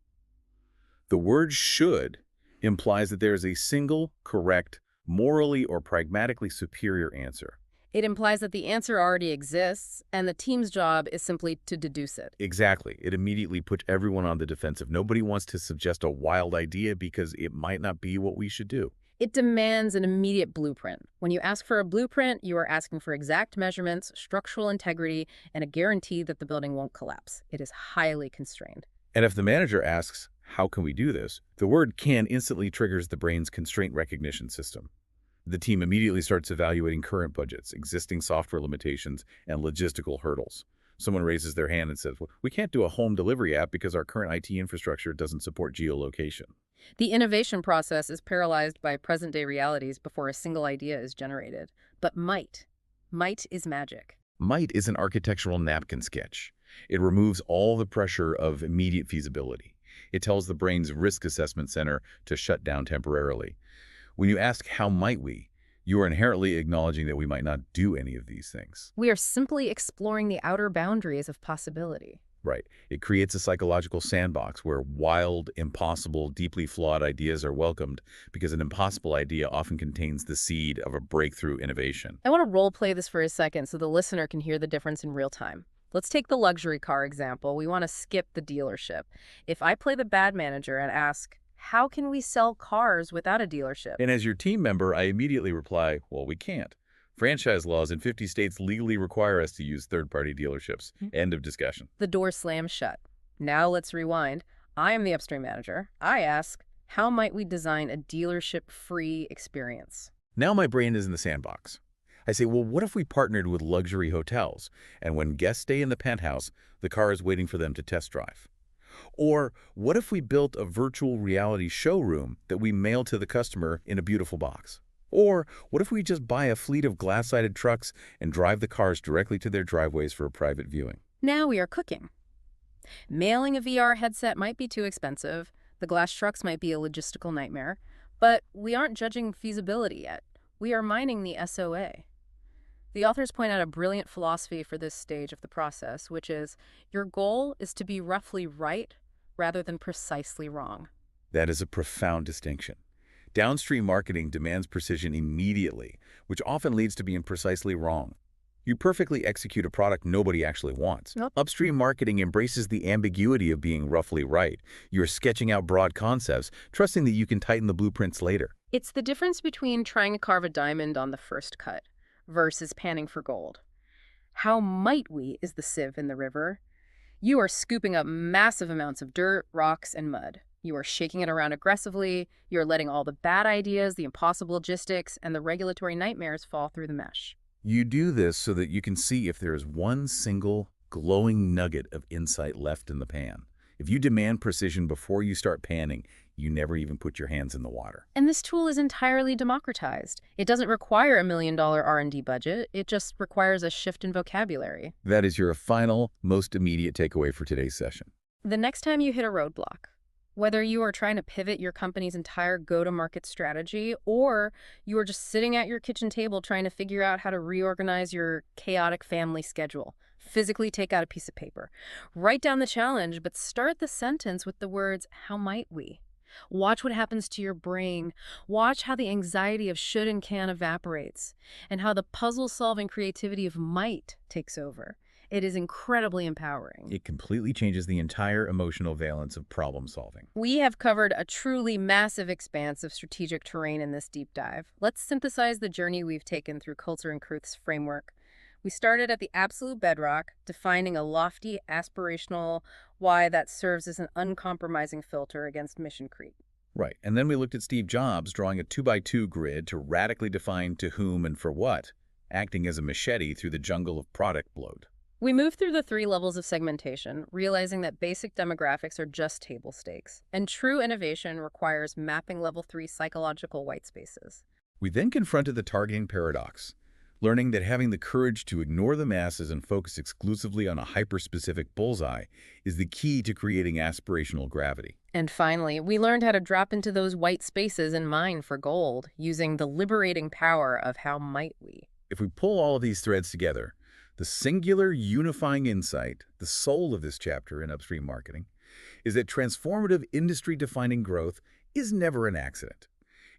[SPEAKER 2] The word should implies that there is a single, correct, morally or pragmatically superior answer.
[SPEAKER 1] It implies that the answer already exists, and the team's job is simply to deduce it.
[SPEAKER 2] Exactly. It immediately puts everyone on the defensive. Nobody wants to suggest a wild idea because it might not be what we should do.
[SPEAKER 1] It demands an immediate blueprint. When you ask for a blueprint, you are asking for exact measurements, structural integrity, and a guarantee that the building won't collapse. It is highly constrained.
[SPEAKER 2] And if the manager asks, how can we do this? The word can instantly triggers the brain's constraint recognition system. The team immediately starts evaluating current budgets, existing software limitations, and logistical hurdles. Someone raises their hand and says, well, we can't do a home delivery app because our current IT infrastructure doesn't support geolocation.
[SPEAKER 1] The innovation process is paralyzed by present-day realities before a single idea is generated. But might is magic.
[SPEAKER 2] Might is an architectural napkin sketch. It removes all the pressure of immediate feasibility. It tells the brain's risk assessment center to shut down temporarily. When you ask, how might we, you are inherently acknowledging that we might not do any of these things.
[SPEAKER 1] We are simply exploring the outer boundaries of possibility.
[SPEAKER 2] Right. It creates a psychological sandbox where wild, impossible, deeply flawed ideas are welcomed because an impossible idea often contains the seed of a breakthrough innovation.
[SPEAKER 1] I want to role play this for a second so the listener can hear the difference in real time. Let's take the luxury car example. We want to skip the dealership. If I play the bad manager and ask, how can we sell cars without a dealership?
[SPEAKER 2] And as your team member, I immediately reply, well, we can't. Franchise laws in 50 states legally require us to use third-party dealerships. End of discussion.
[SPEAKER 1] The door slams shut. Now let's rewind. I am the upstream manager. I ask, how might we design a dealership-free experience?
[SPEAKER 2] Now my brain is in the sandbox. I say, well, what if we partnered with luxury hotels, and when guests stay in the penthouse, the car is waiting for them to test drive? Or what if we built a virtual reality showroom that we mail to the customer in a beautiful box? Or what if we just buy a fleet of glass-sided trucks and drive the cars directly to their driveways for a private viewing?
[SPEAKER 1] Now we are cooking. Mailing a VR headset might be too expensive. The glass trucks might be a logistical nightmare. But we aren't judging feasibility yet. We are mining the SOA. The authors point out a brilliant philosophy for this stage of the process, which is your goal is to be roughly right rather than precisely wrong.
[SPEAKER 2] That is a profound distinction. Downstream marketing demands precision immediately, which often leads to being precisely wrong. You perfectly execute a product nobody actually wants.
[SPEAKER 1] Yep.
[SPEAKER 2] Upstream marketing embraces the ambiguity of being roughly right. You're sketching out broad concepts, trusting that you can tighten the blueprints later.
[SPEAKER 1] It's the difference between trying to carve a diamond on the first cut versus panning for gold. How might we is the sieve in the river. You are scooping up massive amounts of dirt, rocks, and mud. You are shaking it around aggressively. You're letting all the bad ideas, the impossible logistics, and the regulatory nightmares fall through the mesh.
[SPEAKER 2] You do this so that you can see if there is one single glowing nugget of insight left in the pan. If you demand precision before you start panning, you never even put your hands in the water.
[SPEAKER 1] And this tool is entirely democratized. It doesn't require a $1 million R&D budget. It just requires a shift in vocabulary.
[SPEAKER 2] That is your final, most immediate takeaway for today's session.
[SPEAKER 1] The next time you hit a roadblock, whether you are trying to pivot your company's entire go-to-market strategy or you are just sitting at your kitchen table trying to figure out how to reorganize your chaotic family schedule, physically take out a piece of paper. Write down the challenge, but start the sentence with the words, how might we? Watch what happens to your brain. Watch how the anxiety of should and can evaporates, and how the puzzle-solving creativity of might takes over. It is incredibly empowering.
[SPEAKER 2] It completely changes the entire emotional valence of problem solving.
[SPEAKER 1] We have covered a truly massive expanse of strategic terrain in this deep dive. Let's synthesize the journey we've taken through Koelzer and Kurth's framework. We started at the absolute bedrock, defining a lofty, aspirational why that serves as an uncompromising filter against mission creep.
[SPEAKER 2] Right, and then we looked at Steve Jobs drawing a 2x2 grid to radically define to whom and for what, acting as a machete through the jungle of product bloat.
[SPEAKER 1] We moved through the 3 levels of segmentation, realizing that basic demographics are just table stakes, and true innovation requires mapping level 3 psychological white spaces.
[SPEAKER 2] We then confronted the targeting paradox, learning that having the courage to ignore the masses and focus exclusively on a hyper-specific bullseye is the key to creating aspirational gravity.
[SPEAKER 1] And finally, we learned how to drop into those white spaces and mine for gold, using the liberating power of how might we.
[SPEAKER 2] If we pull all of these threads together, the singular unifying insight, the soul of this chapter in Upstream Marketing, is that transformative industry-defining growth is never an accident.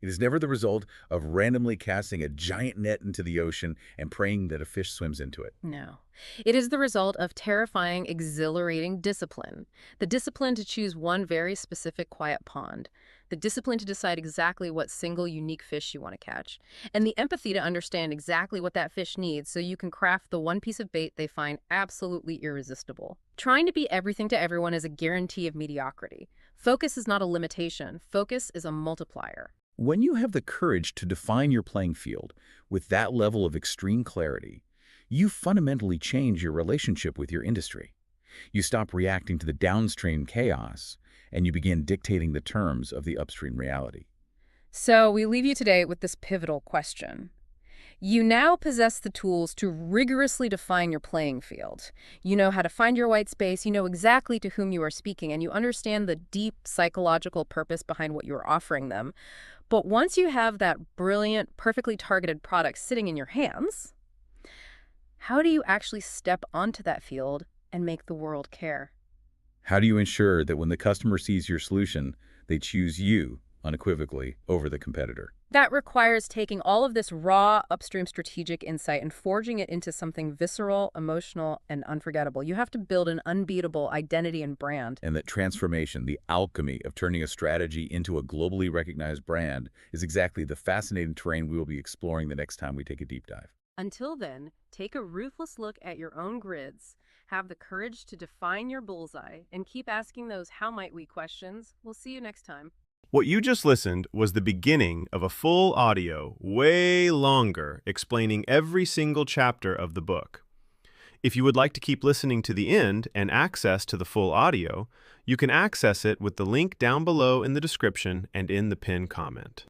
[SPEAKER 2] It is never the result of randomly casting a giant net into the ocean and praying that a fish swims into it.
[SPEAKER 1] No. It is the result of terrifying, exhilarating discipline. The discipline to choose one very specific quiet pond. The discipline to decide exactly what single unique fish you want to catch. And the empathy to understand exactly what that fish needs so you can craft the one piece of bait they find absolutely irresistible. Trying to be everything to everyone is a guarantee of mediocrity. Focus is not a limitation. Focus is a multiplier.
[SPEAKER 2] When you have the courage to define your playing field with that level of extreme clarity, you fundamentally change your relationship with your industry. You stop reacting to the downstream chaos, and you begin dictating the terms of the upstream reality.
[SPEAKER 1] So we leave you today with this pivotal question. You now possess the tools to rigorously define your playing field. You know how to find your white space, you know exactly to whom you are speaking, and you understand the deep psychological purpose behind what you're offering them. But once you have that brilliant, perfectly targeted product sitting in your hands, how do you actually step onto that field and make the world care?
[SPEAKER 2] How do you ensure that when the customer sees your solution, they choose you unequivocally over the competitor?
[SPEAKER 1] That requires taking all of this raw upstream strategic insight and forging it into something visceral, emotional, and unforgettable. You have to build an unbeatable identity and brand.
[SPEAKER 2] And that transformation, the alchemy of turning a strategy into a globally recognized brand, is exactly the fascinating terrain we will be exploring the next time we take a deep dive.
[SPEAKER 1] Until then, take a ruthless look at your own grids, have the courage to define your bullseye, and keep asking those how might we questions. We'll see you next time.
[SPEAKER 3] What you just listened was the beginning of a full audio, way longer, explaining every single chapter of the book. If you would like to keep listening to the end and access to the full audio, you can access it with the link down below in the description and in the pinned comment.